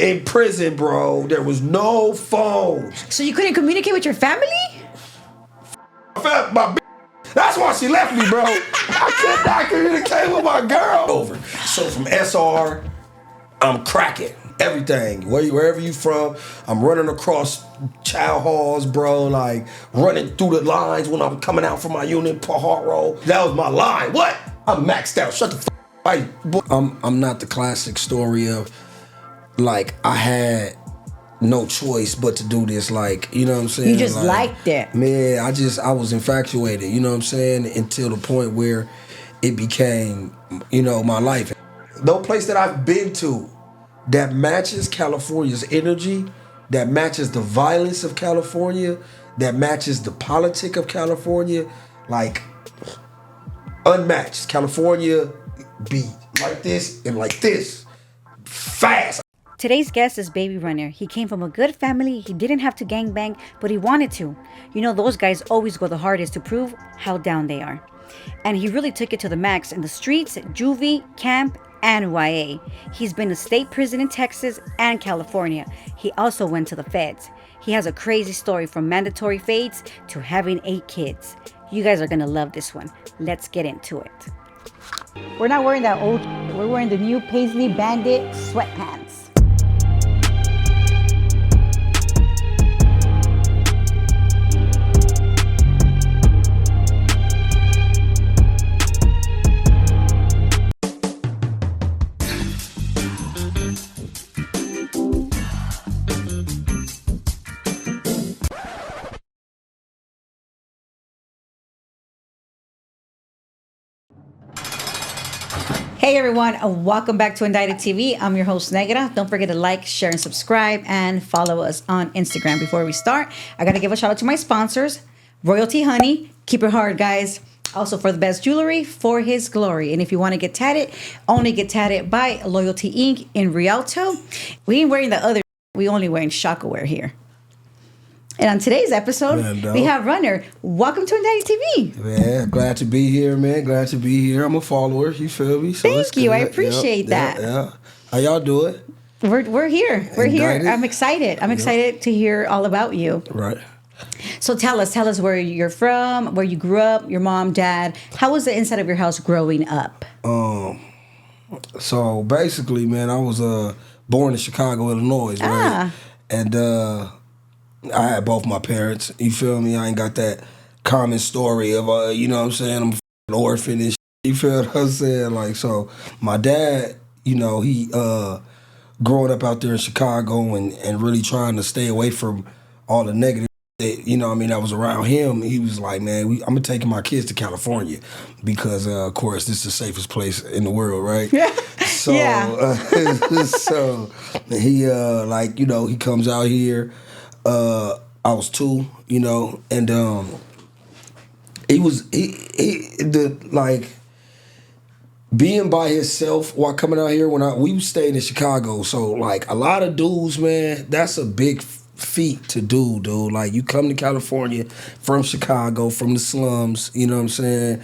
in prison, bro. There was no phones. So you couldn't communicate with your family? That's why she left me, bro. I could not communicate with my girl. Over. So from SR, I'm cracking everything. Wherever you from, I'm running across chow halls, bro. Like running through the lines when I'm coming out from my unit, Hard Roll. That was my line. What? I'm maxed out. Shut the up. I'm not the classic story of like I had no choice but to do this, like, you know what I'm saying? You just liked it. Man, I was infatuated, you know what I'm saying? Until the point where it became, you know, my life. No place that I've been to that matches California's energy, that matches the violence of California, that matches the politic of California, like unmatched. California be like this and like this, fast. Today's guest is Baby Runner. He came from a good family. He didn't have to gangbang, but he wanted to. You know, those guys always go the hardest to prove how down they are. And he really took it to the max in the streets, juvie, camp, and YA. He's been to state prison in Texas and California. He also went to the feds. He has a crazy story from mandatory fades to having 8 kids. You guys are gonna love this one. Let's get into it. We're not wearing that old, we're wearing the new Paisley Bandit sweatpants. Hey everyone, welcome back to Indicted TV. I'm your host Negra. Don't forget to like, share, and subscribe, and follow us on Instagram. Before we start, I gotta give a shout out to my sponsors, Royalty Honey. Keep it hard, guys. Also for the best jewelry for his glory. And if you want to get tatted, only get tatted by Loyalty Inc. in Rialto. We ain't wearing the other. We only wearing shaka wear here. And on today's episode, we have Runner. Welcome to Indicted TV. Man, glad to be here, man. Glad to be here. I'm a follower. You feel me? So thank you. I appreciate that. Yeah. How y'all doing? We're here. We're here. I'm excited. I'm excited to hear all about you. Right. So tell us where you're from, where you grew up, your mom, dad. How was the inside of your house growing up? So basically, man, I was born in Chicago, Illinois, right? And I had both my parents. You feel me? I ain't got that common story of you know what I'm saying, I'm an orphan and shit. You feel what I'm saying? Like, so my dad, you know, he growing up out there in Chicago and really trying to stay away from all the negative that, you know what I mean, that was around him. He was like, man, I'm gonna take my kids to California because of course this is the safest place in the world, right? Yeah. So so he like, you know, he comes out here. I was 2, you know, and he like being by himself while coming out here we stayed in Chicago, so like a lot of dudes, man, that's a big feat to do, dude. Like you come to California from Chicago, from the slums, you know what I'm saying?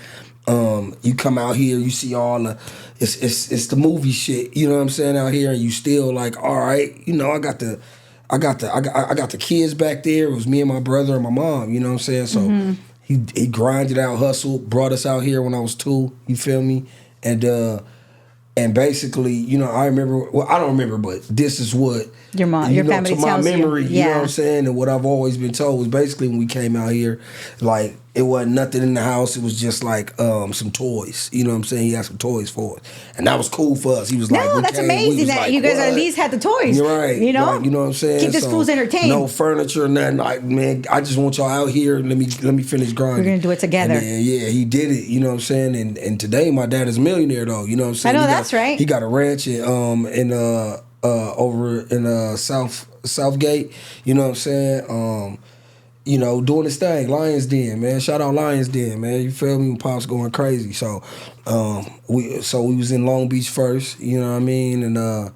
You come out here, you see all the it's the movie shit, you know what I'm saying, out here, and you still like, all right, you know, I got the kids back there. It was me and my brother and my mom, you know what I'm saying? So he grinded out, hustled, brought us out here when I was 2, you feel me? And basically, you know, I remember, well, I don't remember, but this is what your mom, your family tells you. To my memory, you know what I'm saying? And what I've always been told was basically when we came out here, like, it wasn't nothing in the house. It was just like some toys. You know what I'm saying? He had some toys for us. And that was cool for us. He was like, no, that's amazing that like, you guys at least had the toys. You're right. You know? Like, you know what I'm saying? Keep this fools entertained. No furniture, nothing. Like, man, I just want y'all out here. Let me finish grinding. We're going to do it together. And then, yeah, he did it. You know what I'm saying? And today my dad is a millionaire, though. You know what I'm saying? I know, that's right. He got a ranch over in Southgate. You know what I'm saying? You know, doing his thing, Lions Den, man. Shout out Lions Den, man. You feel me? Pop's going crazy. So, we was in Long Beach first. You know what I mean? And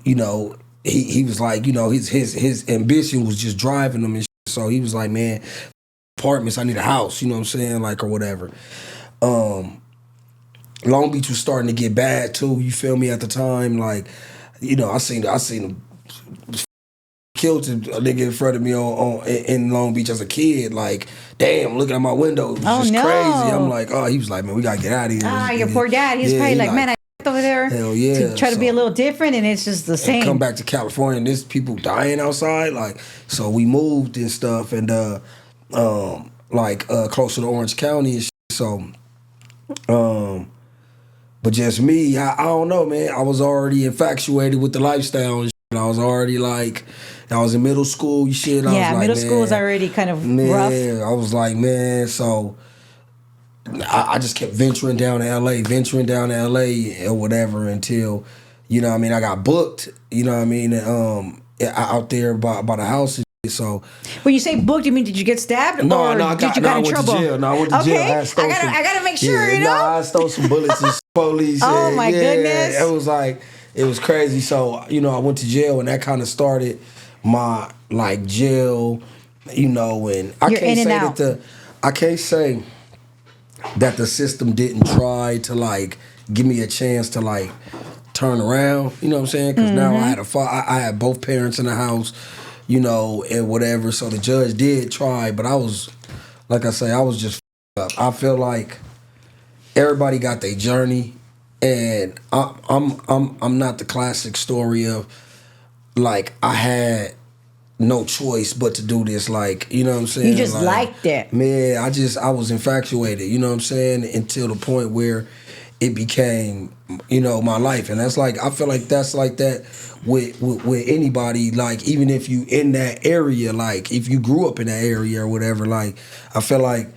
you know, he was like, you know, his ambition was just driving him and shit. So he was like, man, apartments, I need a house. You know what I'm saying? Like, or whatever. Long Beach was starting to get bad too. You feel me? At the time, like, I seen him killed a nigga in front of me in Long Beach as a kid. Like, damn, looking out my window, it was just no. crazy. I'm like, oh, he was like, man, we gotta get out of here. Ah, your poor dad. He's probably like, man, I over there hell yeah, to try to be a little different, and it's just the same. Come back to California, and there's people dying outside. Like, so we moved and stuff, and closer to Orange County and shit. So, but just me, I don't know, man. I was already infatuated with the lifestyle and shit. I was already like, I was in middle school and shit. I was like, middle school was already kind of rough. I was like, man, so I just kept venturing down to LA or whatever until, you know what I mean, I got booked, you know what I mean, out there by the house and shit, so. When you say booked, you mean did you get stabbed? No, or I got in trouble? To jail. No, I went to jail. I gotta make sure, you know? I stole some bullets and police. Oh my goodness. It was crazy. So, you know, I went to jail and that kind of started my like jail, you know, and I can't say that the system didn't try to like give me a chance to like turn around, you know what I'm saying? Because now I had both parents in the house, you know, and whatever. So the judge did try, but I was, like I say, I was just up. I feel like everybody got their journey, and I'm not the classic story of like I had no choice but to do this, like, you know what I'm saying? You just liked it. Man, I was infatuated, you know what I'm saying? Until the point where it became, you know, my life. And that's like, I feel like that's like that with anybody, like, even if you in that area, like, if you grew up in that area or whatever, like, I feel like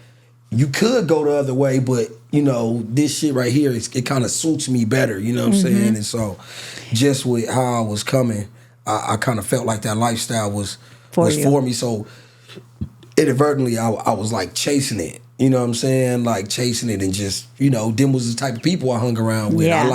you could go the other way, but, you know, this shit right here, it kind of suits me better, you know what I'm saying? And so, just with how I was coming, I kind of felt like that lifestyle was for me. So inadvertently, I was like chasing it. You know what I'm saying? Like chasing it and just, you know, them was the type of people I hung around with. Yeah.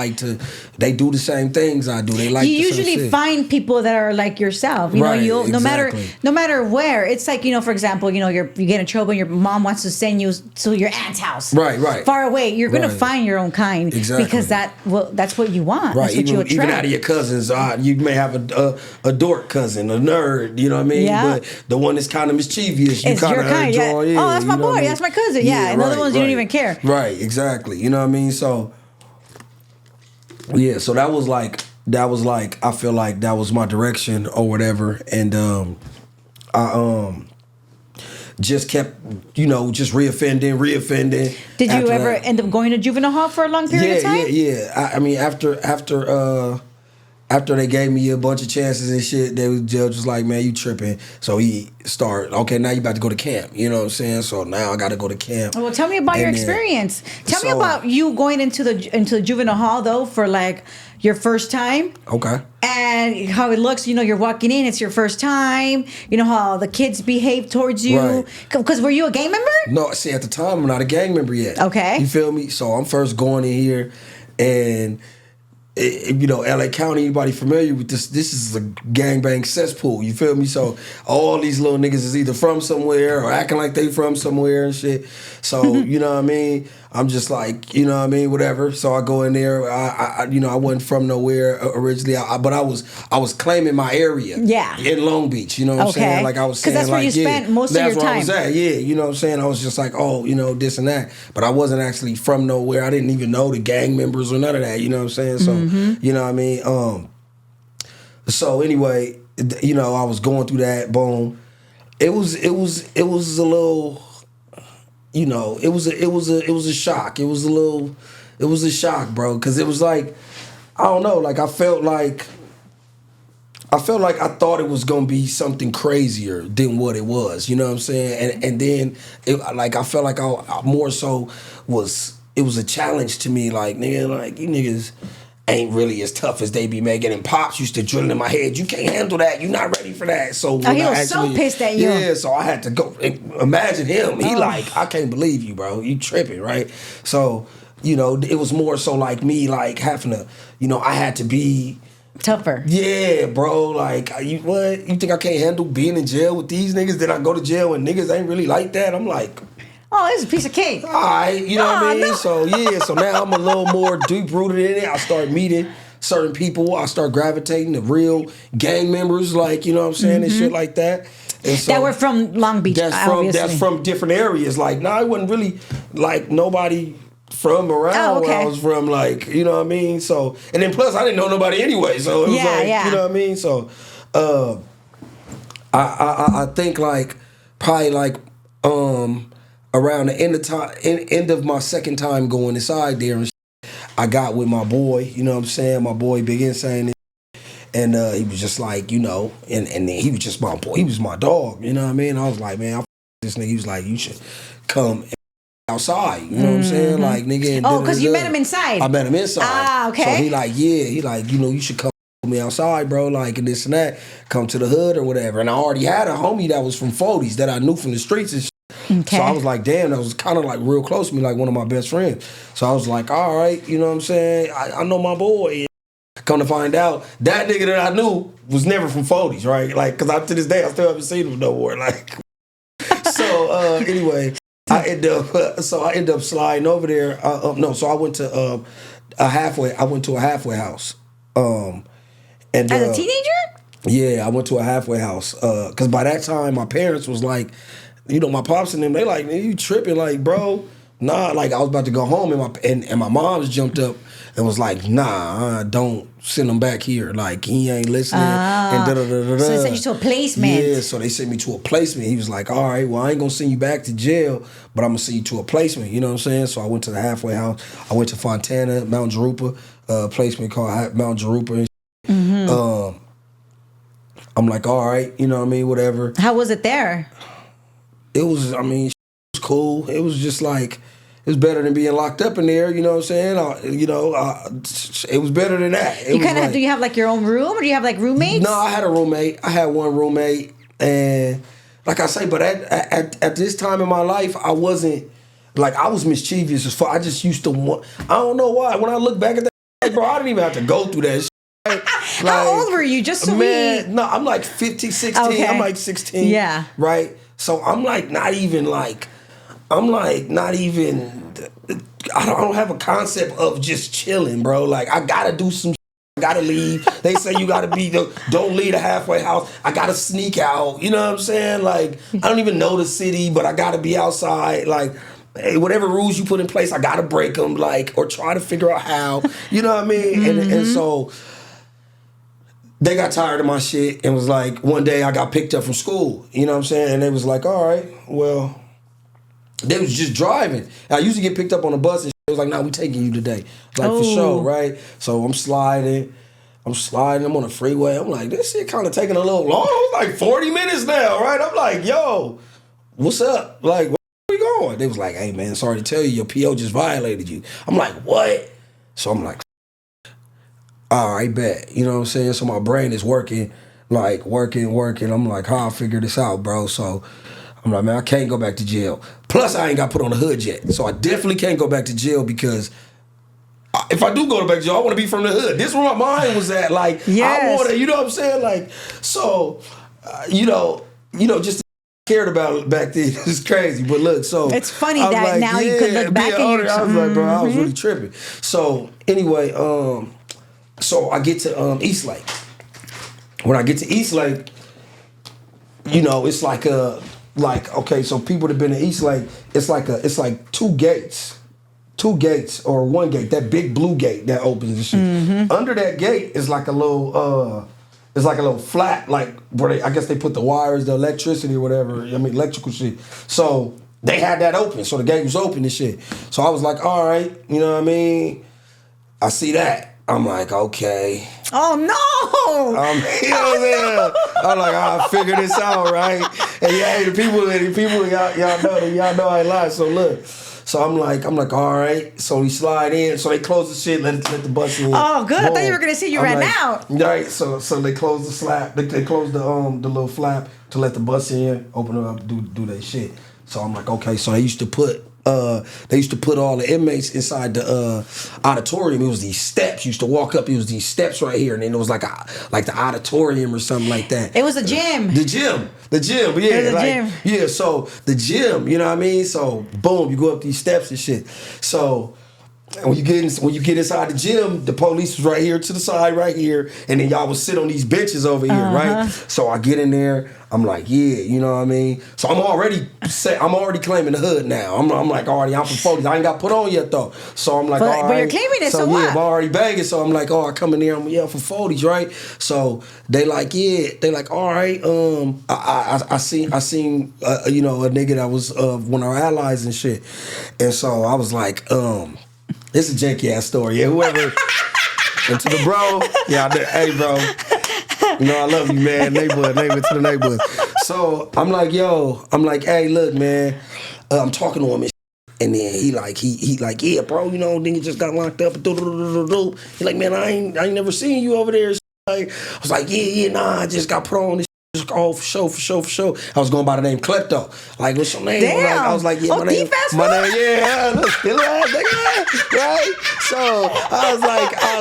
They do the same things I do. They like you usually find people that are like yourself. You know, no matter where. It's like, you know, for example, you know, you get in trouble and your mom wants to send you to your aunt's house. Right. Far away. You're gonna find your own kind. Exactly. Because that's what you want. Right. That's what you attract. Even out of your cousins, you may have a dork cousin, a nerd, you know what I mean? Yeah. But the one that's kind of mischievous, you kind of enjoy. Yeah. Oh, that's my boy. That's my cousin. Yeah. And other ones you don't even care. Right, exactly. You know what I mean? So yeah, so that was like I feel like that was my direction or whatever. And I just kept, you know, just reoffending. Did you ever end up going to juvenile hall for a long period of time? Yeah. I mean, after they gave me a bunch of chances and shit, the judge was like, man, you tripping. So he started, okay, now you about to go to camp. You know what I'm saying? So now I got to go to camp. Well, tell me about your experience. Tell me about you going into the juvenile hall, though, for like your first time. Okay. And how it looks, you know, you're walking in, it's your first time. You know how the kids behave towards you. Right. Because were you a gang member? No, see, at the time, I'm not a gang member yet. Okay. You feel me? So I'm first going in here, and you know, LA County, anybody familiar with this? This is a gangbang cesspool. You feel me? So all these little niggas is either from somewhere or acting like they from somewhere and shit. So you know what I mean? I'm just like, you know what I mean, whatever. So I go in there. I wasn't from nowhere originally, but I was claiming my area. Yeah. In Long Beach. You know what I'm saying? Like I was saying, because that's where you spent most of your time. That's where I was at. Yeah. You know what I'm saying? I was just like, oh, you know, this and that. But I wasn't actually from nowhere. I didn't even know the gang members or none of that. You know what I'm saying? So you know what I mean? So anyway, you know, I was going through that. Boom. It was a little. You know, it was a shock. It was a shock, bro, because it was like, I don't know, like I felt like I thought it was gonna be something crazier than what it was. You know what I'm saying? And then I felt like I more so it was a challenge to me. Like, nigga, like you niggas ain't really as tough as they be making. And Pops used to drill in my head, you can't handle that, you're not ready for that. So he was so pissed at you. Yeah, so I had to go. Imagine him. He like, I can't believe you, bro. You tripping, right? So, you know, it was more so like me, like having to, you know, I had to be tougher. Yeah, bro. Like, you think I can't handle being in jail with these niggas? Then I go to jail and niggas ain't really like that? I'm like, oh, this is a piece of cake. All right, you know what I mean? No. So, yeah, so now I'm a little more deep-rooted in it. I start meeting certain people. I start gravitating to real gang members, like, you know what I'm saying, and shit like that. And so That were from Long Beach, obviously. that's from different areas. Like, I wasn't really like nobody from around where I was from, like, you know what I mean? So, and then plus I didn't know nobody anyway, so it was you know what I mean? So I think like probably like around the end of my second time going inside there and shit, I got with my boy, you know what I'm saying? My boy Big Insane. And he was just like, you know, and then he was just my boy. He was my dog, you know what I mean? I was like, man, this nigga. He was like, you should come outside, you know what I'm saying? Like, nigga. Oh, because you met him inside. I met him inside. Ah, okay. So he like, you know, you should come with me outside, bro, like, and this and that. Come to the hood or whatever. And I already had a homie that was from 40s that I knew from the streets and shit. Okay. So I was like, damn, that was kind of like real close to me, like one of my best friends. So I was like, all right, you know what I'm saying? I know my boy. Come to find out, that nigga that I knew was never from 40s, right? Like, because to this day, I still haven't seen him no more. Like, so anyway, I end up sliding over there. So I went to a halfway house. And As a teenager? Yeah, I went to a halfway house. Because by that time, my parents was like, you know, my pops and them, they like, you tripping, like, bro. Nah, like I was about to go home, and my mom's jumped up and was like, nah, don't send him back here. Like, he ain't listening. And So they sent you to a placement. Yeah, so they sent me to a placement. He was like, all right, well, I ain't gonna send you back to jail, but I'm gonna send you to a placement. You know what I'm saying? So I went to the halfway house. I went to Fontana, Mount Jurupa, placement called Mount Jurupa. I'm like, all right, you know what I mean, whatever. How was it there? It was, I mean, it was cool. It was just like, it was better than being locked up in there, you know what I'm saying? It was better than that. Do you have like your own room, or do you have like roommates? No, I had a roommate. I had one roommate, and like I say, but at this time in my life, I wasn't, like, I was mischievous as fuck. I just used to want, I don't know why. When I look back at that, like, bro, I didn't even have to go through that shit. Like, how old were you? Just so no, I'm like 15, 16. Okay. I'm like 16. Yeah. Right? So I'm like not even, I don't have a concept of just chilling, bro. Like, I gotta do some shit. I gotta leave. They say you gotta don't leave the halfway house. I gotta sneak out. You know what I'm saying? Like, I don't even know the city, but I gotta be outside. Like, hey, whatever rules you put in place, I gotta break them, like, or try to figure out how. You know what I mean? And so they got tired of my shit and was like, one day I got picked up from school. You know what I'm saying? And they was like, all right, well, they was just driving. I used to get picked up on a bus and it was like, nah, we taking you today. Like, for sure, right? So I'm sliding, I'm on the freeway. I'm like, this shit kind of taking a little long. It was like 40 minutes now, right? I'm like, yo, what's up? Like, where we going? They was like, hey, man, sorry to tell you, your PO just violated you. I'm like, what? So I'm like, all right, bet. You know what I'm saying? So my brain is working. I'm like, how I figure this out, bro? So I'm like, man, I can't go back to jail. Plus, I ain't got put on the hood yet. So I definitely can't go back to jail because if I do go back to jail, I want to be from the hood. This is where my mind was at. Like, yes. I want to, you know what I'm saying? Like, so, just cared about it back then. It's crazy. But look, so. It's funny that like, now you could look back and I was like, bro, I was really tripping. So, anyway, so I get to East Lake. When I get to East Lake, it's okay, so people that been to East Lake, it's like two gates or one gate, that big blue gate that opens and shit. Under that gate is like a little flat, like where I guess they put the wires, the electricity or whatever. I mean, electrical shit. So they had that open, so the gate was open and shit. So I was like, all right, you know what I mean? I see that. I'm like, okay. Oh no! You know what I'm saying? I'm like, I'll figure this out, right? And yeah, the people, y'all know I ain't lying. So look, so I'm like, all right. So we slide in. So they close the shit, let the bus in. Oh, good. Boom. I thought you were gonna say you ran out. Right. So they close the slap. They close the little flap to let the bus in, open it up, do their shit. So I'm like, okay. So they used to put all the inmates inside the auditorium. It was these steps. You used to walk up. It was these steps right here, and then it was like the auditorium or something like that. It was a gym. The gym. Yeah, gym. Yeah. So the gym. You know what I mean? So boom, you go up these steps and shit. So when you get inside the gym, the police was right here to the side, right here, and then y'all would sit on these benches over here, right? So I get in there, I'm like, yeah, you know what I mean? So I'm already claiming the hood now. I'm like, already, I'm from 40s. I ain't got put on yet though. So I'm like, all right. But you're claiming it, so what? Yeah, I'm already banging. So I'm like, I come in there, I'm from 40s, right? So they like, all right. I seen a nigga that was one of our allies and shit, and so I was like, it's a janky ass story. Yeah, whoever. And to the bro, hey bro, I love you, man. Neighborhood to the neighborhood. So I'm like, hey, look, man, I'm talking to him and then he like, yeah, bro, nigga just got locked up. He like, man, I ain't never seen you over there. I was like, nah, I just got put on this. Oh, for sure. I was going by the name Klepto. Like, what's your name? Damn. I was like, yeah, my name, still ass nigga, right? So I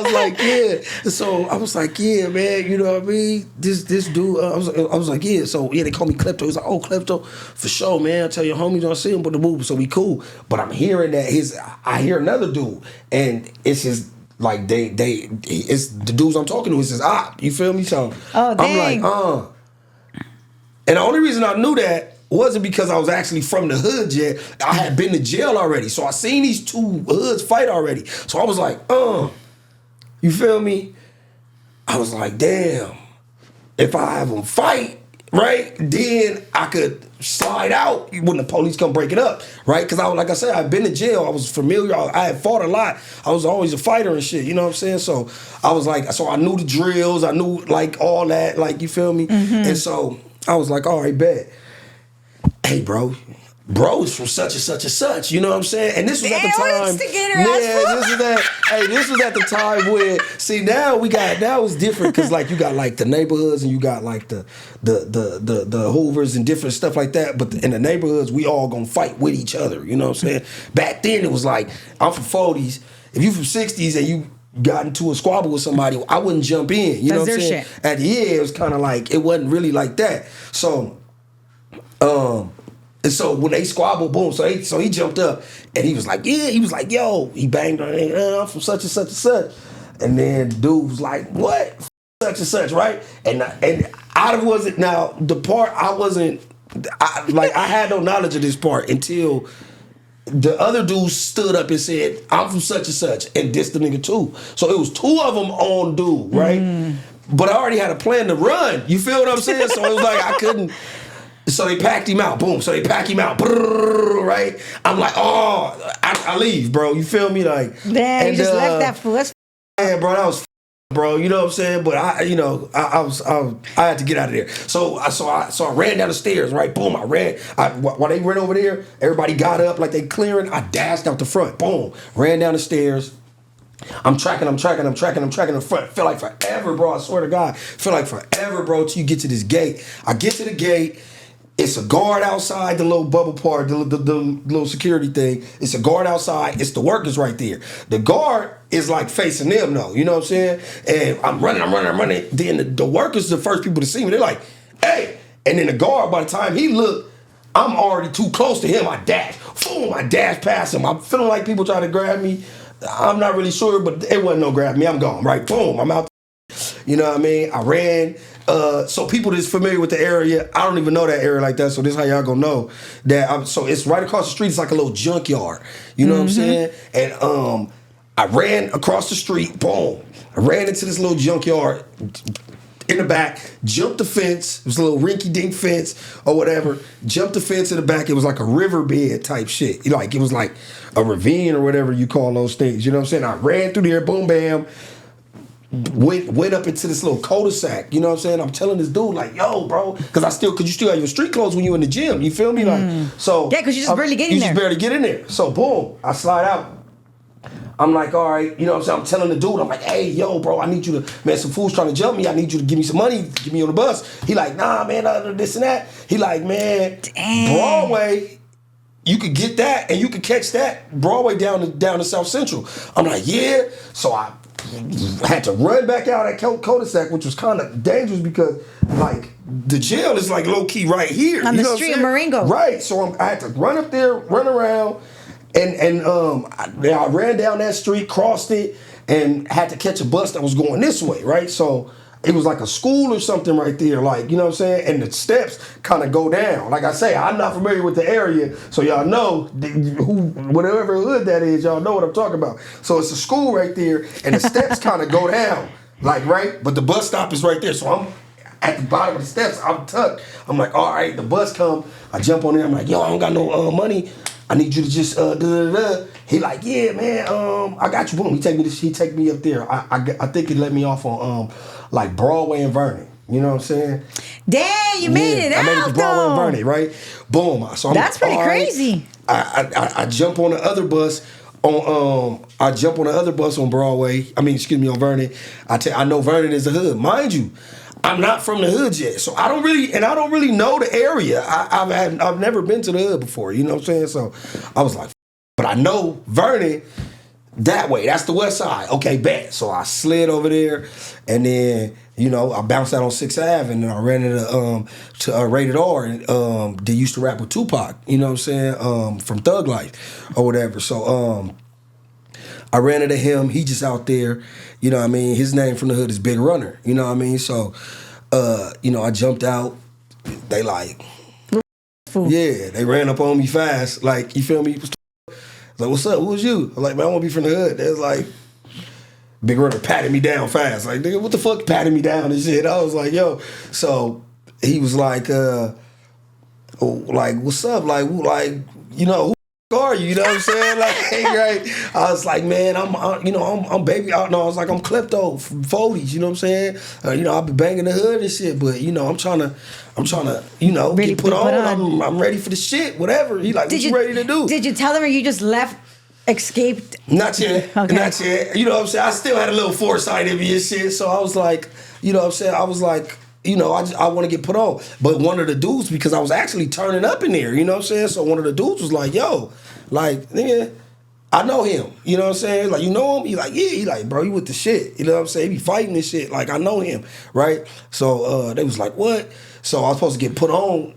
was like, yeah. So I was like, yeah, man, you know what I mean? This dude, I was like, yeah. So yeah, they call me Klepto. He's like, oh, Klepto, for sure, man. I tell your homies don't see him, but the move, so we cool. But I'm hearing that I hear another dude, and it's his. Like it's the dudes I'm talking to. It's his op. You feel me? So dang. I'm like, And the only reason I knew that wasn't because I was actually from the hood yet. I had been to jail already. So I seen these two hoods fight already. So I was like, you feel me? I was like, damn, if I have them fight, right, then I could slide out when the police come break it up, right? Because like I said, I've been to jail. I was familiar. I had fought a lot. I was always a fighter and shit. You know what I'm saying? So I was like, I knew the drills. I knew like all that. Like, you feel me? Mm-hmm. And so I was like, all right, bet. Hey, bro is from such and such and such. You know what I'm saying? And this was at the time. This was at the time where, see, now it's different because like you got like the neighborhoods and you got like the Hoovers and different stuff like that. But in the neighborhoods, we all gonna fight with each other. You know what I'm saying? Back then, it was like, I'm from 40s. If you from 60s and you got into a squabble with somebody, I wouldn't jump in. You know what I'm saying? Shit. At the end, it was kind of like, it wasn't really like that. So, and so when they squabbled, boom, so he jumped up and he was like, yo, he banged on it, I'm from such and such and such. And then dude was like, what? Such and such, right? And I wasn't, now the part I had no knowledge of this part until the other dude stood up and said, I'm from such and such, and dissed the nigga too. So it was two of them on dude, right? But I already had a plan to run. You feel what I'm saying? So it was like I couldn't. So they packed him out. Boom. So they pack him out. Brrr, right? I'm like, I leave, bro. You feel me? Like, damn, you just left that fool. Yeah, bro, that was bro. You know what I'm saying? But I had to get out of there. So I ran down the stairs, right? Boom. While they ran over there, everybody got up like they clearing. I dashed out the front. Boom. Ran down the stairs. I'm tracking the front. Feel like forever, bro. I swear to God. Feel like forever, bro, till you get to this gate. I get to the gate. It's a guard outside the little bubble part, the little security thing. It's a guard outside. It's the workers right there. The guard is like facing them, though. You know what I'm saying? And I'm running. Then the workers, the first people to see me, they're like, hey. And then the guard, by the time he looked, I'm already too close to him. I dash. Boom, I dash past him. I'm feeling like people try to grab me. I'm not really sure, but it wasn't no grab me. I'm gone, right? Boom, I'm out. You know what I mean? I ran. So people that's familiar with the area, I don't even know that area like that, so this is how y'all gonna know that. So it's right across the street. It's like a little junkyard. You know what I'm saying? And I ran across the street. Boom. I ran into this little junkyard in the back, jumped the fence. It was a little rinky-dink fence or whatever. Jumped the fence in the back. It was like a riverbed type shit. Like, it was like a ravine or whatever you call those things. You know what I'm saying? I ran through there, boom, bam. Went up into this little cul-de-sac, you know what I'm saying? I'm telling this dude, like, yo, bro, because you still have your street clothes when you in the gym, you feel me? Like, so yeah, because you just barely get in there. You just barely get in there. So boom, I slide out. I'm like, all right, you know what I'm saying? I'm telling the dude, I'm like, hey, yo, bro, I need you to, man, some fool's trying to jump me. I need you to give me some money, get me on the bus. He like, nah, man, this and that. He like, man, damn. Broadway, you could get that and you could catch that Broadway down to South Central. I'm like, yeah. So I had to run back out at cul-de-sac, which was kind of dangerous because, like, the jail is like low-key right here. On the street of Marengo. Right. So I had to run up there, run around, I ran down that street, crossed it, and had to catch a bus that was going this way, right? So it was like a school or something right there, like, you know what I'm saying? And the steps kind of go down. Like I say, I'm not familiar with the area, so y'all know whatever hood that is, y'all know what I'm talking about. So it's a school right there, and the steps kind of go down, like, right? But the bus stop is right there, so I'm at the bottom of the steps, I'm tucked. I'm like, all right, the bus come. I jump on there. I'm like, yo, I don't got no money. I need you to just He like, yeah, man. I got you. Boom. He take me up there. I think he let me off on like Broadway and Vernon. You know what I'm saying? Damn, you made it out. I made it to Broadway and Vernon, right? Boom. So that's pretty crazy. I jump on the other bus. I jump on the other bus on Broadway. On Vernon. I know Vernon is a hood, mind you. I'm not from the hood yet, so I don't really know the area. I've never been to the hood before. You know what I'm saying? So I was like, but I know Vernon that way. That's the west side. Okay, bet. So I slid over there, and then I bounced out on 6th Ave, and then I ran to Rated R, and they used to rap with Tupac. You know what I'm saying? From Thug Life or whatever. So I ran into him. He just out there. You know what I mean? His name from the hood is Big Runner. You know what I mean? So, I jumped out. They like, yeah, they ran up on me fast. Like, you feel me? Like, what's up? Who was you? I'm like, man, I want to be from the hood. They was like, Big Runner patted me down fast. Like, nigga, what the fuck patting me down and shit? I was like, yo. So he was like, what's up? Like, who are you? You know what I'm saying? Like, hey, right? I was like, man, I'm baby. I was like, I'm klepto from 40s. You know what I'm saying? I've been banging the hood and shit, but I'm trying to, really get put on. I'm ready for the shit. Whatever. He like, what you ready to do? Did you tell them or you just left? Escaped? Not yet. Okay. Not yet. You know what I'm saying? I still had a little foresight in me and shit. So I was like, you know what I'm saying? I was like, I want to get put on. But one of the dudes, because I was actually turning up in there, you know what I'm saying? So one of the dudes was like, yo, like, nigga, I know him. You know what I'm saying? Like, you know him? He like, yeah. He like, bro, you with the shit. You know what I'm saying? He be fighting this shit. Like, I know him, right? So they was like, what? So I was supposed to get put on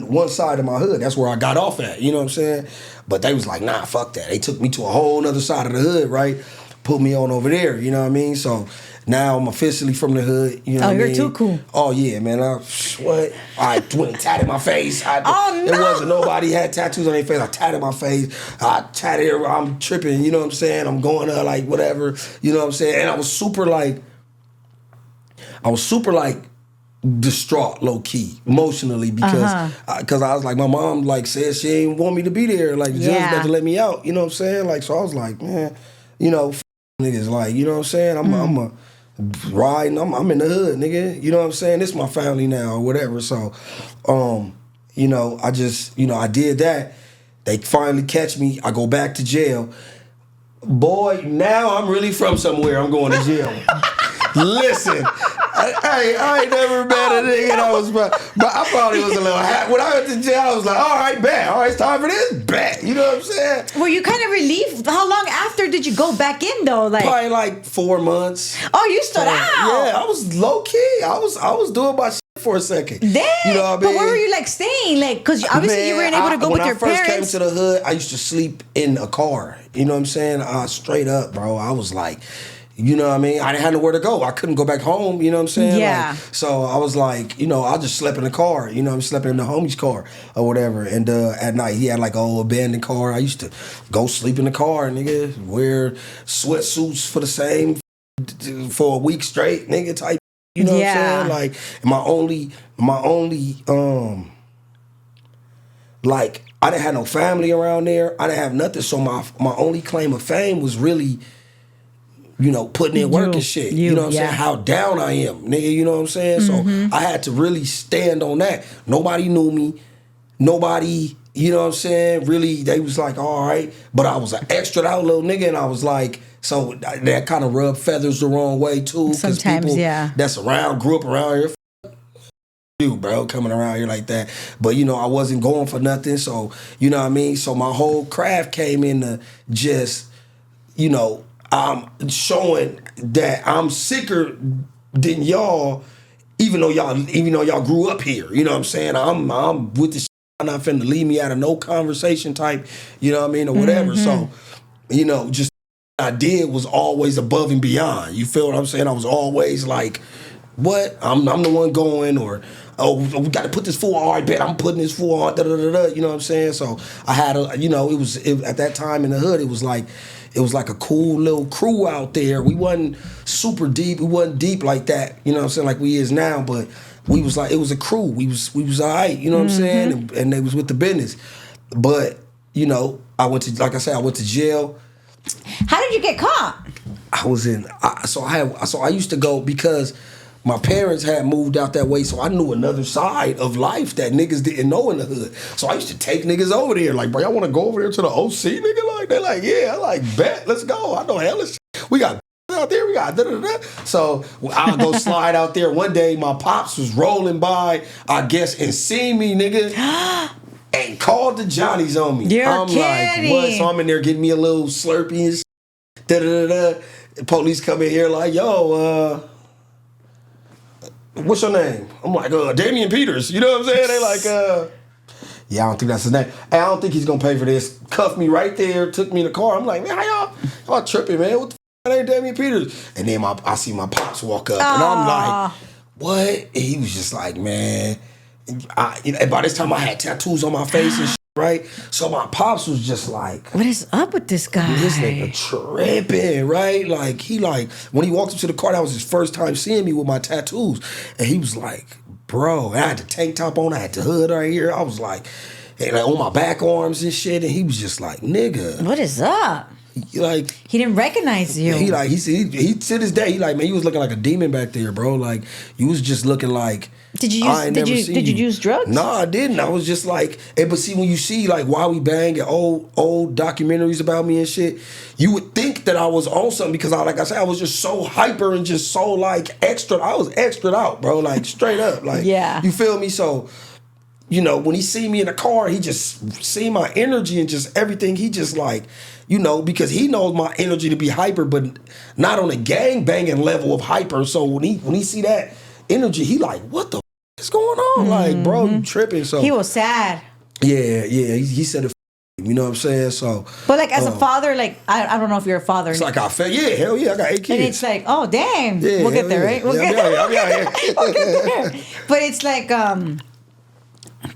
one side of my hood. That's where I got off at. You know what I'm saying? But they was like, nah, fuck that. They took me to a whole other side of the hood, right? Put me on over there. You know what I mean? So now I'm officially from the hood. You know what I mean? You're too cool. Oh, yeah, man. What? I went and tatted my face. No. It wasn't nobody had tattoos on their face. I tatted my face. I tatted it. I'm tripping. You know what I'm saying? I'm going to like whatever. You know what I'm saying? And I was super distraught, low key, emotionally, because I was like, my mom like said she ain't want me to be there. Like, the judge about to let me out. You know what I'm saying? Like, so I was like, man, niggas, like, you know what I'm saying? I'm a riding. I'm in the hood, nigga. You know what I'm saying? This is my family now, or whatever. So, I just, I did that. They finally catch me. I go back to jail. Boy, now I'm really from somewhere. I'm going to jail. Listen, I ain't never met a nigga that was, but I probably was a little happy. When I went to jail, I was like, all right, bet. All right, it's time for this, bet. You know what I'm saying? Were you kind of relieved? How long after did you go back in, though? Like, probably like 4 months. Oh, you stood out. Yeah, I was low key. I was doing my shit for a second. Damn. You know what I mean? But where were you like staying? Like, because obviously you weren't able to go with your parents. When I first came to the hood, I used to sleep in a car. You know what I'm saying? Straight up, bro. I was like, you know what I mean? I didn't have nowhere to go. I couldn't go back home, you know what I'm saying? Yeah. Like, so I was like, I just slept in the car, I'm sleeping in the homie's car or whatever. And at night, he had like an old abandoned car. I used to go sleep in the car, nigga, wear sweatsuits for the same, for a week straight, nigga, type, you know what I'm saying? Like, my only, like, I didn't have no family around there. I didn't have nothing. So my only claim of fame was really, putting in work and shit. You know what I'm saying? How down I am, nigga, you know what I'm saying? So I had to really stand on that. Nobody knew me. Nobody, you know what I'm saying? Really, they was like, all right. But I was an extra out little nigga, and I was like, so that kind of rubbed feathers the wrong way, too. Sometimes, people yeah. That's grew up around here. You, bro, coming around here like that. But, I wasn't going for nothing. So, you know what I mean? So my whole craft came into just, I'm showing that I'm sicker than y'all, even though y'all grew up here. You know what I'm saying? I'm with the shit not finna leave me out of no conversation type, you know what I mean, or whatever. So, you know, just I did was always above and beyond. You feel what I'm saying? I was always like, what? I'm the one going, or we got to put this fool on. All right, bet I'm putting this fool on. Da, da, da, da, you know what I'm saying? So I had at that time in the hood, it was like a cool little crew out there. We wasn't super deep. We wasn't deep like that. You know what I'm saying? Like we is now, but we was like, it was a crew. We was all right. You know what I'm saying? And they was with the business. But you know, I went to jail. How did you get caught? I used to go because my parents had moved out that way, so I knew another side of life that niggas didn't know in the hood. So I used to take niggas over there, like, bro, y'all want to go over there to the OC, nigga? Like, they're like, yeah, I like, bet, let's go. I know hella shit. We got out there, we got da-da-da. So I'll go slide out there. One day, my pops was rolling by, I guess, and seen me, nigga. And called the Johnnies on me. I'm kidding. Like, what? So I'm in there getting me a little Slurpee and shit. Da-da-da-da. The police come in here like, yo, what's your name? I'm like, Damian Peters. You know what I'm saying? They like, yeah, I don't think that's his name. Hey, I don't think he's gonna pay for this. Cuffed me right there, took me in the car. I'm like, man, how y'all tripping, man? What the f***? That ain't Damian Peters. And then I see my pops walk up, and I'm like, what? And he was just like, man. And by this time I had tattoos on my face and shit, right? So my pops was just like, what is up with this guy? This nigga tripping, right? Like, when he walked up to the car, that was his first time seeing me with my tattoos. And he was like, bro, I had the tank top on, I had the hood right here. I was like on my back arms and shit. And he was just like, nigga. What is up? Like, he didn't recognize you. He to this day, he like, man, you was looking like a demon back there, bro. Like, you was just looking like, Did you use drugs? No, I didn't. I was just like, but see, when you see like Why We Bang and old documentaries about me and shit, you would think that I was on something because like I said, I was just so hyper and just so like extra. I was extra out, bro. Like straight up, like yeah. You feel me? So, you know, when he see me in the car, he just see my energy and just everything. He just like, you know, because he knows my energy to be hyper, but not on a gang banging level of hyper. So when he see that energy, he like, what the f- is going on? Like, bro, you tripping. So he was sad. Yeah. He said it. You know what I'm saying? So, but like as a father, like I don't know if you're a father. It's like I felt, yeah, hell yeah, I got 8 kids. And it's like, oh damn, yeah, we'll get there, right? We'll get there. But it's like,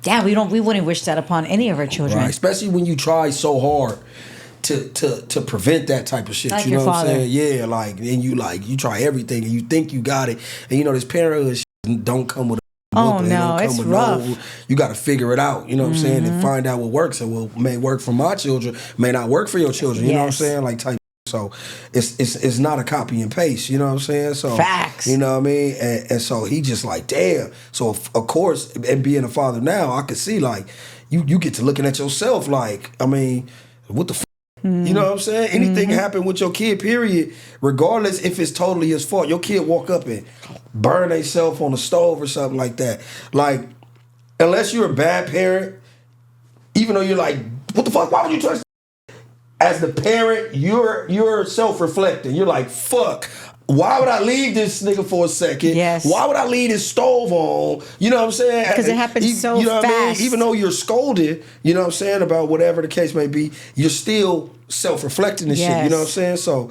damn, we wouldn't wish that upon any of our children. Right, especially when you try so hard to prevent that type of shit. Like you know your what I'm father. saying? Yeah, like, and you try everything and you think you got it. And you know, this parenthood shit don't come with a book. No, it's rough. You got to figure it out. You know what I'm saying? And find out what works. And what may work for my children may not work for your children. You know what I'm saying? Like type. So it's not a copy and paste. You know what I'm saying? So facts. You know what I mean? And so he just like, damn. So of course, and being a father now, I could see like you get to looking at yourself like, I mean, what the. You know what I'm saying? Anything happen with your kid, period, regardless if it's totally his fault, your kid walk up and burn themselves on the stove or something like that. Like, unless you're a bad parent, even though you're like, what the fuck? Why would you trust? As the parent, you're self-reflecting. You're like, fuck. Why would I leave this nigga for a second? Yes. Why would I leave this stove on? You know what I'm saying? Because it happens so you know fast. What I mean? Even though you're scolded, you know what I'm saying, about whatever the case may be, you're still self-reflecting and shit. You know what I'm saying? So,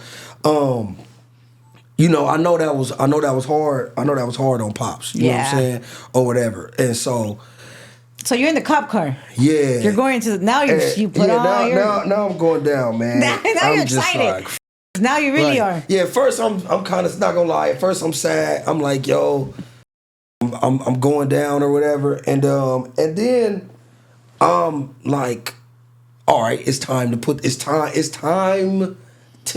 you know, I know that was hard. I know that was hard on Pops. You know what I'm saying? Or whatever. And so you're in the cop car. Yeah. You're going to now you put on now I'm going down, man. now I'm you're excited. Like, now you really are. Yeah, at first I'm kind of not gonna lie. At first I'm sad. I'm like, yo, I'm going down or whatever, and then I'm like, all right, it's time to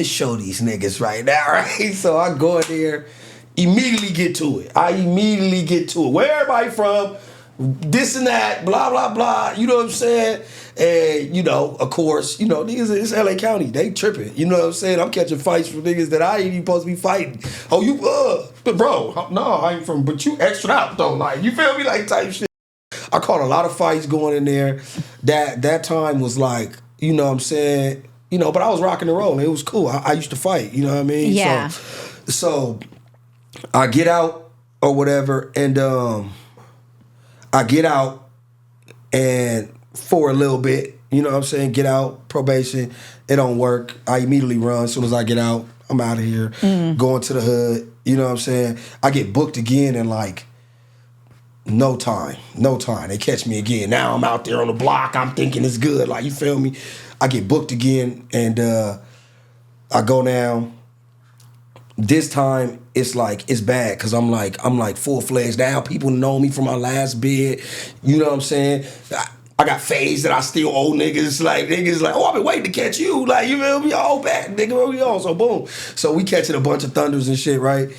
show these niggas right now, right? So I go in there, immediately get to it. Where everybody from? This and that, blah, blah, blah. You know what I'm saying? And, you know, of course, you know, niggas, it's LA County. They tripping. You know what I'm saying? I'm catching fights from niggas that I ain't even supposed to be fighting. Oh, you, but bro, no, I ain't from, but you extra out though. Like, you feel me? Like type shit. I caught a lot of fights going in there. That time was like, you know what I'm saying? You know, but I was rocking and rolling. It was cool. I used to fight. You know what I mean? Yeah. So I get out or whatever, and I get out, and for a little bit, you know what I'm saying, get out, probation, it don't work. I immediately run as soon as I get out. I'm out of here, going to the hood, you know what I'm saying? I get booked again in like no time. They catch me again. Now I'm out there on the block. I'm thinking it's good. Like, you feel me? I get booked again, and I go down. This time it's like it's bad because I'm like full-fledged now. People know me from my last bid. You know what I'm saying? I got phase that I still owe niggas. Like, niggas like, oh, I've been waiting to catch you. Like, you feel me? Oh, back, nigga, where we on? So boom. So we catching a bunch of thunders and shit, right?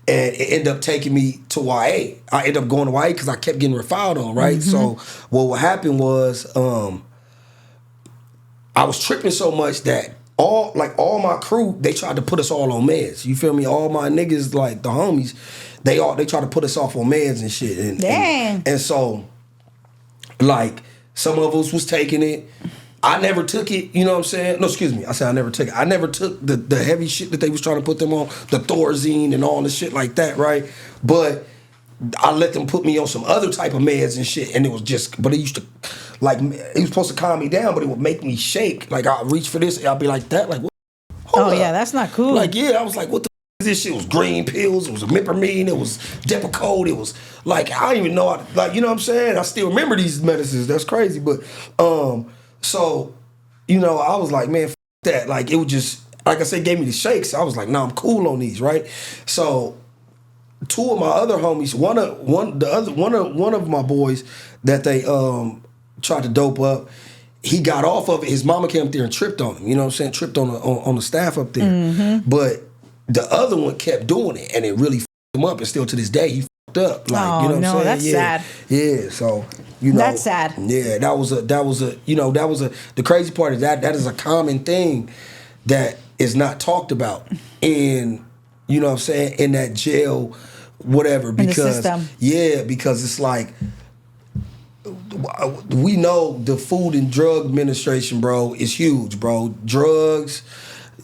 And it ended up taking me to YA. I ended up going to YA because I kept getting refiled on, right? So what happened was I was tripping so much that all my crew, they tried to put us all on meds. You feel me? All my niggas, like the homies, they tried to put us off on meds and shit. And so, like, some of us was taking it. I never took it, you know what I'm saying? No, excuse me. I said I never took it. I never took the heavy shit that they was trying to put them on, the Thorazine and all the shit like that, right? But I let them put me on some other type of meds and shit, and it was just, but it used to, like, it was supposed to calm me down, but it would make me shake. Like, I'll reach for this, and I'll be like that, like, what? Hold up. Yeah, that's not cool. Like, yeah, I was like, what the is this shit? It was green pills, it was Imipramine, it was Depakote, it was, like, I don't even know, like, you know what I'm saying? I still remember these medicines, that's crazy, but, so, you know, I was like, man, that. Like, it would just, like I said, gave me the shakes. I was like, nah, I'm cool on these, right? So, two of my other homies, one of my boys that they tried to dope up, he got off of it. His mama came up there and tripped on him. You know what I'm saying? Tripped on the staff up there. But the other one kept doing it, and it really fucked him up. And still to this day, he fucked up. Like, you know what I'm saying? That's sad. Yeah. So, you know, that's sad. Yeah, that was the crazy part is that is a common thing that is not talked about in, you know what I'm saying, in that jail, whatever. Because in the system. Yeah, because it's like, we know the Food and Drug Administration, bro, is huge, bro. Drugs,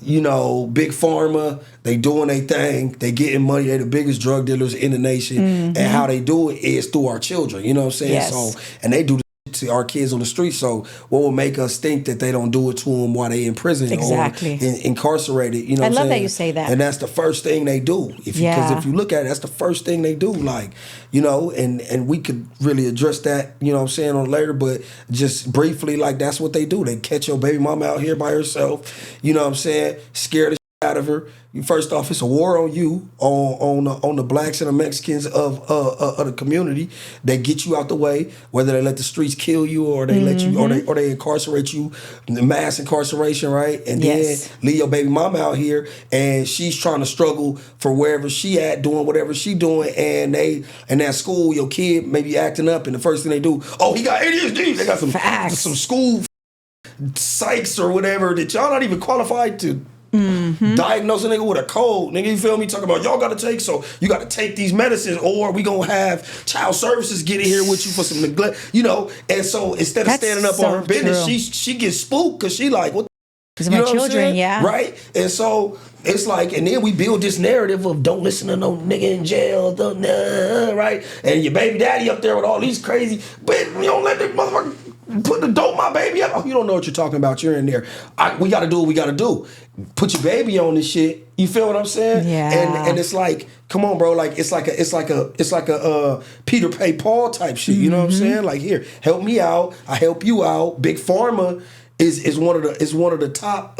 you know, big pharma, they doing their thing. They getting money. They the biggest drug dealers in the nation. And how they do it is through our children. You know what I'm saying? Yes. So, and they do to our kids on the street. So what will make us think that they don't do it to them while they in prison exactly. or incarcerated? You know, I what I'm love saying? that you say that. And that's the first thing they do. Because if you look at it, that's the first thing they do. Like, you know, and we could really address that, you know what I'm saying, on later, but just briefly, like, that's what they do. They catch your baby mama out here by herself, you know what I'm saying, scare the shit out of her. First off, it's a war on you, on the blacks and the Mexicans of the community. They get you out the way, whether they let the streets kill you or they let you, or they incarcerate you, mass incarceration, right? And then leave your baby mama out here, and she's trying to struggle for wherever she at, doing whatever she doing, and they in that school, your kid may be acting up, and the first thing they do, oh, he got ADHD. They got some school psychs or whatever that y'all not even qualified to. Diagnose a nigga with a cold, nigga, you feel me? Talking about y'all gotta take, so you gotta take these medicines, or we gonna have child services get in here with you for some neglect, you know. And so instead of standing up on her business, she gets spooked because she like, what? Because my children, right? And so it's like, and then we build this narrative of don't listen to no nigga in jail, right? And your baby daddy up there with all these crazy, but you don't let that motherfucker put the dope my baby up. Oh, you don't know what you're talking about. You're in there. We got to do what we got to do. Put your baby on this shit. You feel what I'm saying? Yeah. And it's like, come on, bro. Like it's like a Peter Pay Paul type shit. You know what I'm saying? Like, here, help me out. I help you out. Big Pharma is one of the top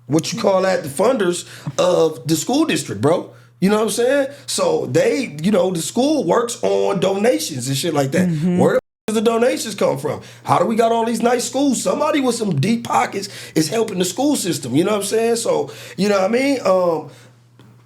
what you call that, the funders of the school district, bro. You know what I'm saying? So they, you know, the school works on donations and shit like that. Where the does the donations come from? How do we got all these nice schools? Somebody with some deep pockets is helping the school system. You know what I'm saying? So, you know what I mean?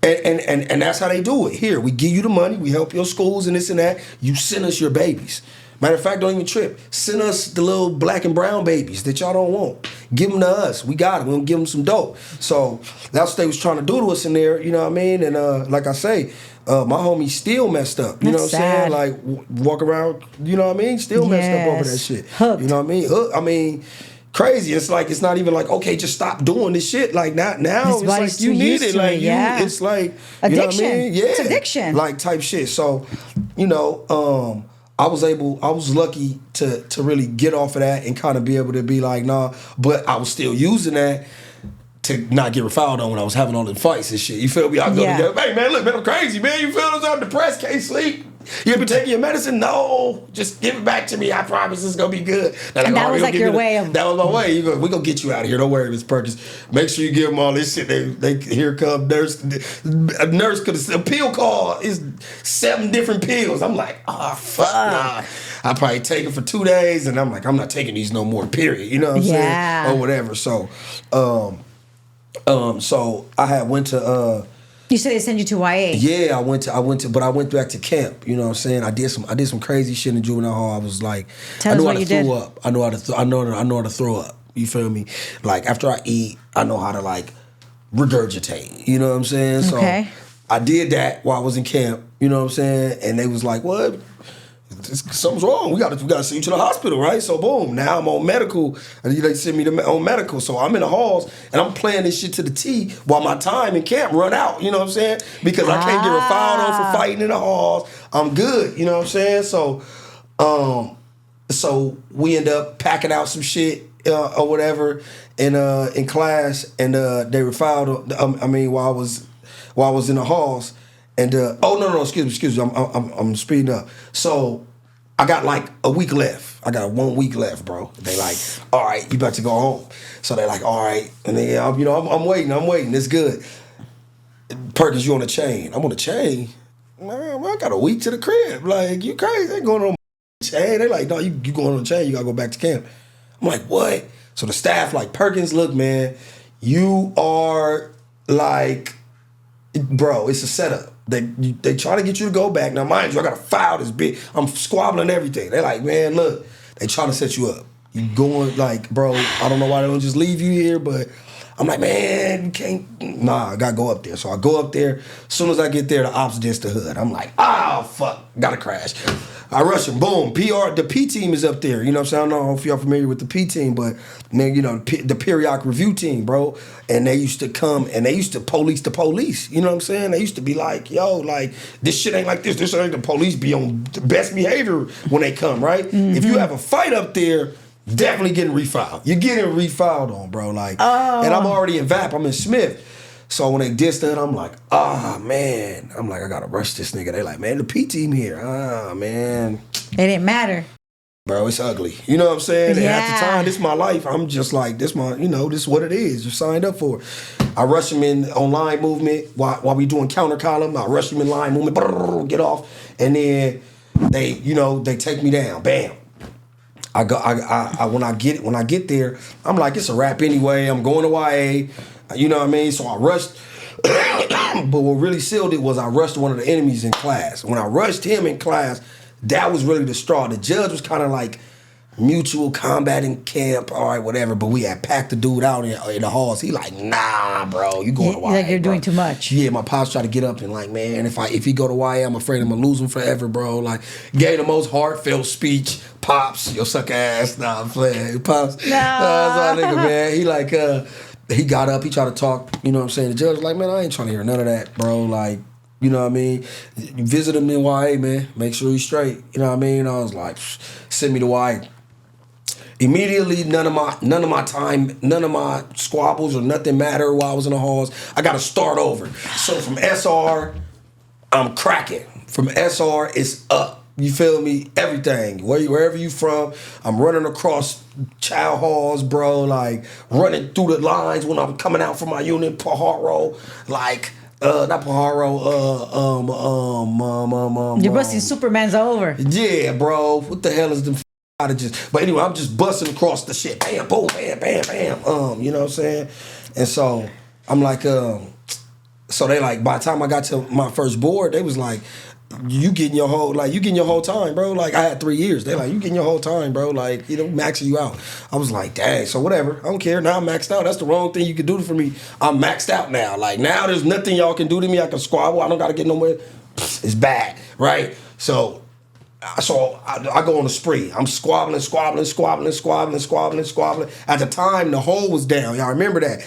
And that's how they do it. Here, we give you the money, we help your schools and this and that. You send us your babies. Matter of fact, don't even trip. Send us the little black and brown babies that y'all don't want. Give them to us. We got them. We're going to give them some dope. So that's what they was trying to do to us in there, you know what I mean? And like I say, my homie still messed up. You know what I'm saying? Like, walk around, you know what I mean? Still messed up over that shit. Hooked. You know what I mean? I mean, crazy. It's like, it's not even like, okay, just stop doing this shit. Like, now His it's body's like you too need used it. to Like, it, yeah. It's like, Addiction. You know what I mean? Yeah. It's addiction. Like, type shit. So, you know, I was lucky to really get off of that and kind of be able to be like, nah, but I was still using that to not get fouled on when I was having all the fights and shit. You feel me? I go together, hey man, look, man, I'm crazy, man. You feel this? I'm depressed, can't sleep. You been taking your medicine? No, just give it back to me. I promise it's gonna be good. And that was like your way of. That was my way. We gonna get you out of here. Don't worry, Miss Perkins. Make sure you give them all this shit. They here come nurse. A nurse could a pill call is 7 different pills. I'm like, oh fuck, nah. I probably take it for 2 days, and I'm like, I'm not taking these no more. Period. You know what I'm saying? Or whatever. So, so I had went to. You said they sent you to YA. Yeah, I went to, but I went back to camp. You know what I'm saying? I did some crazy shit in juvenile hall. I was like, I know how to throw up. I know how to throw up. You feel me? Like after I eat, I know how to like regurgitate. You know what I'm saying? Okay. So I did that while I was in camp. You know what I'm saying? And they was like, what? Something's wrong. We gotta send you to the hospital, right? So boom, now I'm on medical, and they send me on medical. So I'm in the halls and I'm playing this shit to the T while my time in camp run out. You know what I'm saying? Because I can't get fouled on for fighting in the halls. I'm good. You know what I'm saying? So, so we end up packing out some shit or whatever in class, and they were fouled. While I was in the halls. And oh no, excuse me, I'm speeding up. So I got like a week left. I got 1 week left, bro. They like, all right, you about to go home. So they like, all right, and then I'm waiting. It's good. Perkins, you on a chain? I'm on a chain. Man, I got a week to the crib. Like you crazy? I ain't going on a chain. They like, no, you going on a chain? You gotta go back to camp. I'm like, what? So the staff like, Perkins, look, man, you are like, bro, it's a setup. They try to get you to go back. Now, mind you, I got a file this big. I'm squabbling everything. They like, man, look, they trying to set you up. You going like, bro, I don't know why they don't just leave you here, but I'm like, man, you can't. Nah, I gotta go up there. So I go up there. As soon as I get there, the ops diss the hood. I'm like, oh fuck, gotta crash. I rush him, boom. The P team is up there. You know what I'm saying? I don't know if y'all familiar with the P team, but man, you know, the periodic review team, bro. And they used to come and they used to police the police. You know what I'm saying? They used to be like, yo, like, this shit ain't like this. This ain't the police be on the best behavior when they come, right? Mm-hmm. If you have a fight up there, definitely getting refiled. You're getting refiled on, bro. Like, and I'm already in VAP. I'm in Smith. So when they dissed it, I'm like, man. I'm like, I gotta rush this nigga. They like, man, the P team here. Man. It didn't matter. Bro, it's ugly. You know what I'm saying? Yeah. And at the time, this is my life. I'm just like, this is what it is. You signed up for it. I rush them in on line movement while we doing counter column. I rush them in line movement, brrr, get off. And then they take me down. Bam. When I get there, I'm like, it's a wrap anyway. I'm going to YA. You know what I mean? So I rushed. But what really sealed it was I rushed one of the enemies in class. When I rushed him in class, that was really the straw. The judge was kind of like mutual combat in camp, all right, whatever. But we had packed the dude out in the halls. He like, nah, bro, you going to YA. Like you're bro. doing too much. Yeah, my pops tried to get up and like, man, if he go to YA, I'm afraid I'm gonna lose him forever, bro. Like, gave the most heartfelt speech. Pops, your suck ass. Nah, I'm playing. Pops. Nah. That's my nigga, man. He like, he got up, he tried to talk, you know what I'm saying? The judge was like, man, I ain't trying to hear none of that, bro. Like, you know what I mean? You visit him in YA, man. Make sure he's straight. You know what I mean? I was like, send me to YA. Immediately, none of my squabbles or nothing matter while I was in the halls. I got to start over. So from SR, I'm cracking. From SR, it's up. You feel me? Everything. Wherever you from, I'm running across child halls, bro. Like, running through the lines when I'm coming out from my unit, Pajaro. Like, not Pajaro, You're busting Superman's over. Yeah, bro. What the hell is them outages? But anyway, I'm just busting across the shit. Bam, boom, bam, bam, bam. You know what I'm saying? And so, I'm like, so they like, by the time I got to my first board, they was like, you getting your whole time, bro. Like, I had 3 years. They like, you getting your whole time, bro. Like, maxing you out. I was like, dang, so whatever. I don't care. Now I'm maxed out. That's the wrong thing you could do for me. I'm maxed out now. Like, now there's nothing y'all can do to me. I can squabble. I don't got to get nowhere. It's bad, right? So So I go on a spree. I'm squabbling. At the time, the hole was down. Y'all remember that?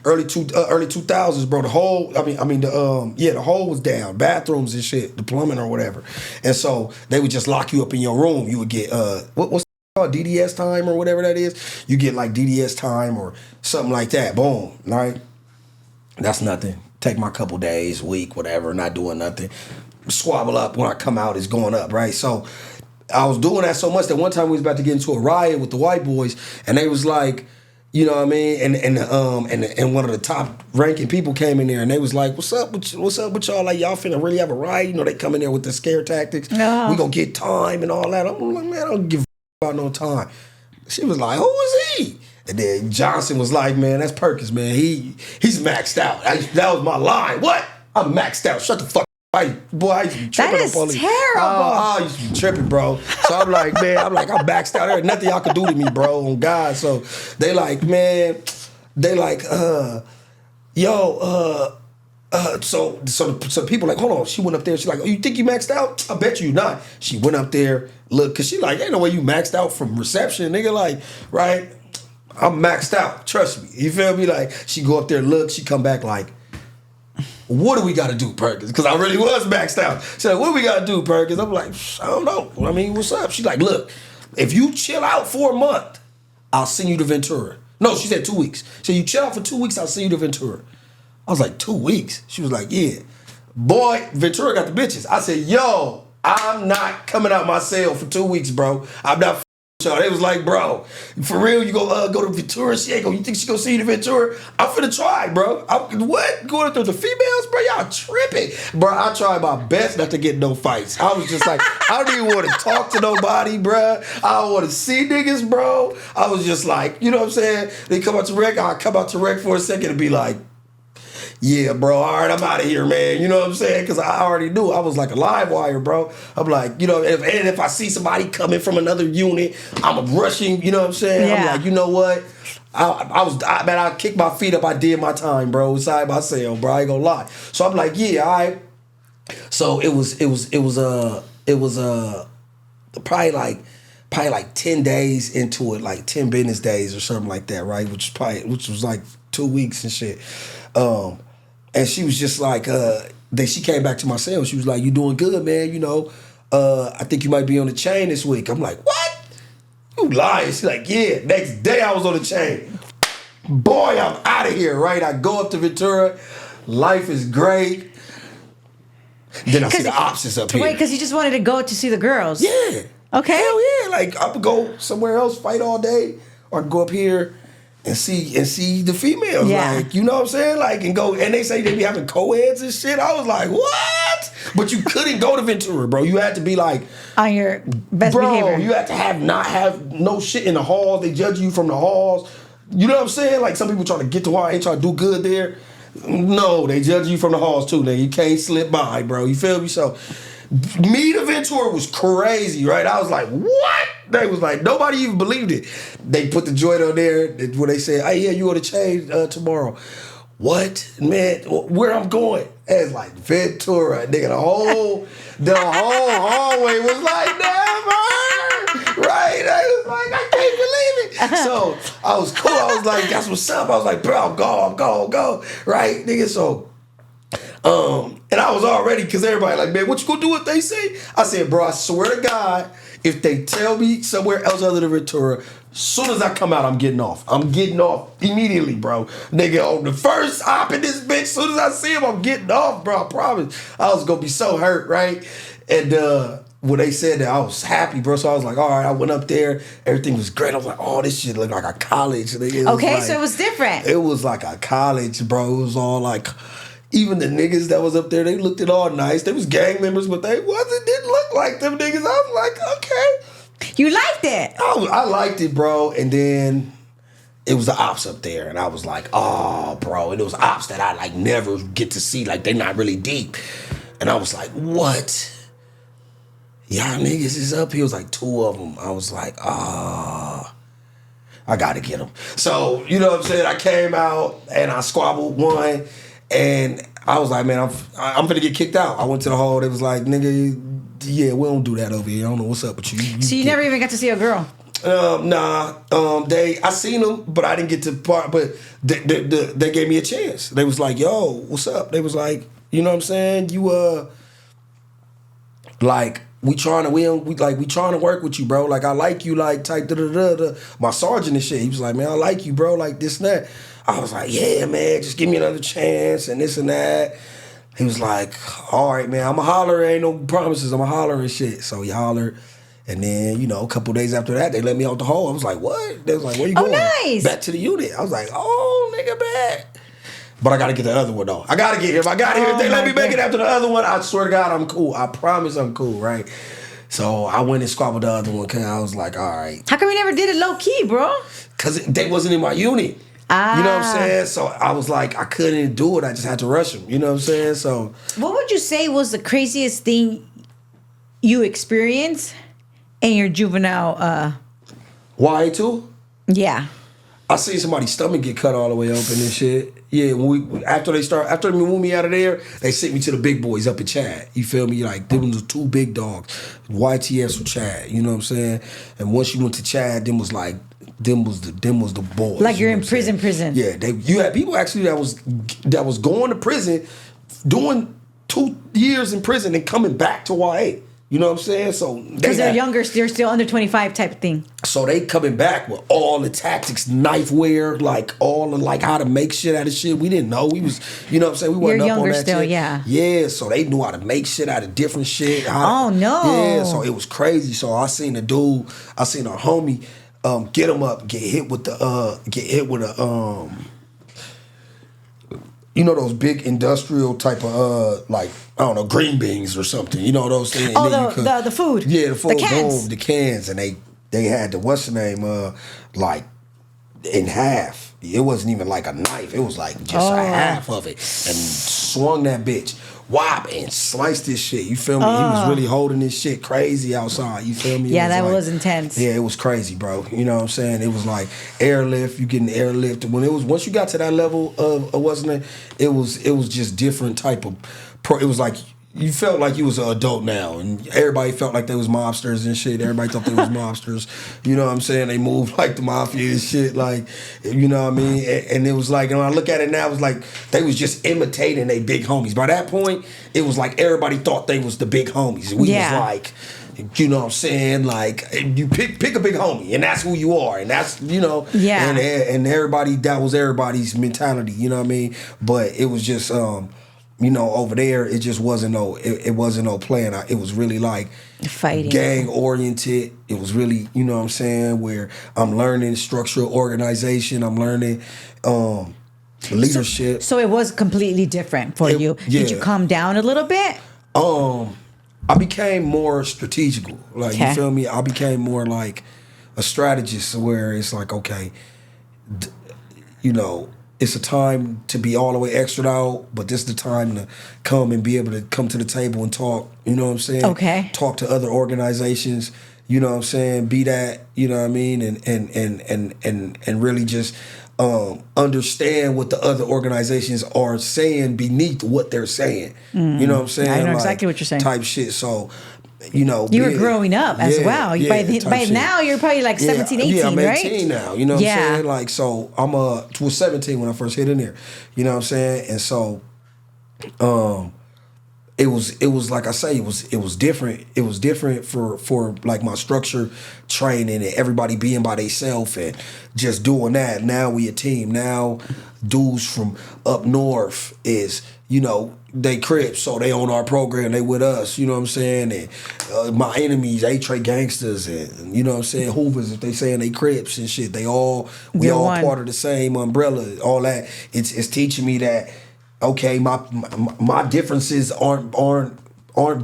Early 2000s, bro. The hole. The hole was down. Bathrooms and shit, the plumbing or whatever. And so they would just lock you up in your room. You would get what's called DDS time or whatever that is. You get like DDS time or something like that. Boom. Right. That's nothing. Take my couple days, week, whatever. Not doing nothing. Squabble up when I come out is going up, right? So I was doing that so much that one time we was about to get into a riot with the white boys, and they was like, you know what I mean? And one of the top ranking people came in there, and they was like, what's up with y'all? Like, y'all finna really have a riot? You know, they come in there with the scare tactics. No. We gonna get time and all that. I'm like, man, I don't give a about no time. She was like, who is he? And then Johnson was like, man, that's Perkins, man. He's maxed out. That was my line. What? I'm maxed out. Shut the fuck up. I used to be tripping that is on police. Terrible. I used to be tripping, bro. So I'm like, man, I'm maxed out. There's nothing y'all can do to me, bro, on God. So they like, man, so people like, hold on. She went up there. She's like, oh, you think you maxed out? I bet you not. She went up there, look, cause she like, ain't no way you maxed out from reception, nigga. Like, right? I'm maxed out. Trust me. You feel me? Like, she go up there, look, she come back like, what do we got to do, Perkins? Because I really was maxed out. She's like, what do we got to do, Perkins? I'm like, I don't know. I mean, what's up? She's like, look, if you chill out for a month, I'll send you to Ventura. No, she said 2 weeks. So you chill out for 2 weeks, I'll send you to Ventura. I was like, 2 weeks? She was like, yeah. Boy, Ventura got the bitches. I said, yo, I'm not coming out my cell for 2 weeks, bro. I'm not y'all. They was like, bro, for real, you go to Ventura? You think she gonna see you to Ventura? I'm finna try, bro. What? Going through the females, bro? Y'all tripping. Bro, I tried my best not to get no fights. I was just like, I don't even want to talk to nobody, bro. I don't want to see niggas, bro. I was just like, you know what I'm saying? They come out to rec, I come out to rec for a second and be like, yeah, bro, all right, I'm out of here, man. You know what I'm saying? Because I already knew. I was like a live wire, bro. I'm like, you know, if I see somebody coming from another unit, I'm rushing, you know what I'm saying? Yeah. I'm like, you know what? I kicked my feet up. I did my time, bro, inside myself, bro. I ain't gonna lie. So I'm like, yeah, all right. So it was probably like 10 days into it, like 10 business days or something like that, right? Which was like 2 weeks and shit. And she was just like, then she came back to my cell. She was like, you doing good, man. You know, I think you might be on the chain this week. I'm like, what? You lying. She's like, yeah. Next day I was on the chain. Boy, I'm out of here, right? I go up to Ventura. Life is great. Then I see the options up here. Wait, because you just wanted to go to see the girls. Yeah. Okay. Hell yeah. Like, I could go somewhere else, fight all day, or I could go up here and see the females, yeah. Like, you know what I'm saying? Like, and they say they be having co-eds and shit. I was like, what? But you couldn't go to Ventura, bro. You had to be like on your best behavior. You had to not have no shit in the halls. They judge you from the halls. You know what I'm saying? Like, some people trying to get to why ain't trying to do good there. No, they judge you from the halls too. Nigga, you can't slip by, bro. You feel me? So me to Ventura was crazy, right? I was like, what? They was like, nobody even believed it. They put the joint on there where they said, hey, yeah, you want to change tomorrow. What? Man, where I'm going? And it's like Ventura, nigga. The whole hallway was like, never. Right? I was like, I can't believe it. So I was cool. I was like, that's what's up. I was like, bro, I'm go. Right, nigga? So and I was already, because everybody like, man, what you gonna do if they say? I said, bro, I swear to God, if they tell me somewhere else other than Ventura, soon as I come out, I'm getting off. I'm getting off immediately, bro. Nigga, on the first hop in this bitch, soon as I see him, I'm getting off, bro. I promise. I was gonna be so hurt, right? And when they said that, I was happy, bro. So I was like, all right, I went up there. Everything was great. I was like, oh, this shit looked like a college. Okay, so it was different. It was like a college, bro. It was all like, even the niggas that was up there, they looked it all nice. They was gang members, but they didn't look like them niggas. I was like, okay. You liked it? I liked it, bro. And then it was the ops up there. And I was like, oh, bro. And it was ops that I like never get to see. Like, they not really deep. And I was like, what? Y'all niggas is up here. It was like 2 of them. I was like, I got to get them. So, you know what I'm saying? I came out and I squabbled one. And I was like, man, I'm finna get kicked out. I went to the hall. They was like, nigga, Yeah, we don't do that over here. I don't know what's up with you. So you never even got to see a girl. Nah. I seen them, but I didn't get to part. But they gave me a chance. They was like, "Yo, what's up?" They was like, you know what I'm saying? You like we trying to work with you, bro. Like I like you, like type da da da da. My sergeant and shit. He was like, "Man, I like you, bro. Like this and that." I was like, "Yeah, man, just give me another chance and this and that." He was like, "All right, man, I'ma holler. Ain't no promises. I'ma holler and shit." So he hollered. And then, a couple days after that, they let me out the hole. I was like, "What?" They was like, "Where you going?" Nice. Back to the unit. I was like, "Oh, nigga, back." But I got to get the other one, though. I got to get him. I got to If they let me make it after the other one, I swear to God, I'm cool. I promise I'm cool, right? So I went and squabbled the other one because I was like, all right. How come you never did it low key, bro? Because they wasn't in my unit. You know what I'm saying? So I was like, I couldn't do it. I just had to rush them. You know what I'm saying? So what would you say was the craziest thing you experienced in your juvenile? YA2? Yeah. I seen somebody's stomach get cut all the way open and shit. Yeah, after they moved me out of there, they sent me to the big boys up in Chad. You feel me? Like them was the two big dogs, YTS or Chad. You know what I'm saying? And once you went to Chad, them was the boys. Like you're in prison. Yeah, you had people actually that was going to prison, doing 2 years in prison and coming back to YA. You know what I'm saying? So because they're younger, they're still under 25 type of thing. So they coming back with all the tactics, knife wear, like all the how to make shit out of shit. We didn't know. We was, you know what I'm saying? We wasn't You're up younger on that still, shit. yeah. Yeah, so they knew how to make shit out of different shit. Oh no. Yeah, so it was crazy. So I seen a homie get him up, get hit with a those big industrial type of I don't know, green beans or something. You know those things. Oh, the food. Yeah, the food. The cans. Boom, the cans, and they had the what's the name in half. It wasn't even like a knife. It was like just a half of it, and swung that bitch. Whop and sliced this shit. You feel me? He was really holding this shit crazy outside. You feel me? Yeah, that was intense. Yeah, it was crazy, bro. You know what I'm saying? It was like airlift. You getting airlift. Once you got to that level of wasn't it? It was just different type of. It was like you felt like you was an adult now, and everybody felt like they was mobsters and shit. Everybody thought they was mobsters. You know what I'm saying? They moved like the mafia and shit. Like, you know what I mean? And it was like, and when I look at it now, it was like they was just imitating they big homies. By that point, it was like everybody thought they was the big homies. We was like, you know what I'm saying? Like, you pick a big homie, and that's who you are, and that's, Yeah. And everybody, that was everybody's mentality. You know what I mean? But it was just over there, it just wasn't it wasn't no playing. It was really like fighting, gang oriented. It was really, you know what I'm saying, where I'm learning structural organization. I'm learning leadership. So it was completely different for you. Yeah. Did you calm down a little bit? I became more strategical. Like, you feel me? I became more like a strategist, where it's like, okay, it's a time to be all the way extra out, but this is the time to come and be able to come to the table and talk. You know what I'm saying? Okay. Talk to other organizations. You know what I'm saying? Be that. You know what I mean? And really just understand what the other organizations are saying beneath what they're saying. You know what I'm saying? I know exactly what you're saying. Type shit. So. You were growing up as well. By now, you're probably like 17, 18, yeah, I'm 18 right? now. You know what I'm saying? Like, so I was 17 when I first hit in there. You know what I'm saying? And so, it was like I say, it was different. It was different for like my structure training and everybody being by themselves and just doing that. Now we a team. Now dudes from up north is, they Crips, so they on our program, they with us, you know what I'm saying? And my enemies, A-Tray gangsters, and you know what I'm saying, Hoovers, if they saying they Crips and shit, we all part of the same umbrella, all that. It's teaching me that, okay, my differences aren't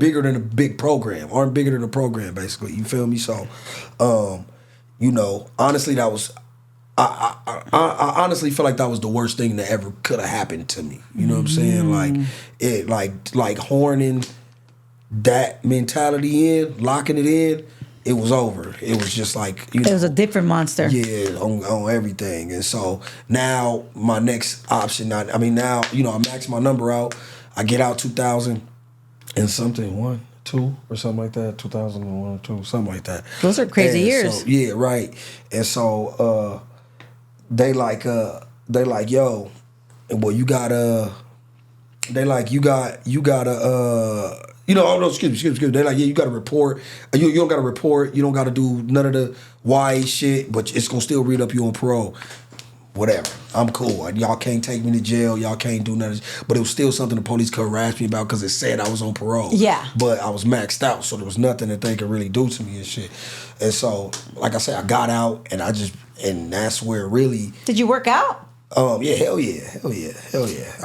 bigger than a big program, aren't bigger than a program, basically. You feel me? So, honestly, that was. I honestly feel like that was the worst thing that ever could have happened to me. You know what I'm saying? Like horning that mentality in, locking it in, it was over. It was just like, it was a different monster. Yeah, on everything. And so now my next option, now, I maxed my number out. I get out 2000 and something, 2002 or something like that, 2001 or 2, something like that. Those are crazy And years. So, yeah, right. And so they like, yo, well, you gotta. They like you gotta oh no, excuse me. They like, yeah, you gotta report. You don't gotta report. You don't gotta do none of the YA shit, but it's gonna still read up you on parole. Whatever. I'm cool. Y'all can't take me to jail. Y'all can't do nothing. But it was still something the police could harass me about because it said I was on parole. Yeah. But I was maxed out, so there was nothing that they could really do to me and shit. And so, like I said, I got out and that's where really. Did you work out? Yeah, hell yeah.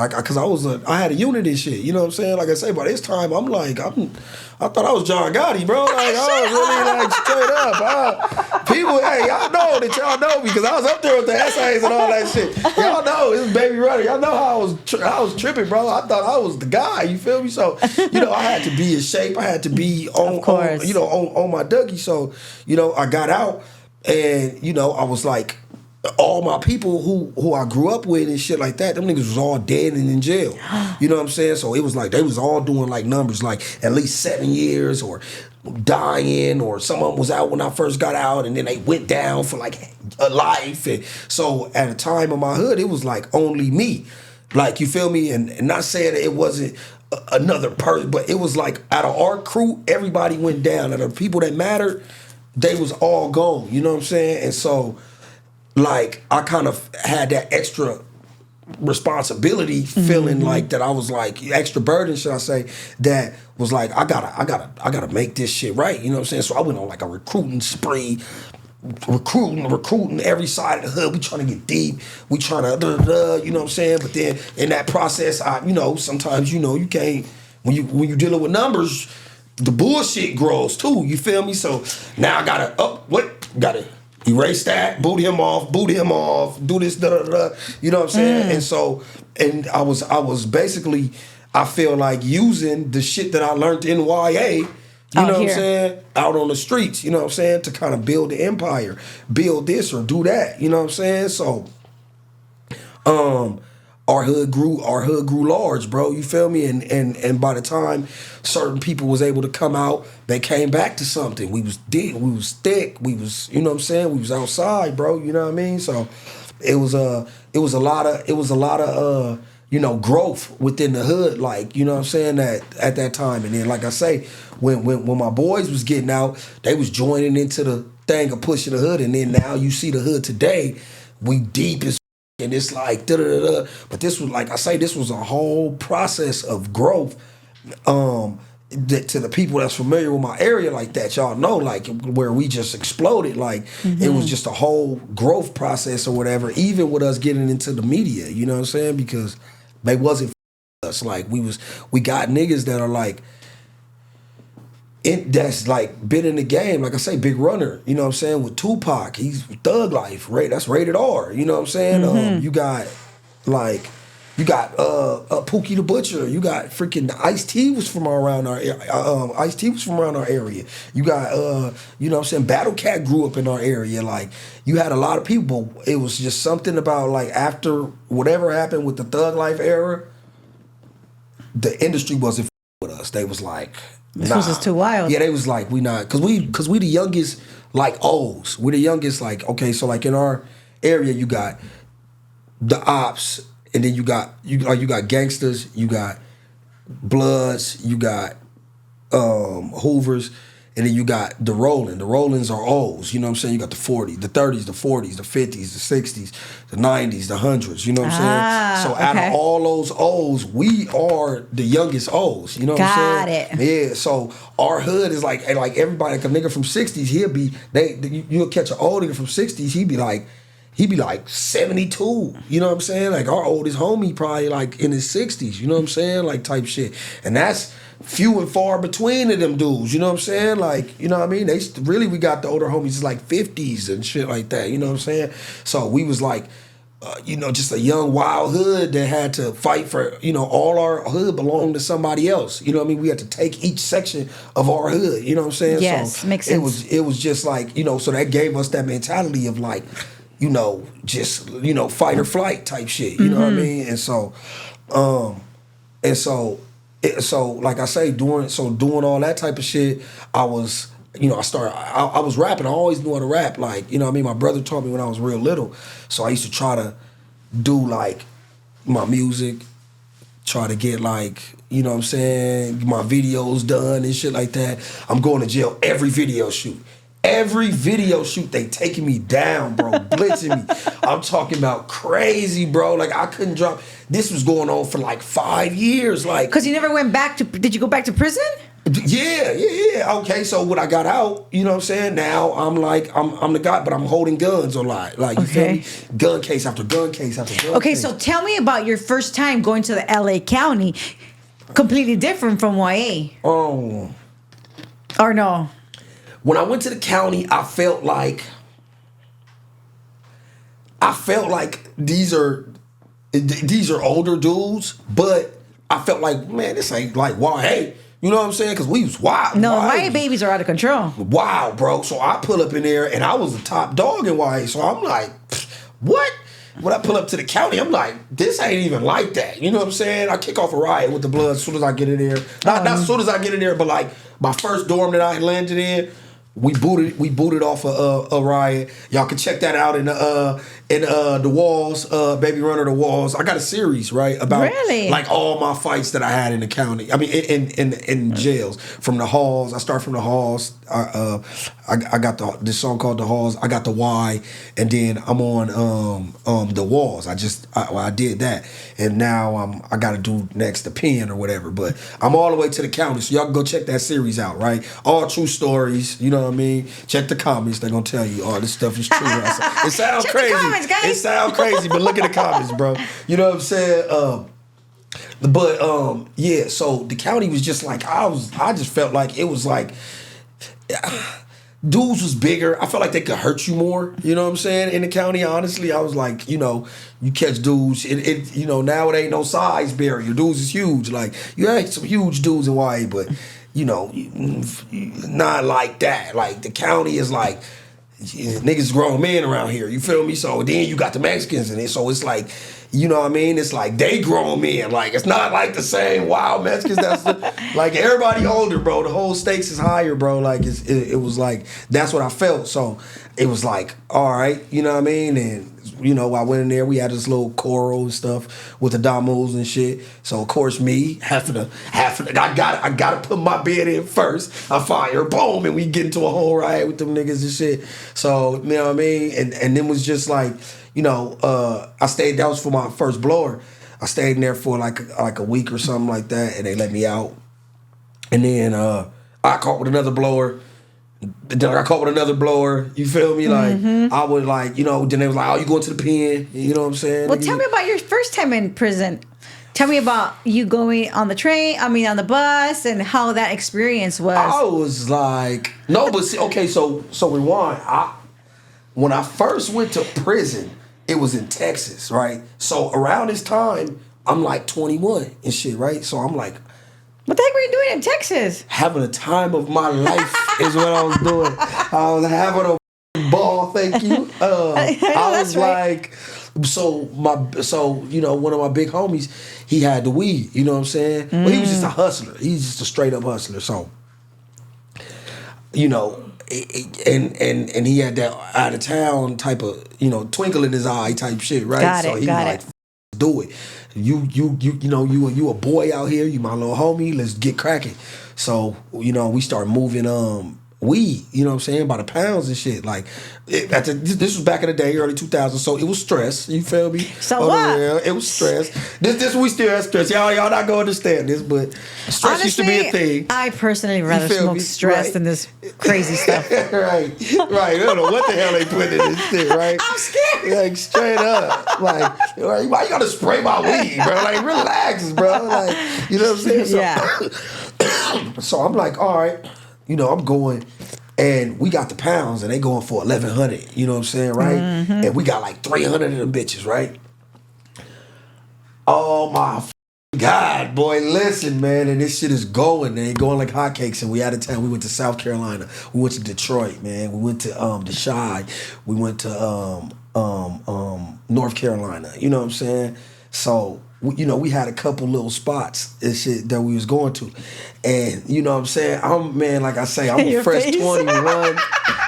Cause I had a unit and shit. You know what I'm saying? Like I say, by this time I thought I was John Gotti, bro. Like I was really like straight up. People, hey, y'all know that y'all know me because I was up there with the essays and all that shit. Y'all know it was Baby Runner. Y'all know how I was tripping, bro. I thought I was the guy. You feel me? So I had to be in shape. I had to be on my Dougie. So I got out and I was like. All my people who I grew up with and shit like that, them niggas was all dead and in jail. You know what I'm saying? So it was like they was all doing like numbers like at least 7 years or dying, or someone was out when I first got out and then they went down for like a life. And so at a time in my hood, it was like only me. Like, you feel me? And not saying it wasn't another person, but it was like out of our crew, everybody went down. And the people that mattered, they was all gone. You know what I'm saying? And so like I kind of had that extra responsibility feeling like that I was like extra burden, should I say, that was like I gotta make this shit right. You know what I'm saying? So I went on like a recruiting spree, recruiting every side of the hood. We trying to get deep. We trying to you know what I'm saying? But then in that process, sometimes you can't when you dealing with numbers, the bullshit grows too. You feel me? So now I gotta erase that, boot him off, do this, you know what I'm saying? And so, and I was basically, I feel like using the shit that I learned in YA, you know what I'm saying, out on the streets, you know what I'm saying, to kind of build the empire, build this or do that, you know what I'm saying? So, our hood grew large, bro. You feel me? And by the time certain people was able to come out, they came back to something. We was deep, we was thick, we was, you know what I'm saying? We was outside, bro. You know what I mean? So it was a lot of growth within the hood, like, you know what I'm saying, that at that time. And then like I say, when my boys was getting out, they was joining into the thing of pushing the hood, and then now you see the hood today, we deep as and it's like da-da-da-da. But this was, like I say, this was a whole process of growth. That to the people that's familiar with my area like that, y'all know, like where we just exploded. Like it was just a whole growth process or whatever, even with us getting into the media, you know what I'm saying? Because they wasn't us. Like we got niggas that are like, that's like been in the game, like I say, Big Runner, you know what I'm saying, with Tupac, he's Thug Life, right? That's rated R, you know what I'm saying? You got Pookie the Butcher, you got freaking Ice-T was from around our area. You got you know what I'm saying, Battle Cat grew up in our area. Like you had a lot of people. It was just something about like after whatever happened with the Thug Life era, the industry wasn't with us. They was like, this was just too wild. Yeah, they was like, we not, cause we the youngest like O's. We the youngest, like, okay, so like in our area you got the Ops, and then you got gangsters, you got Bloods, you got Hoovers, and then you got the Rollin'. The Rollins are O's, you know what I'm saying? You got the 40s, the 30s, the 40s, the 50s, the 60s, the 90s, the 100s, you know what I'm saying? So out of all those O's, we are the youngest O's, you know what I'm saying? Got it. Yeah, so our hood is like everybody, like a nigga from 60s, he'll be, you'll catch an old nigga from 60s, he'd be like 72, you know what I'm saying? Like our oldest homie probably like in his 60s, you know what I'm saying? Like type shit. And that's few and far between of them dudes, you know what I'm saying? Like, you know what I mean? We got the older homies like 50s and shit like that, you know what I'm saying? So we was like, just a young wild hood that had to fight for, all our hood belonged to somebody else. You know what I mean? We had to take each section of our hood, you know what I'm saying? Yes, so makes sense. It was just like, so that gave us that mentality of like, fight or flight type shit, you know what I mean? And so So like I say, doing all that type of shit, I was, I was rapping. I always knew how to rap. Like, what I mean? My brother taught me when I was real little. So I used to try to do like my music, try to get like, what I'm saying, my videos done and shit like that. I'm going to jail every video shoot. Every video shoot, they taking me down, bro, blitzing me. I'm talking about crazy, bro. Like, I couldn't drop. This was going on for like 5 years. Like, because you never went back to, did you go back to prison? Yeah. Okay, so when I got out, you know what I'm saying? Now I'm like, I'm the guy, but I'm holding guns a lot. Like, you feel me? Gun case after gun case after gun case. Okay, so tell me about your first time going to the LA County. Completely different from YA. Oh. Or no? When I went to the county, I felt like these are older dudes, but I felt like, man, this ain't like YA. You know what I'm saying? Because we was wild. No, YA babies are out of control. Wow, bro. So I pull up in there, and I was the top dog in YA. So I'm like, what? When I pull up to the county, I'm like, this ain't even like that. You know what I'm saying? I kick off a riot with the blood as soon as I get in there. Not as soon as I get in there, but like my first dorm that I landed in, we booted off a riot. Y'all can check that out in the Walls, Baby Runner the Walls. I got a series, right, about like all my fights that I had in the county. I mean in jails. From the halls. I start from the halls. I got this song called The Halls. I got the Y, and then I'm on the Walls. I did that. And now I gotta do next the pen or whatever. But I'm all the way to the county. So y'all can go check that series out, right? All true stories, you know what I mean? Check the comments, they're gonna tell you, this stuff is true. It sounds check crazy. The comments, guys. It sounds crazy, but look at the comments, bro. You know what I'm saying? Yeah, so the county was just like, I just felt like it was like dudes was bigger. I felt like they could hurt you more. You know what I'm saying? In the county, honestly, I was like, you catch dudes. Now it ain't no size barrier. Dudes is huge. Like, you had some huge dudes in YA, but not like that. Like, the county is like, niggas grown men around here. You feel me? So then you got the Mexicans in it. So it's like, you know what I mean? It's like they grown men. Like, it's not like the same wild Mexicans. That's like everybody older, bro. The whole stakes is higher, bro. Like it was like that's what I felt. So it was like, all right, you know what I mean? And I went in there. We had this little choral and stuff with the damos and shit. So of course me having to I gotta put my bed in first. I fire, boom, and we get into a whole riot with them niggas and shit. So you know what I mean? And then was just like, I stayed. That was for my first blower. I stayed in there for like a week or something like that, and they let me out. And then I caught with another blower. Then I got caught with another blower. You feel me? Like I would like, then they was like, "Oh, you going to the pen?" You know what I'm saying? Well, tell me about your first time in prison. Tell me about you going on the train. I mean, on the bus, and how that experience was. I was like, no, but see, okay, so rewind. When I first went to prison, it was in Texas, right? So around this time, I'm like 21 and shit, right? So I'm like, what the heck were you doing in Texas? having a time of my life is what I was doing. I was having a ball, thank you. I was like, one of my big homies, he had the weed, you know what I'm saying? But he was just a hustler. He's just a straight up hustler. So, and he had that out of town type of, twinkle in his eye type shit, right? Got so it, he got like, it. do it. You a boy out here, you my little homie, let's get cracking. So, we start moving weed, you know what I'm saying, by the pounds and shit. Like, this was back in the day, early 2000s, so it was stress, you feel me? So what? It was stress. This we still have stress. Y'all not gonna understand this, but stress Honestly, used to be a thing. I personally rather feel smoke me? stress Right. than this crazy stuff. right. I don't know what the hell they put in this shit, right? I'm scared. Like, straight up. Like, why you gotta spray my weed, bro? Like, relax, bro. Like, you know what I'm saying? So, Yeah. so I'm like, all right, I'm going, and we got the pounds, and they going for 1,100. You know what I'm saying, right? And we got like 300 of them bitches, right? Oh my God, boy, listen, man, and this shit is going, and going like hotcakes. And we out of town. We went to South Carolina. We went to Detroit, man. We went to the Chi. We went to North Carolina. You know what I'm saying? So we had a couple little spots and shit that we was going to. And you know what I'm saying? I'm man, like I say, I'm a Your fresh face. 21.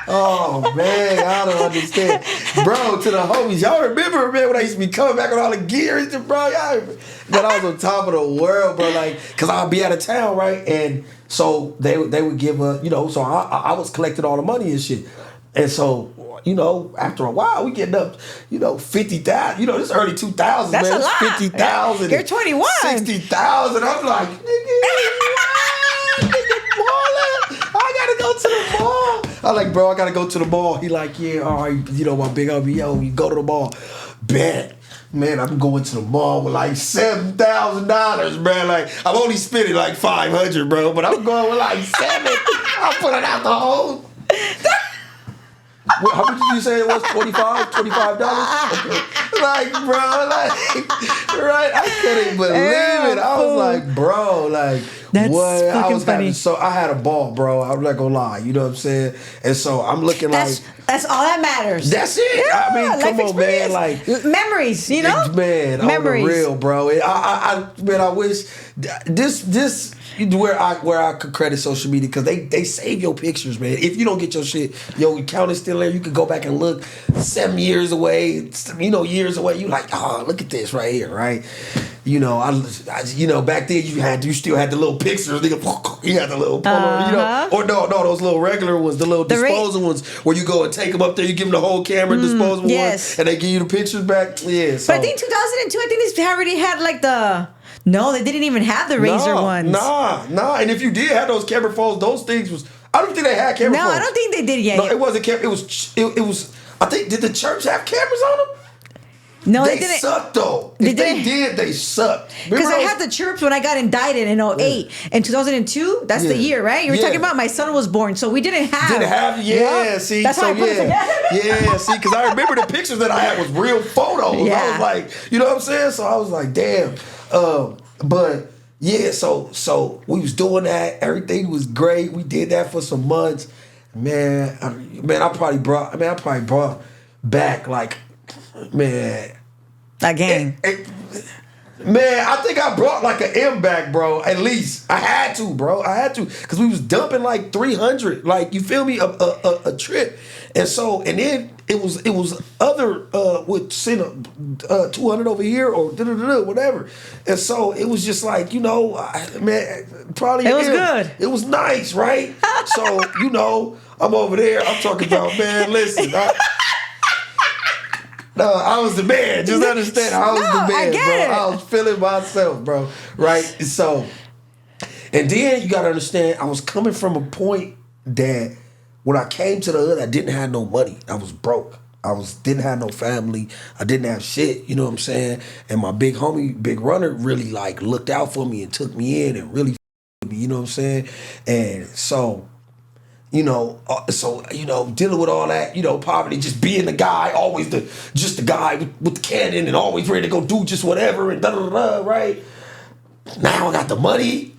Oh man, I don't understand. Bro, to the homies, y'all remember, man, when I used to be coming back with all the gear and shit, bro? Y'all remember? Man, I was on top of the world, bro, like, cause I'd be out of town, right? And so they would give so I was collecting all the money and shit. And so, after a while, we getting up, 50,000. This early 2000s, That's man. a It's lot. 50,000. You're 21. 60,000. I'm like, nigga, I gotta go to the mall. I'm like, bro, I gotta go to the mall. He like, yeah, all right, my big homie, you go to the mall. Bet. Man, I'm going to the mall with like $7,000, man. Like, I'm only spending like $500, bro, but I'm going with like seven. I'm pulling out the whole. How much did you say it was? $25? Okay. Like, bro, right? I couldn't believe it. I was like, bro, like, That's what? fucking funny. I had a ball, bro. I'm not gonna lie. You know what I'm saying? And so I'm looking like. That's all that matters. That's it. Yeah, I mean, come life on, man. experience. Like memories, man, memories. on the real, bro. I wish this where I could credit social media because they save your pictures, man. If you don't get your shit, your account is still there. You could go back and look 7 years away, years away. You like, oh, look at this right here, right? Back then you still had the little pictures. You had the little Polaroid, or no, those little regular ones, the little disposal ones where you go and take them up there. You give them the whole camera, disposable ones, and they give you the pictures back. Yeah, so. But I think 2002. I think they already had like the. No, they didn't even have the razor ones. Nah. And if you did have those camera phones, those things was. I don't think they had camera phones. No, I don't think they did yet. No, it wasn't camera. It was. I think did the church have cameras on them? No, they didn't. Sucked though. If they did, they sucked. Because I had the chirps when I got indicted in 08. In 2002, that's the year, right? You were talking about my son was born, so we didn't have. Yeah, see, that's how I put it together. Yeah, see, because I remember the pictures that I had was real photos. Yeah. I was like, you know what I'm saying? So I was like, damn. But yeah, so we was doing that. Everything was great. We did that for some months. Man, I probably brought back like, man. That gang. Man, I think I brought like an M back, bro. At least I had to, bro. I had to because we was dumping like 300, like you feel me, a trip, and then it was other with send 200 over here or whatever, and so it was just like man, probably it was good. It was nice, right? So I'm over there. I'm talking about man. Listen. No, I was the man. Just understand, I was the man, bro. I was feeling myself, bro. Right? So, and then you gotta understand, I was coming from a point that when I came to the hood, I didn't have no money. I was broke. Didn't have no family. I didn't have shit. You know what I'm saying? And my big homie, Big Runner, really like looked out for me and took me in and really me. You know what I'm saying? And so. Dealing with all that, poverty, just being the guy, always the guy with the cannon and always ready to go do just whatever and right? Now I got the money.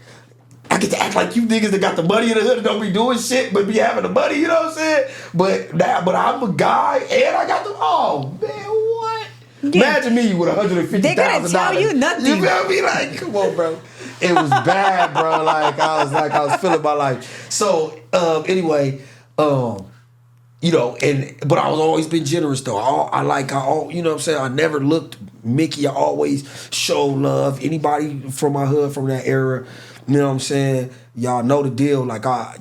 I get to act like you niggas that got the money in the hood and don't be doing shit, but be having the money, you know what I'm saying? But I'm a guy and I got the, oh man, what? Yeah. Imagine me with $150,000. They're gonna tell you nothing. You feel me? Like, come on, bro. It was bad, bro. Like I was feeling my life. So anyway, but I was always been generous though. You know what I'm saying? I never looked Mickey. I always showed love. Anybody from my hood from that era, you know what I'm saying? Y'all know the deal. Like I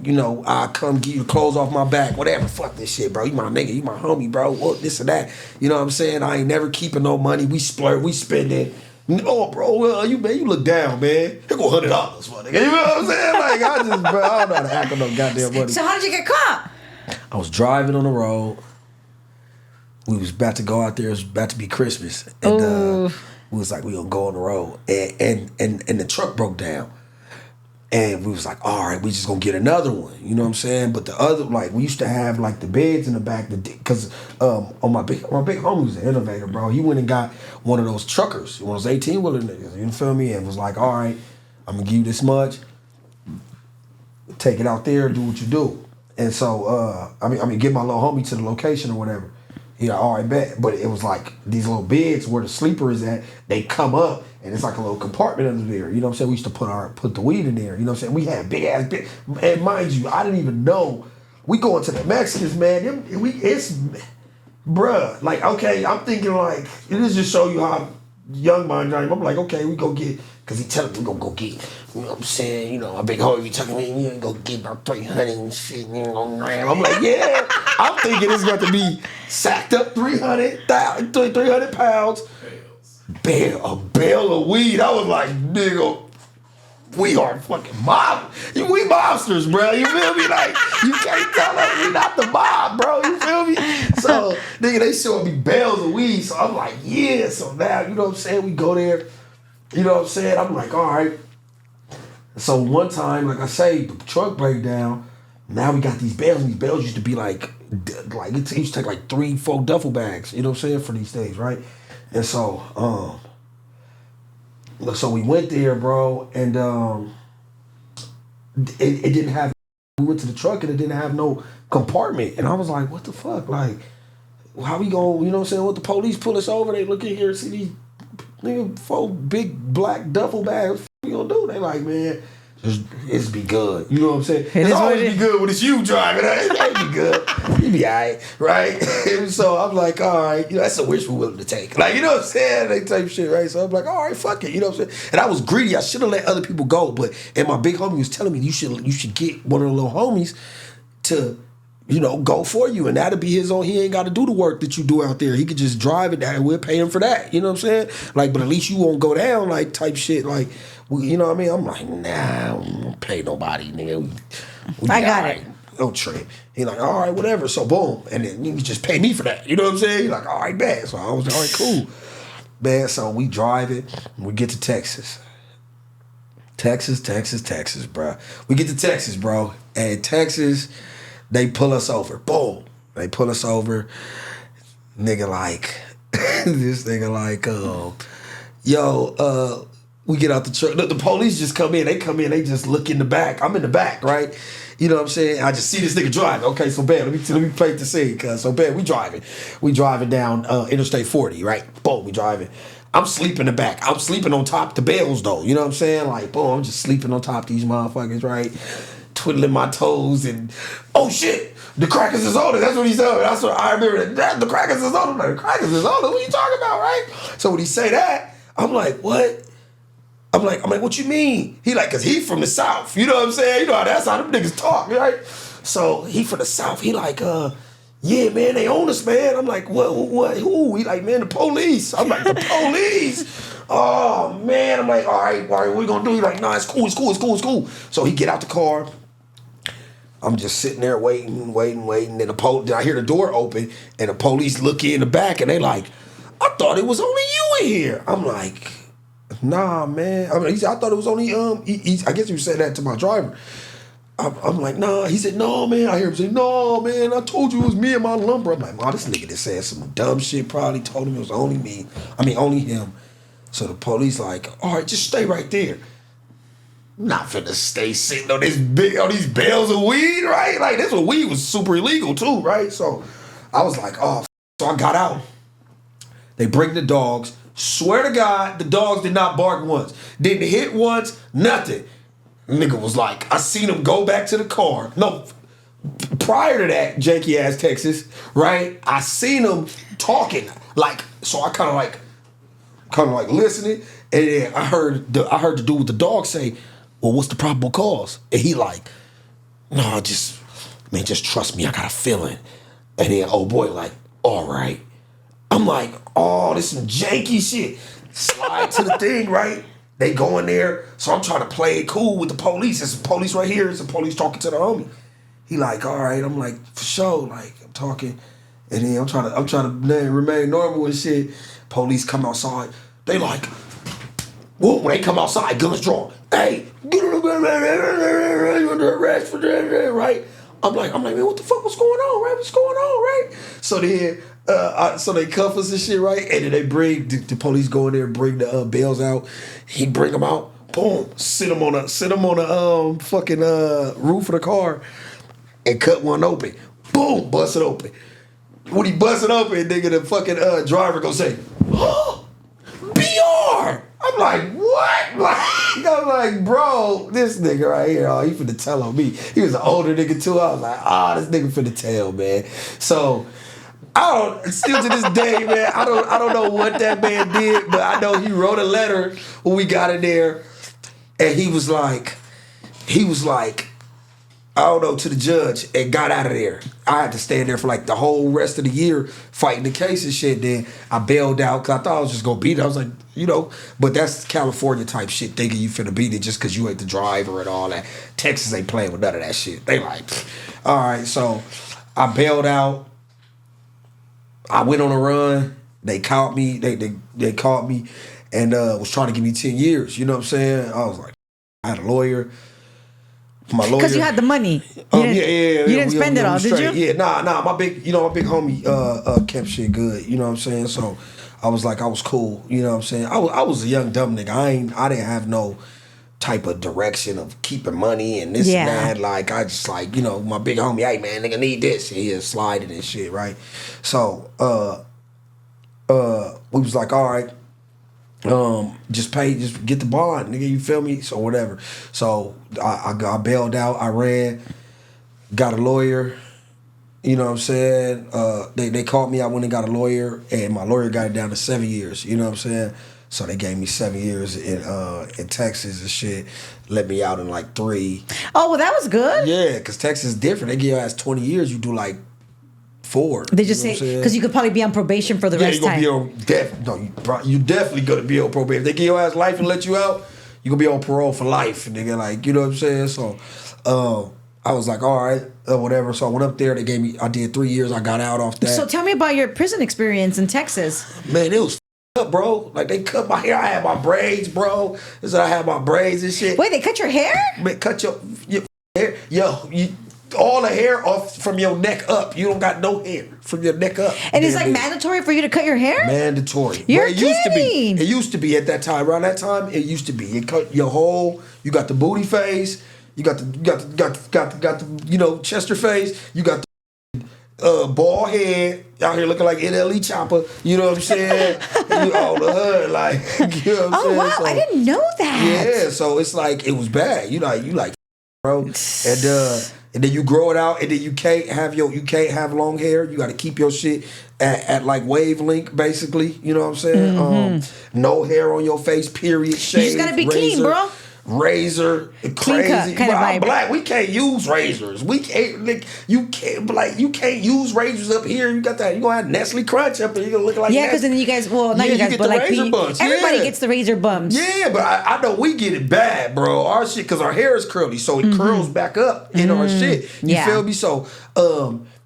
come get you clothes off my back, whatever. Fuck this shit, bro. You my nigga, you my homie, bro. What this and that. You know what I'm saying? I ain't never keeping no money. We splurge, we spend it. No, bro, you look down, man. Here go $100 for nigga. You know what I'm saying? Like I don't know how to act on no goddamn money. So how did you get caught? I was driving on the road. We was about to go out there. It was about to be Christmas, and we was like, we gonna go on the road, and the truck broke down. And we was like, all right, we just gonna get another one. You know what I'm saying? But the other, like, we used to have like the beds in the back, because on my big homie was an innovator, bro. He went and got one of those truckers, one of those 18-wheeler niggas. You feel me? And was like, all right, I'm gonna give you this much. Take it out there, do what you do. And so, get my little homie to the location or whatever. He like, all right, bet. But it was like these little beds where the sleeper is at, they come up and it's like a little compartment under there. You know what I'm saying? We used to put the weed in there. You know what I'm saying? We had big ass bed. And mind you, I didn't even know. We going to the Mexicans, man. It's bruh. Like, okay, I'm thinking like, it just show you how young mind I am. I'm like, okay, we go get, because he telling me we gonna go get, you know what I'm saying? You know, a big hoe, you talking to me, you ain't go get about 300 and shit, you ain't gonna ram. I'm like, yeah. I'm thinking it's got to be sacked up 300 pounds. A bale of weed. I was like, nigga, we are fucking mob. We mobsters, bro. You feel me? Like, you can't tell us we not the mob, bro. You feel me? So, nigga, they showing me bales of weed. So I'm like, yeah. So now, you know what I'm saying? We go there. You know what I'm saying? I'm like, all right. So one time, like I say, the truck break down. Now we got these bales, and these bales used to be like it used to take like 3-4 duffel bags. You know what I'm saying, for these things, right? And so, so we went there, bro, and it didn't have. We went to the truck and it didn't have no compartment, and I was like, what the fuck, like, how we gonna, you know what I'm saying? What the police pull us over? They look in here and see these nigga 4 big black duffel bags. What we gonna do? They like, man. It's be good. You know what I'm saying? It's always be good when it's you driving. It ain't be good. You be all right? And so I'm like, all right, you know, that's a wish we're willing to take. Like, you know what I'm saying? They type shit, right? So I'm like, all right, fuck it. You know what I'm saying? And I was greedy. I should have let other people go. And my big homie was telling me, you should get one of the little homies to, you know, go for you. And that'll be his own. He ain't got to do the work that you do out there. He could just drive it down and we'll pay him for that. You know what I'm saying? Like, but at least you won't go down, like, type shit. Like, you know what I mean? I'm like, nah, I don't pay nobody, nigga. I got it. No trip. He like, all right, whatever. So boom. And then you just pay me for that. You know what I'm saying? He like, all right, bad. So I was like, all right, cool. Man, so we drive it. We get to Texas. Texas, bro. We get to Texas, bro. And Texas, they pull us over. Boom. They pull us over. Nigga like, this nigga like, we get out the truck. Look, the police just come in. They come in. They just look in the back. I'm in the back, right? You know what I'm saying? I just see this nigga driving. Okay, so bad. Let me play the scene, cuz. So bad. We driving. We driving down Interstate 40, right? Boom, we driving. I'm sleeping in the back. I'm sleeping on top the bales, though. You know what I'm saying? Like, boom, I'm just sleeping on top of these motherfuckers, right? Twiddling my toes and, oh shit, the crackers is on it. That's what he said. That's what I remember. That the crackers is on it. I'm like, the crackers is on it. What are you talking about, right? So when he say that, I'm like, what? I'm like, what you mean? He like, cause he from the South. You know what I'm saying? You know, that's how them niggas talk, right? So he from the South. He like, yeah, man, they own us, man. I'm like, what, who? He like, man, the police. I'm like, the police? Oh, man. I'm like, all right, what we gonna do? He like, nah, it's cool. So he get out the car. I'm just sitting there waiting. Then I hear the door open and the police look in the back and they like, I thought it was only you in here. I'm like, nah, man. I mean, I thought it was only I guess he said that to my driver. I'm like, nah. He said, no, man. I hear him say, no, man. I told you it was me and my lumber. I'm like, man, this nigga that said some dumb shit. Probably told him it was only me. I mean, only him. So the police like, all right, just stay right there. I'm not finna stay sitting on these bales of weed, right? Like, this weed was super illegal too, right? So I was like, oh. So I got out. They bring the dogs. Swear to God, the dogs did not bark once. Didn't hit once, nothing. Nigga was like, I seen him go back to the car. No, prior to that, janky ass Texas, right? I seen him talking, like, so I kind of like listening, and then I heard the dude with the dog say, well, what's the probable cause? And he like, no, just trust me, I got a feeling. And then old boy like, all right. I'm like, oh, this some janky shit. Slide to the thing, right? They go in there. So I'm trying to play it cool with the police. There's some police right here. There's some police talking to the homie. He like, all right. I'm like, for sure. Like, I'm talking. And then I'm trying to remain normal and shit. Police come outside. They like, whoa, when they come outside, guns drawn. Hey, under arrest for that, right? I'm like, man, what the fuck? What's going on, right? What's going on, right? So then, so they cuff us and shit, right? And then they bring the police go in there and bring the bales out. He bring them out. Boom, sit them on a fucking roof of the car and cut one open. Boom, bust it open. when he bust it open, nigga, the fucking driver gonna say, oh, BR. I'm like, what? Like, I'm like, bro, this nigga right here, oh, he finna tell on me. He was an older nigga too. I was like, this nigga finna tell, man. So still to this day, man, I don't know what that man did, but I know he wrote a letter when we got in there, and he was like, I don't know, to the judge and got out of there. I had to stand there for like the whole rest of the year fighting the case and shit. Then I bailed out because I thought I was just going to beat it. I was like, but that's California type shit, thinking you finna beat it just because you ain't the driver and all that. Texas ain't playing with none of that shit. They like, all right, so I bailed out. I went on a run. They caught me. They caught me and was trying to give me 10 years. You know what I'm saying? I was like, I had a lawyer. My lawyer, because you had the money. You didn't spend it all, did you? Yeah, nah. My big homie kept shit good. You know what I'm saying? So I was like, I was cool. You know what I'm saying? I was a young dumb nigga. I didn't have no type of direction of keeping money and this and that. Like I just like, my big homie, hey man, nigga need this. And he sliding and shit, right? So we was like, all right. Just get the bond, nigga, you feel me? So whatever. So I bailed out, I ran, got a lawyer, you know what I'm saying? They called me, I went and got a lawyer, and my lawyer got it down to 7 years, you know what I'm saying? So they gave me 7 years in Texas and shit, let me out in like 3. Oh, well, that was good. Yeah, because Texas is different. They give your ass 20 years, you do like 4. They just say, because you could probably be on probation for the rest of the time. You definitely gonna be on probation. If they give your ass life and let you out, you gonna be on parole for life, nigga. Like, you know what I'm saying? So, I was like, all right, whatever. So I went up there. I did 3 years. I got out off that. So tell me about your prison experience in Texas. Man, it was up, bro. Like, they cut my hair. I had my braids, bro. I had my braids and shit. Wait, they cut your hair? Man, cut your hair. All the hair off from your neck up. You don't got no hair from your neck up. And it's like mandatory for you to cut your hair? Mandatory. You're it kidding. It used to be at that time. Around that time, it used to be. You cut your whole. You got the booty face. You got the Chester face. You got the bald head out here looking like NLE Chopper. You know what I'm saying? You all the hood, like. You know what I'm saying? Wow, So, I didn't know that. Yeah, so it's like it was bad. You like, bro, and then you grow it out, and then you can't have long hair. You got to keep your shit at like wavelength, basically. You know what I'm saying? Mm-hmm. No hair on your face. Period. Shave. You just gotta be clean, bro. Razor, clean crazy. cut, kind of I'm vibe. black. We can't use razors. We can't. Like, you can't use razors up here. You got that. You gonna have Nestle Crunch up there. You gonna look like Yeah, because then you guys, well, not you guys, get but the like razor bumps. everybody Yeah. gets the razor bumps. Yeah, but I know we get it bad, bro. Our shit, because our hair is curly, so it curls back up in our shit. You feel me? So,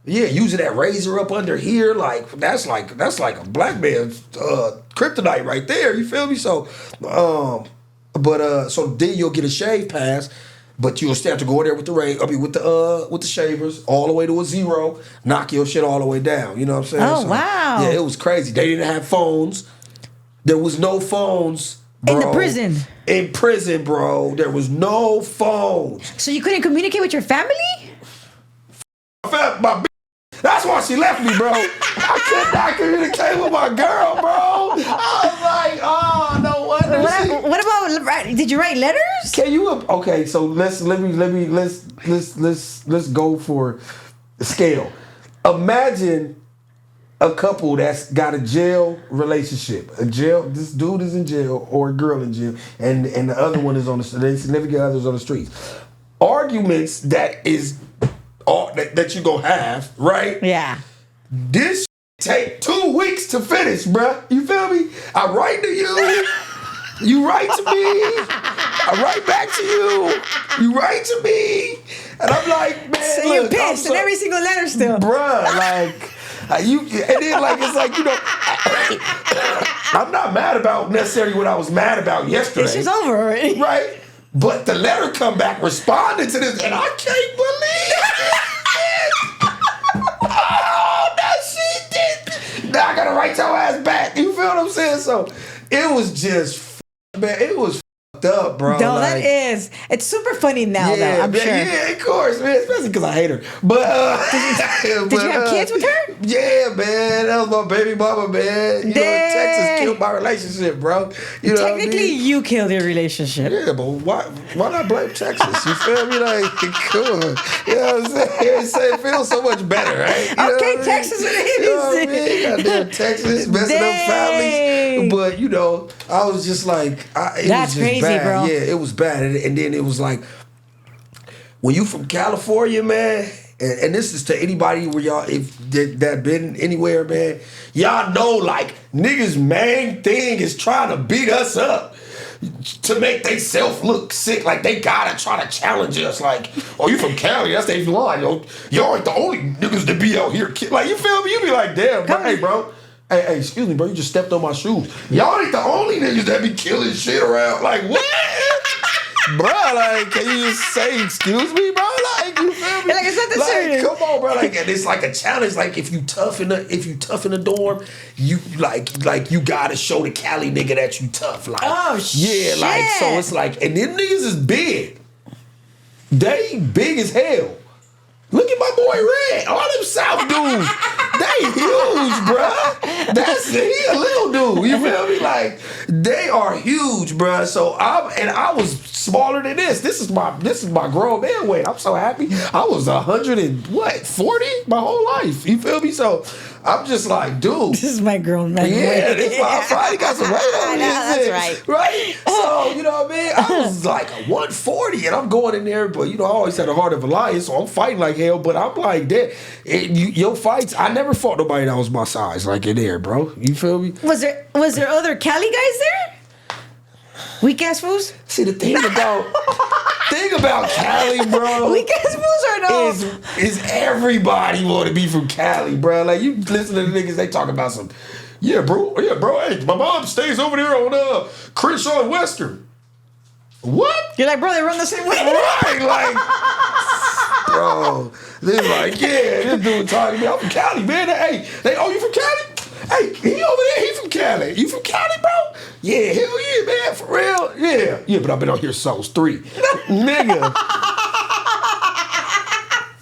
using that razor up under here, like that's like a black man's kryptonite right there. You feel me? So, so then you'll get a shave pass, but you'll still have to go in there with the shavers all the way to a 0, knock your shit all the way down. You know what I'm saying? Oh, wow. Yeah, it was crazy. They didn't have phones. There was no phones, bro. In the prison? In prison, bro. There was no phones. So you couldn't communicate with your family? That's why she left me, bro. I could not communicate with my girl, bro. I was like, oh, no wonder. What about, did you write letters? Can you? Okay, so let's go for the scale. Imagine a couple that's got a jail relationship. This dude is in jail or a girl in jail, and the other one is their significant others on the streets. Arguments that you're gonna have, right? Yeah. This take 2 weeks to finish, bruh. You feel me? I write to you. You write to me. I write back to you. You write to me. And I'm like, man, So you're pissed in every single letter still. Bruh, like, and then like, it's like, I'm not mad about necessarily what I was mad about yesterday. It's just over already. Right? But the letter come back responding to this, and I can't believe it. Oh, that shit did. Now I gotta write your ass back. You feel what I'm saying? So it was just, man, it was up, bro. No, like, that is. It's super funny now, though, I'm man, sure. Yeah, of course, man. Especially because I hate her. But Did you have kids with her? Yeah, man. That was my baby mama, man. You know, Texas killed my relationship, bro. You know Technically, what I mean? you killed your relationship. Yeah, but why not blame Texas? You feel me? Like, come on. You know what I'm saying? It feels so much better, right? You know Okay, what I mean? Texas it is. You know what I mean? Goddamn Texas, messing up families. But, you know, I was just like, it That's was just crazy, bad. bro. Yeah, it was bad. And then it was like, when you from California, man, and this is to anybody where y'all, if that been anywhere, man, y'all know, like, niggas' main thing is trying to beat us up to make they self look sick. Like, they gotta try to challenge us. Like, oh, you from Cali? That's they line. Y'all ain't the only niggas that be out here. Like, you feel me? You be like, damn, bro, hey, bro. Hey, excuse me, bro. You just stepped on my shoes. Y'all ain't the only niggas that be killing shit around. Like, what? Bro, like, can you just say excuse me, bro? Like, you feel me? Like, it's not that serious. Come on, bro. Like, and it's like a challenge. Like, if you tough in the dorm, you like you gotta show the Cali nigga that you tough. Like, Oh, yeah, shit. like, so it's like, and them niggas is big. They big as hell. Look at my boy Red. All them South dudes, they huge, bruh. He a little dude. You feel me? Like, they are huge, bruh. So I was smaller than this. This is my grown man weight. I'm so happy. I was 140 my whole life. You feel me? So I'm just like, dude. This is my girl, man. Yeah, this I finally got some weight on I know, that's right. Right? So, you know what I mean? I was like a 140 and I'm going in there, but you know, I always had a heart of a lion, so I'm fighting like hell, but I'm like that. Your fights, I never fought nobody that was my size, like in there, bro. You feel me? Was there other Cali guys there? Weak ass fools? See, the thing about Cali, bro. Weak ass fools or no? Is everybody want to be from Cali, bro. Like, you listen to the niggas, they talk about some, yeah, bro, hey, my mom stays over there on Crenshaw and Western. What? You're like, bro, they run the same way. Right, like, bro, they're like, yeah, this dude talking to me, I'm from Cali, man. Oh, you from Cali? Hey, he over there, he from Cali. You from Cali, bro? Yeah, hell yeah, man, for real. Yeah. Yeah, but I've been out here since 3. Nigga.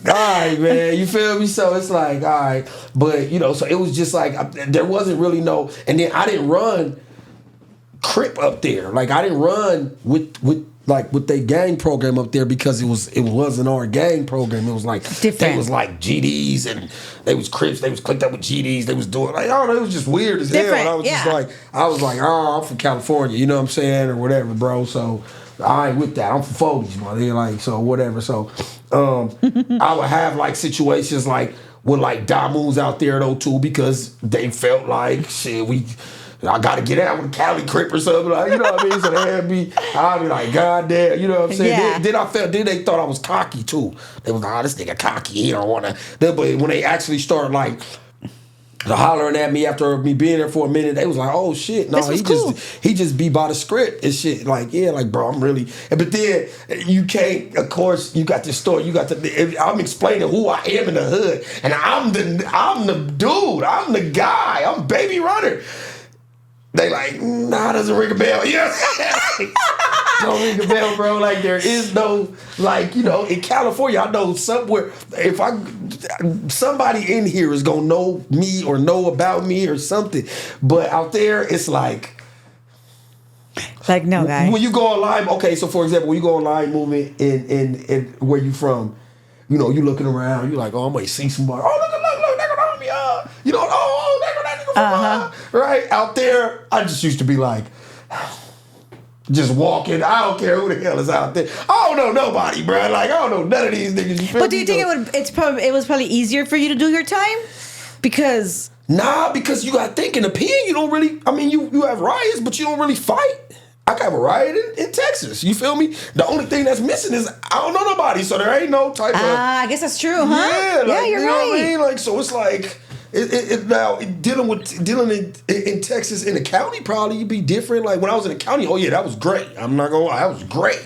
All right, man, you feel me? So it's like, all right. But, you know, so it was just like, there wasn't really no, and then I didn't run Crip up there. Like, I didn't run with their gang program up there because it wasn't our gang program. It was like different. They was like GDs and they was Crips. They was clicked up with GDs. They was doing like, I don't know. It was just weird as hell. And I was like, oh, I'm from California. You know what I'm saying, or whatever, bro. So I ain't with that. I'm from 40s, man. They like, so whatever. So I would have like situations like with like Damu's out there though too, because they felt like shit. I gotta get out with a Cali Crip or something, like, you know what I mean? So they had me, I'd be like, God damn, you know what I'm saying? Yeah. Then they thought I was cocky too. They was like, oh, this nigga cocky, he don't wanna. But when they actually started like hollering at me after me being there for a minute, they was like, oh shit, no, he just be by the script and shit. Like, yeah, like, bro, I'm really, but then you can't, of course, you got this story, I'm explaining who I am in the hood, and I'm the dude, I'm the guy, I'm Baby Runner. They like, nah, doesn't ring a bell. Yeah. Don't ring a bell, bro. Like, there is no, like, you know, in California, I know somewhere, somebody in here is gonna know me or know about me or something. But out there, it's like no, guy. When you go online, okay, so for example, when you go online movement in where you from, you know, you looking around, you like, oh, I might see somebody. Oh, look, they gonna know me. You know, oh, they gonna know me. Right? Out there, I just used to be like, just walking. I don't care who the hell is out there. I don't know nobody, bro. Like, I don't know none of these niggas. You feel But do me? you think it was probably easier for you to do your time? Because because you got to think in a pen, you don't really, I mean, you have riots, but you don't really fight. I could have a riot in Texas. You feel me? The only thing that's missing is I don't know nobody, so there ain't no type of. I guess that's true, huh? Yeah, like, you're you know right. what I mean? Like, so it's like now dealing in Texas in the county probably be different. Like when I was in the county, oh yeah, that was great. I'm not gonna lie, that was great,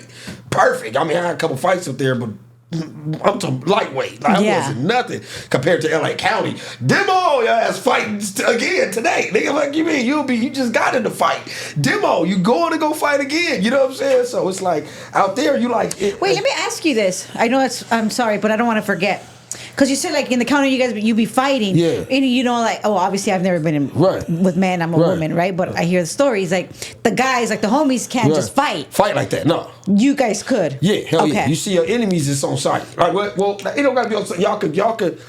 perfect. I mean, I had a couple fights up there, but I'm talking lightweight. Like, Yeah. I wasn't nothing compared to LA County. Demo, your ass fighting again today. Nigga, like you mean you just got in the fight. Demo, you going to go fight again. You know what I'm saying? So it's like out there, you like. Wait, let me ask you this. I know I'm sorry, but I don't want to forget. Because you said like in the county, you be fighting. Yeah. And you know, like, obviously I've never been in Right. with men. I'm a Right. woman, right? But I hear the stories like the guys, like the homies, can't just fight. Fight like that? No. You guys could. Yeah, hell okay. yeah. You see your enemies, it's on site. Like, well, it don't gotta be on site. Y'all could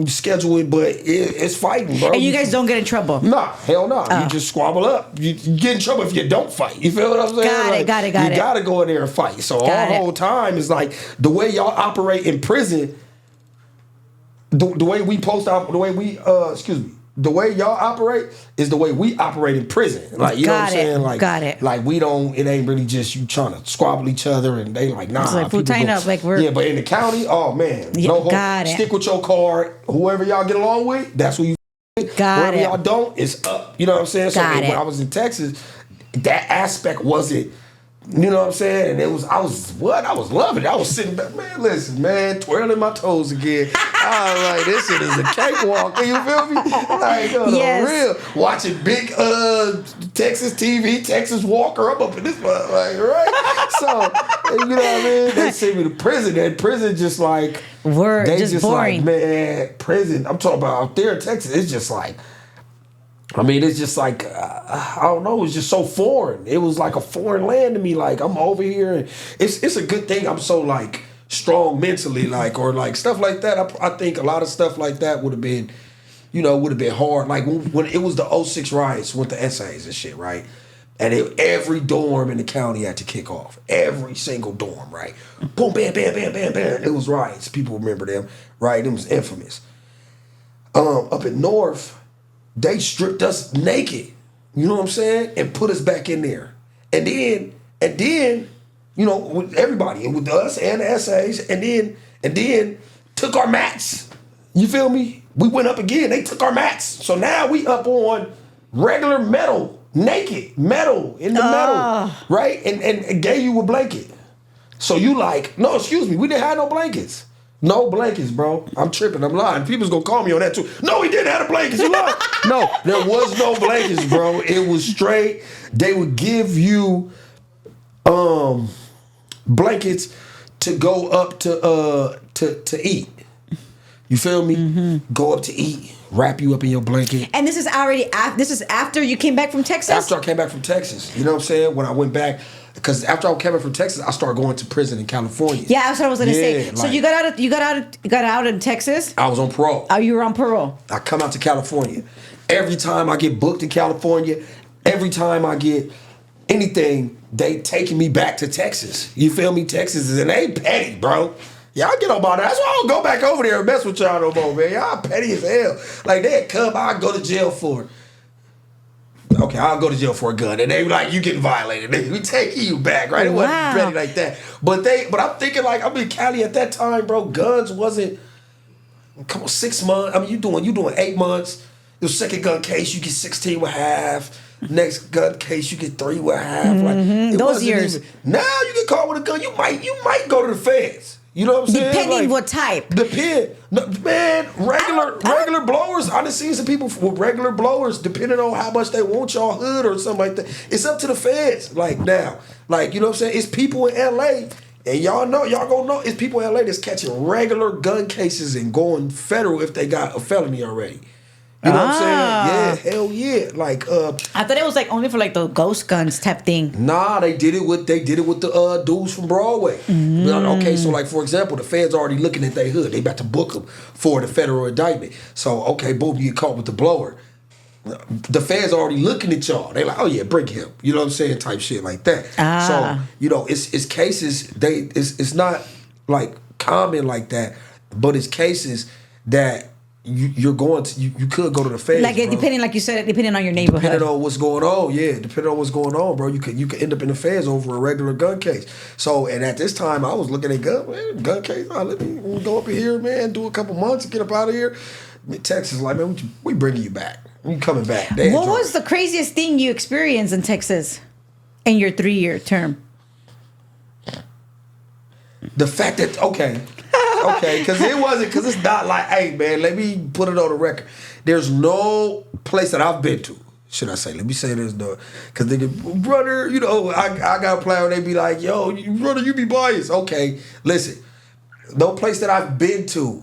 schedule it, but it's fighting, bro. And you guys don't get in trouble. Nah, hell no. You just squabble up. You get in trouble if you don't fight. You feel what I'm saying? Got it. You gotta go in there and fight. So Got our it. whole time is like the way y'all operate in prison. The way we post out, the way we the way y'all operate is the way we operate in prison. Like, you know what I'm saying? Like, Got it. Like, we don't. It ain't really just you trying to squabble each other, and they like, nah. It's like, people tighten go- up, like, we're- yeah, but in the county, oh man, Yeah, got it. Stick with your card. Whoever y'all get along with, that's who you. Got Wherever it. y'all don't, it's up. You know what I'm saying? Got When it. I was in Texas, that aspect wasn't. You know what I'm saying? And I was loving it. I was sitting back, man, listen, man, twirling my toes again. I was like, this shit is a cakewalk. You feel me? Like, Yes. real. Watching big Texas TV, Texas Walker. I'm up in this one, like, right? So, you know what I mean? They send me to prison. And prison just like, Word, they just boring. like, man, prison. I'm talking about out there in Texas. It's just like, I mean, it's just like, I don't know, it's just so foreign. It was like a foreign land to me. Like, I'm over here, and it's a good thing I'm so, like, strong mentally, like, or, like, stuff like that. I think a lot of stuff like that would have been, would have been hard. Like, when it was the '06 riots with the essays and shit, right? And every dorm in the county had to kick off. Every single dorm, right? Boom, bam, bam, bam, bam, bam. It was riots. People remember them, right? It was infamous. Up in North, they stripped us naked, you know what I'm saying, and put us back in there. And then, with everybody, and with us and the essays, and then took our mats. You feel me? We went up again. They took our mats. So now we up on regular metal, naked metal in the metal, right? And gave you a blanket. So you like, no, excuse me, we didn't have no blankets. No blankets, bro. I'm tripping. I'm lying. People's gonna call me on that too. No, he didn't have the blankets. You lying. No, there was no blankets, bro. It was straight. They would give you blankets to go up to eat. You feel me? Mm-hmm. Go up to eat. Wrap you up in your blanket. And this is after you came back from Texas? After I came back from Texas. You know what I'm saying? When I went back. Because after I came back from Texas, I started going to prison in California. Yeah, that's what I was gonna say. Yeah, So like- you got out in Texas? I was on parole. Oh, you were on parole. I come out to California. Every time I get booked in California, every time I get anything, they taking me back to Texas. You feel me? Texas is, and they petty, bro. Y'all get on my, that's why I don't go back over there and mess with y'all no more, man. Y'all petty as hell. Like, they'd come, I'd go to jail for, okay, I'll go to jail for a gun. And they be like, you getting violated. We taking you back, right? It wasn't Wow. petty like that. But I'm thinking like, I'm in Cali at that time, bro. Guns wasn't, come on, 6 months. I mean, you doing 8 months. Your second gun case, you get 16 with half. Next gun case, you get 3 with half. Like, it Those wasn't years. now you get caught with a gun, you might go to the feds. You know what I'm saying? Depending Like, what type. No, man, regular blowers. I done seen some people with regular blowers, depending on how much they want y'all hood or something like that. It's up to the feds. Like now, like, you know what I'm saying? It's people in LA, and y'all gonna know. It's people in LA that's catching regular gun cases and going federal if they got a felony already. You know what I'm saying? Yeah, hell yeah. Like, I thought it was like only for like the ghost guns type thing. nah, they did it with the dudes from Broadway. Okay, so like for example, the feds already looking at their hood. They about to book them for the federal indictment. So okay, boom, you get caught with the blower. The feds already looking at y'all. They like, oh yeah, bring him. You know what I'm saying? Type shit like that. So it's cases. It's not like common like that, but it's cases that. You could go to the feds, Like bro. depending, like you said, depending on your neighborhood. Depending on what's going on, yeah. Depending on what's going on, bro. You could end up in the feds over a regular gun case. So, and at this time, I was looking at gun case. Oh, let me go up in here, man. Do a couple months and get up out of here. Texas, like, man, we bringing you back. We coming back. What was the craziest thing you experienced in Texas in your 3-year term? the fact that Okay, because it wasn't, because it's not like, hey, man, let me put it on the record. There's no place that I've been to, should I say, let me say this, though, because they get, brother, you know, I got a plan where they be like, yo, brother, you be biased. Okay, listen, no place that I've been to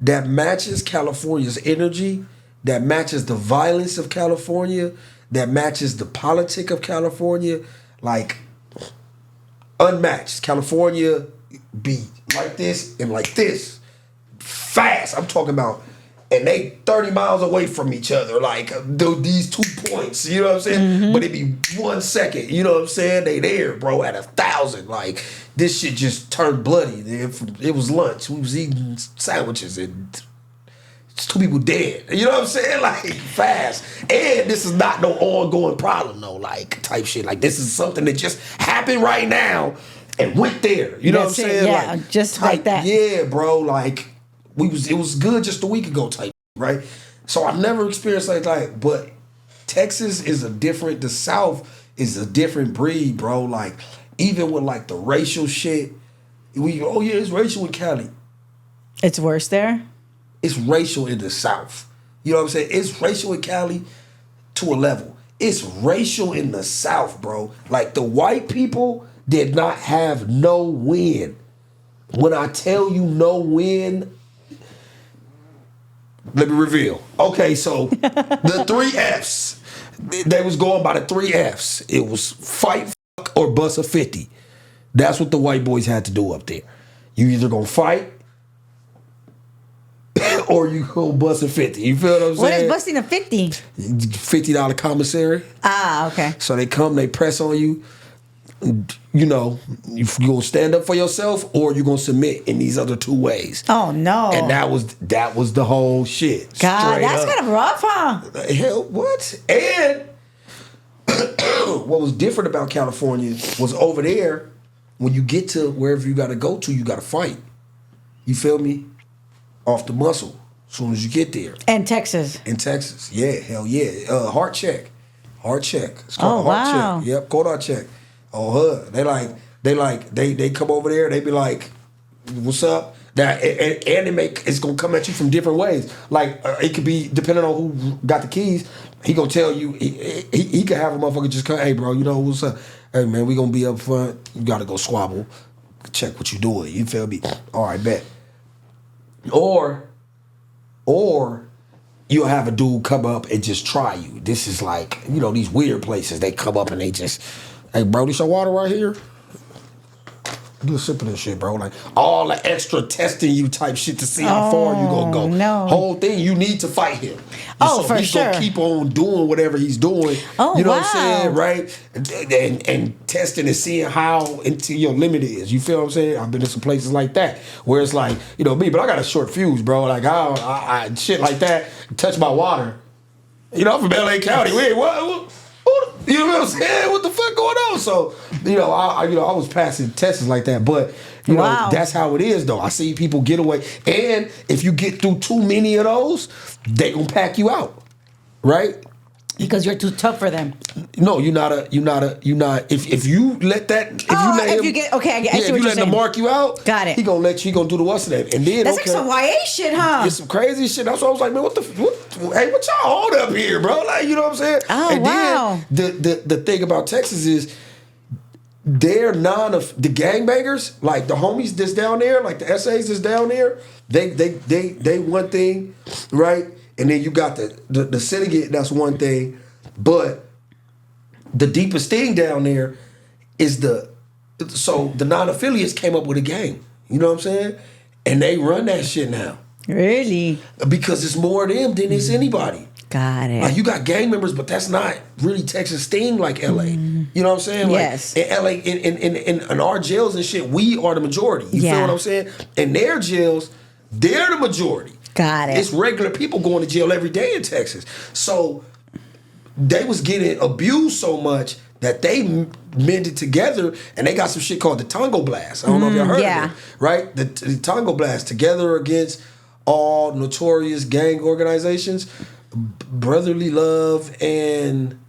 that matches California's energy, that matches the violence of California, that matches the politic of California, like, unmatched. California be like this and like this, fast. I'm talking about, and they 30 miles away from each other, like these 2 points, you know what I'm saying? But it be 1 second, you know what I'm saying? They there, bro, at 1,000. Like, this shit just turned bloody. It was lunch. We was eating sandwiches and it's 2 people dead. You know what I'm saying? Like, fast. And this is not no ongoing problem, though, like, type shit. Like, this is something that just happened right now and went there. You know what I'm saying? Yeah, like, just like that. Yeah, bro. Like, it was good just a week ago type, right? So I've never experienced like that. But Texas is the South is a different breed, bro. Like, even with, like, the racial shit, it's racial in Cali. It's worse there? It's racial in the South. You know what I'm saying? It's racial in Cali to a level. It's racial in the South, bro. Like, the white people did not have no win. When I tell you no win, let me reveal. Okay, so the 3 Fs. They was going by the 3 Fs. It was fight, fuck, or bust a 50. That's what the white boys had to do up there. You either gonna fight, or you go bust a 50. You feel what I'm saying? What is busting a 50? $50 commissary. Ah, okay. So they come, they press on you. You know, you gonna stand up for yourself, or you gonna submit in these other 2 ways. Oh no! And that was the whole shit. God, that's up. kind of rough, huh? Hell, what? And what was different about California was over there, when you get to wherever you gotta go to, you gotta fight. You feel me? Off the muscle. As soon as you get there. And Texas. In Texas, yeah, hell yeah. Heart check. It's called Oh, a heart wow. check. Yep, Kodak check. Oh, they come over there, they be like, what's up? That and it's gonna come at you from different ways. Like, it could be depending on who got the keys. He gonna tell you, he could have a motherfucker just come, hey bro, you know what's up? Hey man, we gonna be up front. You gotta go squabble. Check what you doing. You feel me? All right, bet. Or you'll have a dude come up and just try you. This is like, you know, these weird places. They come up and they just, hey, bro, this your water right here? Do a sip of this shit, bro. Like, all the extra testing you type shit to see how far you gonna go. No. Whole thing, you need to fight him. Oh, for he's sure. Gonna keep on doing whatever he's doing. Oh, you know wow. what I'm saying, right? And testing and seeing how into your limit is. You feel what I'm saying? I've been to some places like that where it's like, you know me, but I got a short fuse, bro. Like, I shit like that, touch my water. You know, I'm from LA County. Wait, what? You know what I'm saying? What the fuck going on? So, you know, I was passing tests like that, but you know, that's how it is though. I see people get away, and if you get through too many of those, they gonna pack you out, right? Because you're too tough for them. No, you're not. If you let that, if you let him, you get okay, I see if what you you're let him saying. mark you out, Got it. He gonna let you. He gonna do the what's name, and then That's like some YA shit, huh? It's some crazy shit. That's why I was like, man, what y'all hold up here, bro? Like, you know what I'm saying? Oh, and wow. Then the thing about Texas is they're the gangbangers, like the homies that's down there, like the essays that's down there. They one thing, right? And then you got the syndicate. That's one thing, but the deepest thing down there is the non-affiliates came up with a gang. You know what I'm saying? And they run that shit now. Really? Because it's more of them than it's anybody. Got it. Like, you got gang members, but that's not really Texas thing like LA. You know what I'm saying? Like, Yes. in LA, in our jails and shit, we are the majority. You Yeah. feel what I'm saying? In their jails, they're the majority. Got it. It's regular people going to jail every day in Texas. So they was getting abused so much that they mended together, and they got some shit called the Tongo Blast. I don't know if y'all heard yeah. of it, right? The Tongo Blast, together against all notorious gang organizations, brotherly love and,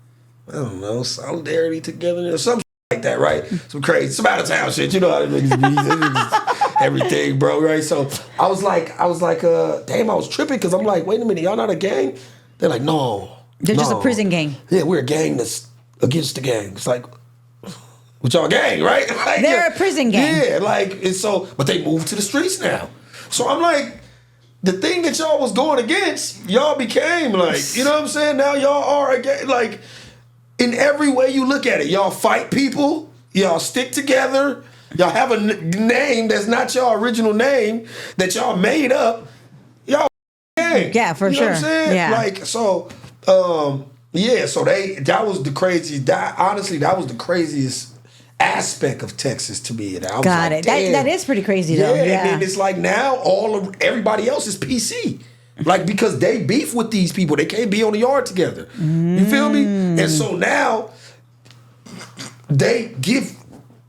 I don't know, solidarity together, or some shit like that, right? Some crazy, some out of town shit. You know how they niggas be. everything, bro. Right? So I was like, damn, I was tripping because I'm like, wait a minute, y'all not a gang? They're like, no, They're just a no. prison gang. Yeah, we're a gang that's against the gang. It's like, what y'all gang, right? Like, They're a prison gang. Yeah, like, and so, but they moved to the streets now. So I'm like, the thing that y'all was going against, y'all became like, you know what I'm saying? Now y'all are again, like, in every way you look at it, y'all fight people, y'all stick together, y'all have a name that's not y'all original name that y'all made up. Y'all gang. Yeah, for you know sure. What I'm saying? Yeah. Like, so, yeah, so that was the craziest, honestly, that was the craziest aspect of Texas to me. And I was Got like, it. damn. That is pretty crazy, though. Yeah, Yeah. and then it's like now everybody else is PC. Like, because they beef with these people. They can't be on the yard together. You feel me? And so now they give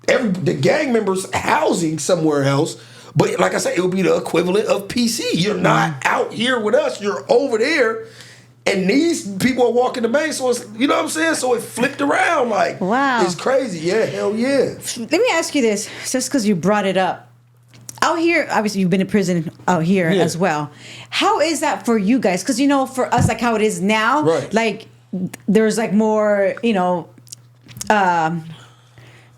the gang members housing somewhere else. But like I said, it would be the equivalent of PC. You're not out here with us. You're over there. And these people are walking the main, so it's, you know what I'm saying? So it flipped around, like, Wow. It's crazy. Yeah, hell yeah. Let me ask you this, just because you brought it up. Out here, obviously, you've been in prison out here Yeah. as well. How is that for you guys? Because, you know, for us, like how it is now, Right. like there's like more, you know,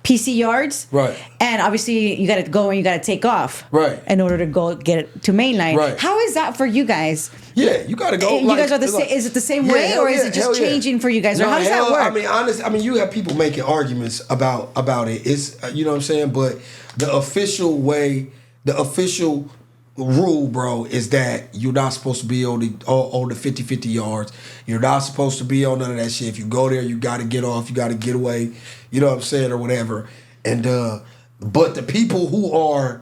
PC yards. Right. And obviously, you got to go and you got to take off. Right. In order to go get it to mainline. Right. How is that for you guys? Yeah, you gotta go. You guys are the same. Is it the same way, hell or is yeah, it just hell yeah. changing for you guys, or No, how does that hell, work? I mean, honestly, you have people making arguments about it. It's you know what I'm saying, but the official way, the official rule, bro, is that you're not supposed to be on the 50-50 yards. You're not supposed to be on none of that shit. If you go there, you got to get off. You got to get away. You know what I'm saying, or whatever. And but the people who are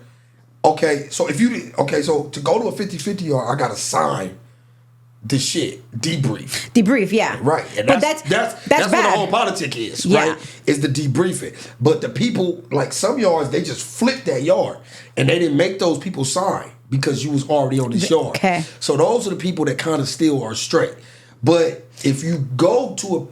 okay, so so to go to a 50-50 yard, I got to sign the shit, debrief, yeah. right? And But that's that's what the bad. whole politic is, Yeah. right? Is the debriefing. But the people, like some yards, they just flipped that yard, and they didn't make those people sign because you was already on this yard. Okay. So those are the people that kind of still are straight. But if you go to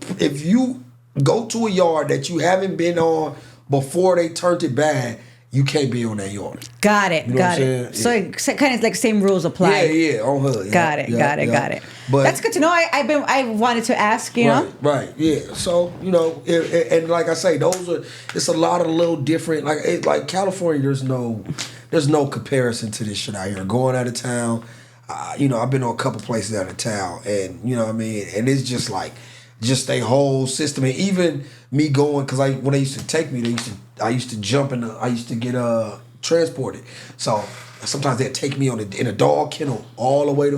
a yard that you haven't been on before they turned it bad, you can't be on that yard. Got it. know Got what I'm it. saying? So kind of like same rules apply. Yeah, on her. Got it. Got it. But that's good to know. I wanted to ask. You know. Right, yeah. So you know, and like I say, it's a lot of little different. Like California, there's no comparison to this shit out here. Going out of town, you know, I've been on a couple places out of town, and you know what I mean, and it's just like a whole system, and even me going because when they used to take me, I used to jump I used to get transported. So sometimes they'd take me in a dog kennel all the way to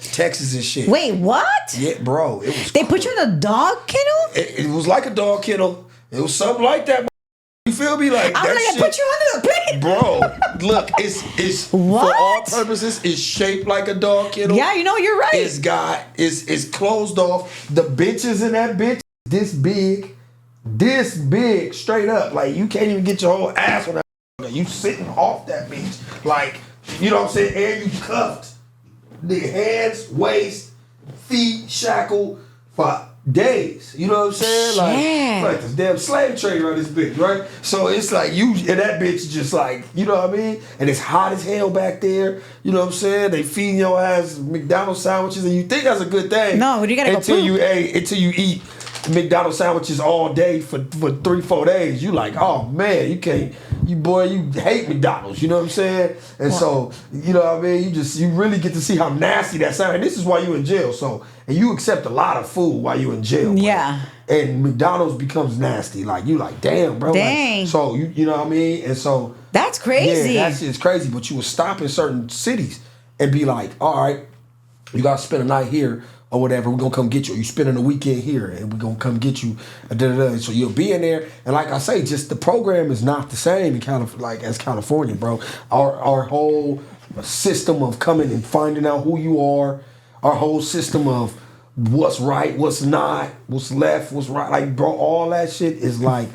Texas and shit. Wait, what? Yeah, bro. It was. They put you in a dog kennel? It was like a dog kennel. It was something like that. You feel me? Like I'm that gonna shit, put you under the plate. bro. Look, it's What? for all purposes. It's shaped like a dog kennel. Yeah, you know you're right. It's closed off. The benches in that bitch this big, straight up. Like you can't even get your whole ass on that. You sitting off that bitch, like you know what I'm saying, and you cuffed. The hands, waist, feet shackled for days. You know what I'm saying? Yeah. Like this damn slave trade on this bitch, right? So it's like you and that bitch just like, you know what I mean? And it's hot as hell back there. You know what I'm saying? They feeding your ass McDonald's sandwiches, and you think that's a good thing. No, you gotta go until poop. you eat McDonald's sandwiches all day for 3-4 days. You like, oh man, you hate McDonald's, you know what I'm saying? And so, you know what I mean, you really get to see how nasty that sounds. And this is why you in jail. So, and you accept a lot of food while you in jail. Bro. Yeah. And McDonald's becomes nasty. Like you like, damn, bro. Dang. Like, so you know what I mean? And so That's crazy. yeah, that shit's crazy. But you would stop in certain cities and be like, all right, you gotta spend a night here or whatever, we're gonna come get you. Or you spending a weekend here and we're gonna come get you. So you'll be in there. And like I say, just the program is not the same in as California, bro. Our whole system of coming and finding out who you are, our whole system of what's right, what's not, what's left, what's right, like bro, all that shit is like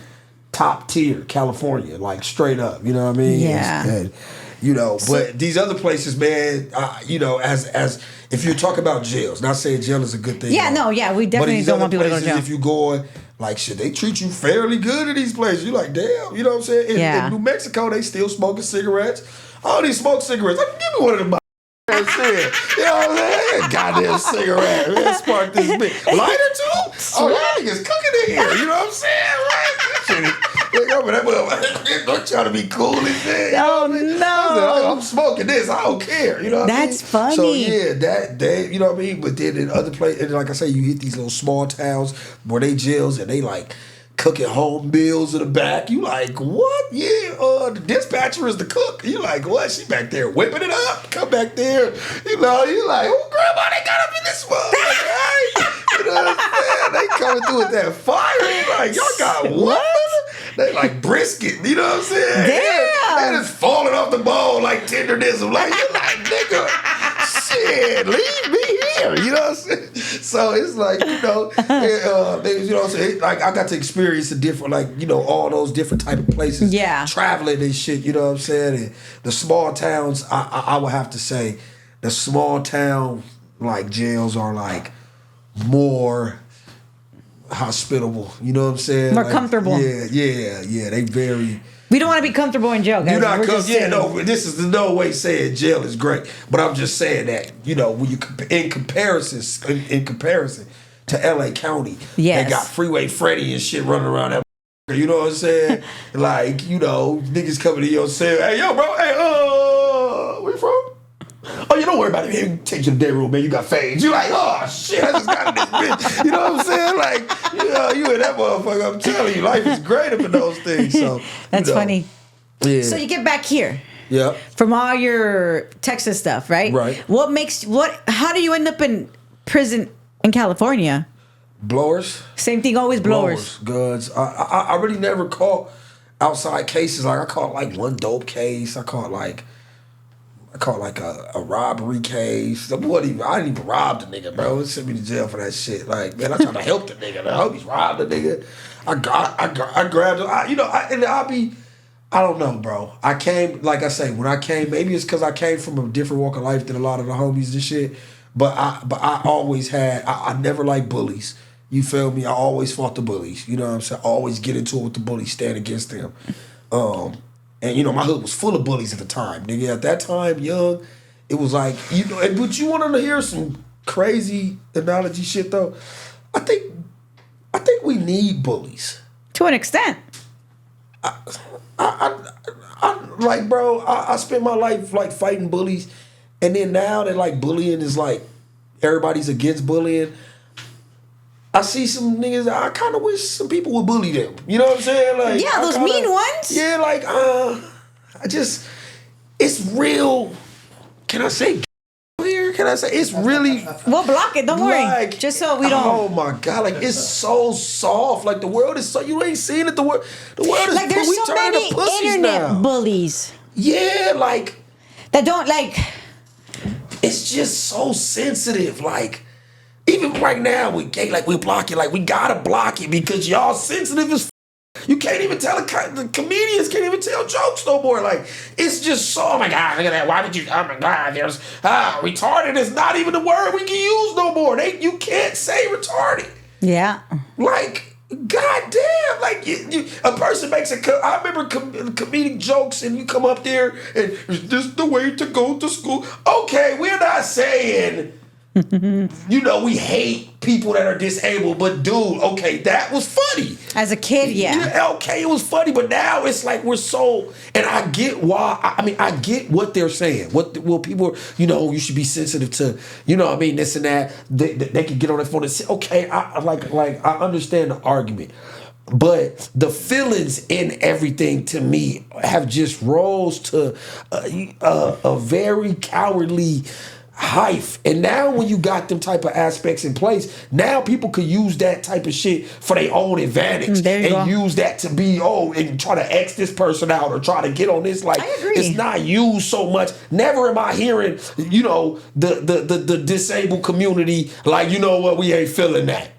top tier California, like straight up. You know what I mean? Yeah. And, you know, but these other places, man, you know, as if you're talking about jails, not saying jail is a good thing. Yeah, no, yeah, we definitely these don't other want people to go to places, jail. If you going Like, shit, they treat you fairly good in these places. You like, damn, you know what I'm saying? In New Mexico, they still smoking cigarettes. I don't even smoke cigarettes. Like, give me one of them. Shit. You know what I'm saying? Goddamn cigarette. Man, spark this bitch. Lighter too? Oh, y'all niggas cooking in here. You know what I'm saying? Right? That shit is, look over that motherfucker. Don't try to be cool and shit. Oh, no. I'm smoking this. I don't care. You know what I mean? That's funny. So, yeah, that, you know what I mean? But then in other places, and like I say, you hit these little small towns where they jails and they like cooking home meals in the back. You like, what? Yeah, the dispatcher is the cook. You like, what? She back there whipping it up. Come back there. You know, you like, oh, grandma, they got up in this one. Right? You know what I'm saying? They coming through with that fire. You like, y'all got what? They like brisket. You know what I'm saying? Damn. They just falling off the bone like tenderness. I'm like, you're like, nigga, shit, leave me here. You know what I'm saying? So it's like, you know, you know what I'm saying? Like, I got to experience the different, like, you know, all those different type of places. Yeah. Traveling and shit, you know what I'm saying? And the small towns, I would have to say, the small town, like, jails are, like, more hospitable. You know what I'm saying? More like, comfortable. Yeah. They very... We don't want to be comfortable in jail, guys. You're not comfortable. no. This is no way saying jail is great, but I'm just saying that, you know, when you in comparison to L.A. County, yes, they got Freeway Freddy and shit running around that. You know what I'm saying? Like, you know, niggas coming to your cell. Hey, yo, bro. Hey, where you from? Oh, you don't worry about it, man. Take you to the day room, man. You got fades. You like, oh shit, I just got in this bitch. You know what I'm saying? Like, you and that motherfucker. I'm telling you, life is great up in those things. So that's funny. Yeah. So you get back here. Yeah. From all your Texas stuff, right? Right. How do you end up in prison in California? Blowers. Same thing, always blowers. Guns. I really never caught outside cases. Like, I caught like one dope case. I caught like a robbery case. I didn't even rob the nigga, bro. It sent me to jail for that shit. Like, man, I tried to help the nigga. I hope he's robbed the nigga. I grabbed him. I don't know, bro. I came, like I say, when I came, maybe it's because I came from a different walk of life than a lot of the homies and shit. But I always had, I never liked bullies. You feel me? I always fought the bullies. You know what I'm saying? I always get into it with the bullies, stand against them. And, you know, my hood was full of bullies at the time. Nigga, at that time, young, it was like, you know, but you want to hear some crazy analogy shit, though? I think we need bullies. To an extent. Like, bro, I spent my life, like, fighting bullies. And then now that, like, bullying is, like, everybody's against bullying. I see some niggas, I kind of wish some people would bully them. You know what I'm saying? Like, yeah, those mean ones. Yeah, like, it's real, can I say here? Can I say, it's really. We'll block it, don't worry. Just so we don't. Oh my God, like, it's so soft. Like, the world is so, you ain't seen it, the world is, like, there's we so turning many to pussies internet now. bullies. Yeah, like. That don't, like. It's just so sensitive, like. Even right now, we block it. Like, we gotta block it because y'all sensitive as you can't even tell, the comedians can't even tell jokes no more. Like, it's just so, oh my God, look at that. Why did you, oh my God, there's, retarded is not even the word we can use no more. You can't say retarded. Yeah. Like, goddamn, like, a person makes I remember comedic jokes and you come up there and, is this the way to go to school? Okay, we're not saying, you know, we hate people that are disabled, but dude, okay, that was funny. As a kid, yeah. Okay, it was funny, but now it's like we're so, and I get why, I get what they're saying. Well, people, you know, you should be sensitive to, you know what I mean, this and that. They can get on their phone and say, okay, I understand the argument. But the feelings in everything to me have just rose to a very cowardly height. And now when you got them type of aspects in place, now people could use that type of shit for their own advantage and use that to be, and try to X this person out or try to get on this. Like, I agree. It's not used so much. Never am I hearing, you know, the disabled community like, you know what, we ain't feeling that.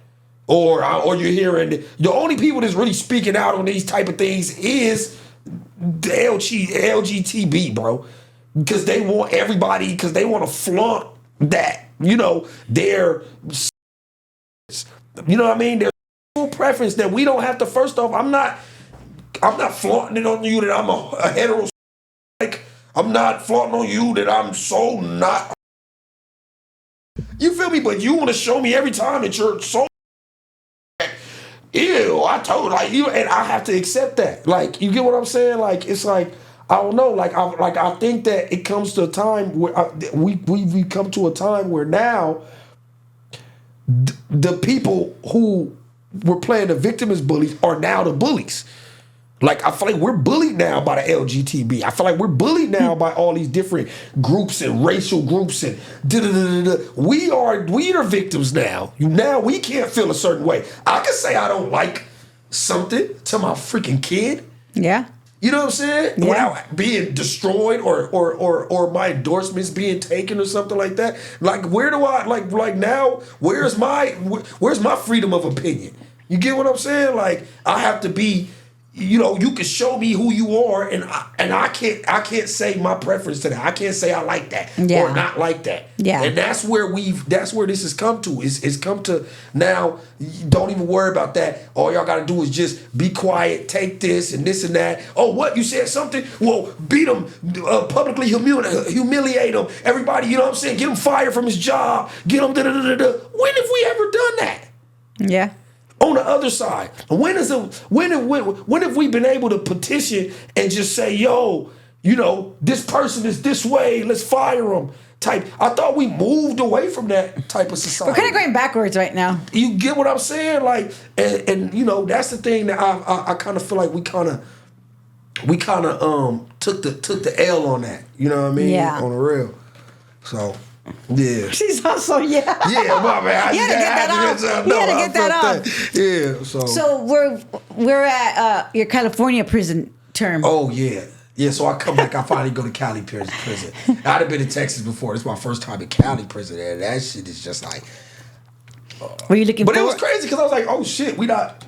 Or you're hearing, the only people that's really speaking out on these type of things is the LGTB, bro. Because they want everybody, because they want to flaunt that, you know, their, you know what I mean? Their preference that we don't have to. First off, I'm not flaunting it on you that I'm a hetero. Like, I'm not flaunting on you that I'm so not. You feel me? But you want to show me every time that you're so. Ew, I told like you, and I have to accept that. Like, you get what I'm saying? Like, it's like, I don't know. Like, I think that it comes to a time where we come to a time where now the people who were playing the victim as bullies are now the bullies. Like, I feel like we're bullied now by the LGTB. I feel like we're bullied now by all these different groups and racial groups and We are victims now. Now we can't feel a certain way. I can say I don't like something to my freaking kid. Yeah. You know what I'm saying? Yeah. Without being destroyed or my endorsements being taken or something like that. Like, where do I like now? Where's my freedom of opinion? You get what I'm saying? Like, I have to be. You know, you can show me who you are, and I can't say my preference to that. I can't say I like that or not like that. Yeah, and that's where this has come to. It's come to now. Don't even worry about that. All y'all got to do is just be quiet, take this and this and that. Oh, what, you said something? Well, beat him, publicly humiliate him. Everybody, you know what I'm saying? Get him fired from his job. Get him. When have we ever done that? Yeah. On the other side, when have we been able to petition and just say, yo, you know, this person is this way, let's fire him type? I thought we moved away from that type of society. We're kind of going backwards right now. You get what I'm saying? Like, and you know, that's the thing that I kind of feel like we kind of took the L on that. You know what I mean? Yeah. On the real. So. Yeah. She's also, yeah. Yeah, my man. You had to get that off. You had to get that off. Yeah, So we're at your California prison term. Oh, yeah. Yeah, so I come back, I finally go to Cali prison. I'd have been in Texas before. This is my first time in Cali prison, and that shit is just like... Were you looking But forward? it was crazy, because I was like, oh, shit, we not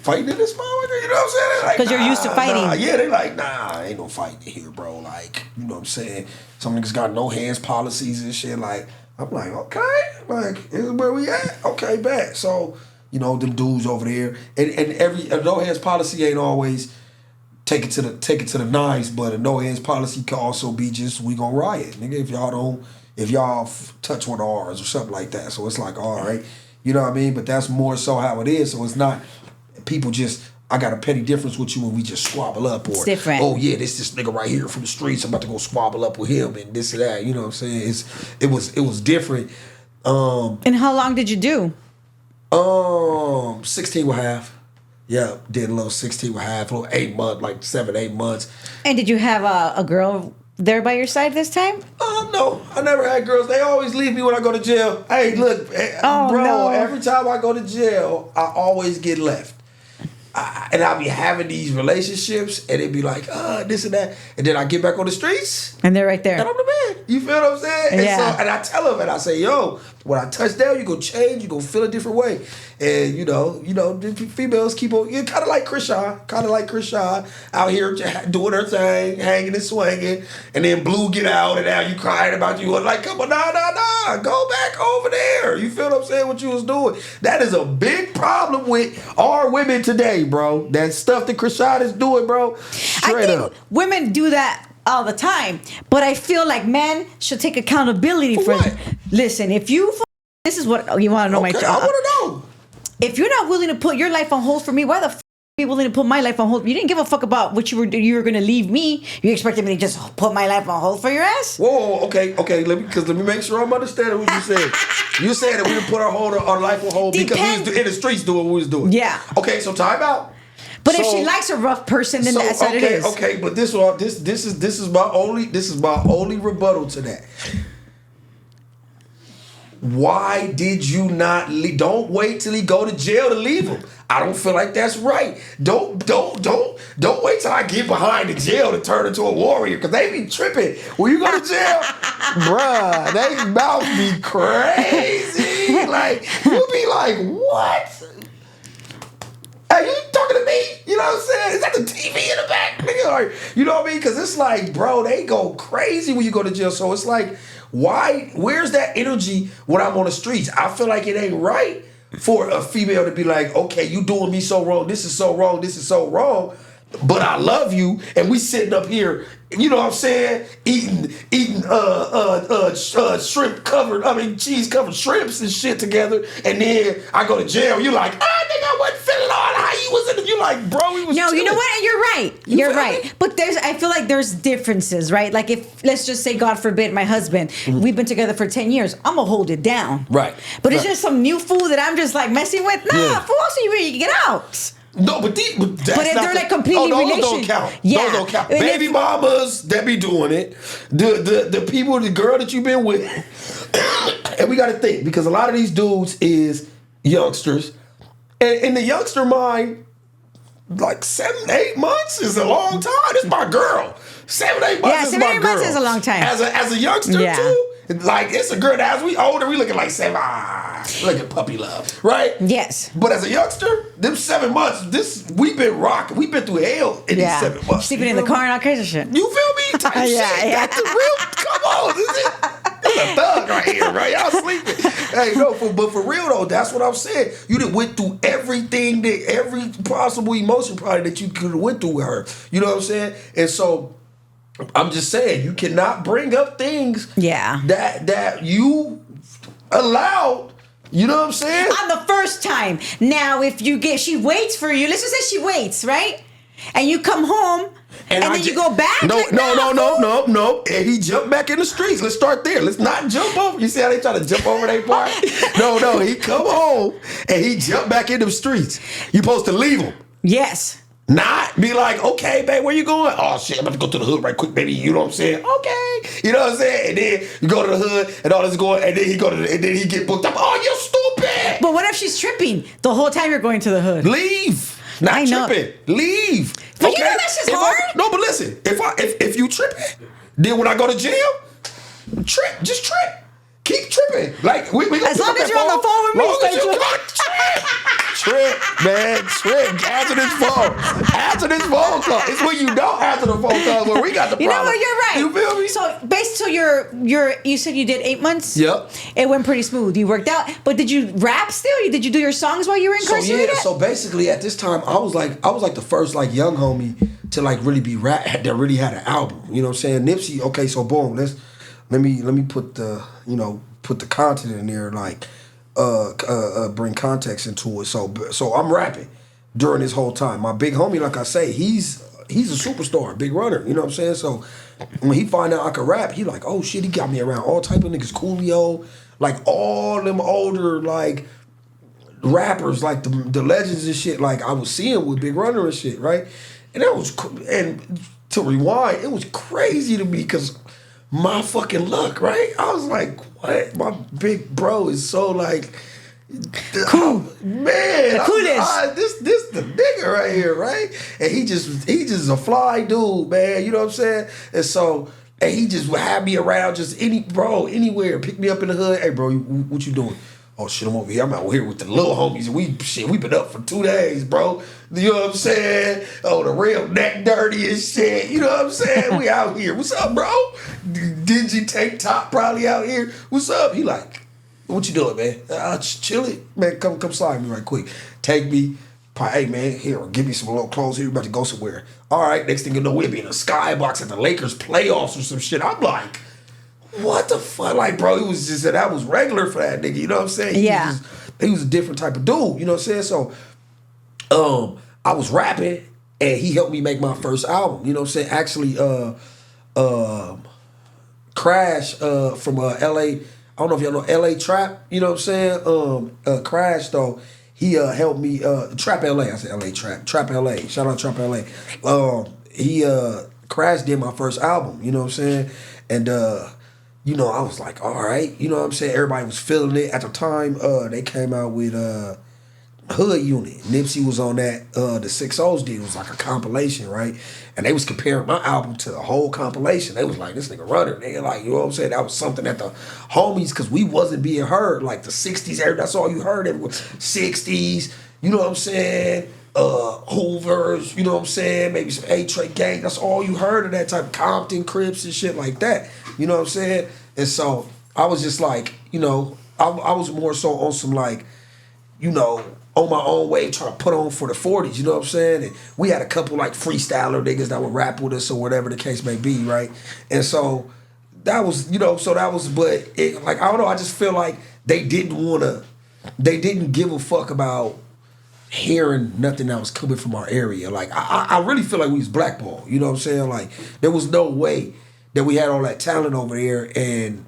fighting in this motherfucker, you know what I'm saying? Because like, you're used to fighting. Nah. Yeah, they like, nah, ain't no fighting here, bro. Like, you know what I'm saying? Some niggas got no hands policies and shit. Like, I'm like, okay, like, this is where we at. Okay, bet. So, you know, them dudes over there, and every a no hands policy ain't always take it to the nines, but a no hands policy can also be just we gonna riot, nigga. If y'all touch one of ours or something like that. So it's like, all right, you know what I mean? But that's more so how it is. So it's not people just. I got a petty difference with you when we just squabble up, or it's different. Oh yeah, this nigga right here from the streets. I'm about to go squabble up with him and this and that. You know what I'm saying? It was different. And how long did you do? 16 and a half. Yeah, did a little 16 and a half, a little 8 months, like 7-8 months. And did you have a girl there by your side this time? No, I never had girls. They always leave me when I go to jail. Hey, look, bro, no. Every time I go to jail, I always get left. And I'll be having these relationships, and it'd be like, this and that. And then I get back on the streets. And they're right there. And I'm the man. You feel what I'm saying? Yeah. And I tell them, and I say, yo, when I touch down, you gonna change, you gonna feel a different way. And you know, the females keep on, you're kind of like Krishan out here doing her thing, hanging and swinging. And then Blue get out, and now you crying about you. Like, come on, nah, go back over there. You feel what I'm saying? What you was doing. That is a big problem with our women today, bro. That stuff that Krishan is doing, bro. Straight up. Women do that all the time, but I feel like men should take accountability for what? it. Listen, if you this is what you want to know. Okay, my I want to know. If you're not willing to put your life on hold for me, why the be willing to put my life on hold? You didn't give a fuck about what you were going to leave me. You expected me to just put my life on hold for your ass? Whoa, okay. Let me make sure I'm understanding what you said. You said that we didn't put our life on hold because we was in the streets doing what we was doing. Yeah. Okay, so time out. But if she likes a rough person, then that's what it is. Okay, but this is my only rebuttal to that. Why did you not leave? Don't wait till he go to jail to leave him. I don't feel like that's right. Don't wait till I get behind the jail to turn into a warrior, because they be tripping. When you go to jail, bruh, they mouth be crazy. Like, you be like, what? Hey, you talking to me? You know what I'm saying? Is that the TV in the back? Nigga? You know what I mean? Because it's like, bro, they go crazy when you go to jail. So it's like, why? Where's that energy when I'm on the streets? I feel like it ain't right for a female to be like, okay, you doing me so wrong. This is so wrong. This is so wrong. But I love you, and we sitting up here, you know what I'm saying, eating shrimp covered, cheese covered shrimps and shit together, and then I go to jail. You like, nigga, I wasn't feeling all how you was in it. You like, bro, we was. No, you know chilling. what? You're right. You You're feel right. me? But I feel like there's differences, right? Like if, let's just say, God forbid, my husband, we've been together for 10 years, I'm gonna hold it down. Right. But it's Right. just some new fool that I'm just like messing with. Nah, Yeah. fool, so you ready to get out. No, but that's But if not they're like completely those relation- don't count. Yeah. Those don't count. And Baby if- mamas that be doing it, the people, the girl that you've been with, and we got to think because a lot of these dudes is youngsters, and in the youngster mind, like 7-8 months is a long time. It's my girl. 7-8 months Yeah, is 7-8 my girl. months is a long time. As a youngster Yeah. too. Like it's a girl that as we older, we looking like look at puppy love, right? Yes. But as a youngster, them 7 months, we've been rocking. We've been through hell in Yeah. these 7 months. Sleeping You in the feel car me? and all kinds of shit. You feel me? Type Yeah, shit. yeah. That's the real. Come on, this is a thug right here, right? Y'all sleeping. Hey, no, but for real though, that's what I'm saying. You done went through everything every possible emotion probably that you could have went through with her. You know what I'm saying? And so I'm just saying, you cannot bring up things Yeah. that you allowed. You know what I'm saying? On the first time. Now, if she waits for you, let's just say she waits, right? And you come home, and then you go back? No, Like, no. And he jumped back in the streets. Let's start there. Let's not jump over. You see how they try to jump over their part? No. He come home and he jumped back in the streets. You supposed to leave him. Yes. Not be like, okay, babe, where you going? Oh shit, I'm about to go to the hood right quick, baby. You know what I'm saying? Okay. You know what I'm saying? And then you go to the hood and all this going, and then he get booked up. Oh, you stupid. But what if she's tripping the whole time you're going to the hood? Leave. Not I know. tripping. Leave. But you know that's just hard. No, but listen. If you tripping, then when I go to jail, just trip. Keep tripping. Like we As long as you're on the phone with me, long as stay you tripping. got trip, man, trip. Answer this phone. Answer this phone call. It's when you don't answer the phone call where we got the problem. You know what? You're right. You feel me? So you said you did 8 months. Yep. It went pretty smooth. You worked out. But did you rap still? Did you do your songs while you were incarcerated? So basically at this time I was like the first like young homie to like really be rap that really had an album. You know what I'm saying? Nipsey, okay, so boom, let me put the content in there, like bring context into it. So I'm rapping during this whole time. My big homie, like I say, he's a superstar, big runner. You know what I'm saying? So when he find out I can rap, he like, oh shit, he got me around all type of niggas, Coolio, like all them older like rappers, like the legends and shit. Like I was seeing with Big Runner and shit, right? And and to rewind, it was crazy to me because my fucking luck, right? I was like, what? My big bro is so like cool, man. The coolest. This the nigga right here, right? And he just a fly dude, man. You know what I'm saying? And so, and he just would have me around just anywhere, pick me up in the hood. Hey, bro, what you doing? Oh shit, I'm over here. I'm out here with the little homies. We been up for 2 days, bro. You know what I'm saying? Oh, the real neck dirty and shit. You know what I'm saying? We out here. What's up, bro? Did you take top probably out here? What's up? He like, what you doing, man? Just chill it, man. Come slide me right quick. Take me. Hey man, here, give me some little clothes here. We about to go somewhere. All right, next thing you know, we'll be in a skybox at the Lakers playoffs or some shit. I'm like, what the fuck? Like, bro, it was just that was regular for that nigga. You know what I'm saying? Yeah. He was a different type of dude. You know what I'm saying? So, I was rapping and he helped me make my first album. You know what I'm saying? Actually, Crash from LA. I don't know if y'all know LA Trap. You know what I'm saying? Crash though. He helped me. Trap LA. I said LA Trap. Trap LA. Shout out Trap LA. He Crash did my first album. You know what I'm saying? And you know, I was like, all right. You know what I'm saying? Everybody was feeling it. At the time, they came out with Hood Unit. Nipsey was on that. The 6-0s did. It was like a compilation, right? And they was comparing my album to the whole compilation. They was like, this nigga runner. They like, you know what I'm saying? That was something that the homies, because we wasn't being heard. Like the 60s, that's all you heard. 60s, you know what I'm saying? Hoovers, you know what I'm saying? Maybe some A-Tray gang. That's all you heard of that type. Compton, Crips and shit like that. You know what I'm saying? And so I was just like, you know, I was more so on some like, you know, on my own way trying to put on for the 40s, you know what I'm saying? And we had a couple like freestyler niggas that would rap with us or whatever the case may be, right? And so that was, you know, but it, like, I don't know, I just feel like they didn't give a fuck about hearing nothing that was coming from our area. Like, I really feel like we was blackballed, you know what I'm saying? Like, there was no way that we had all that talent over there and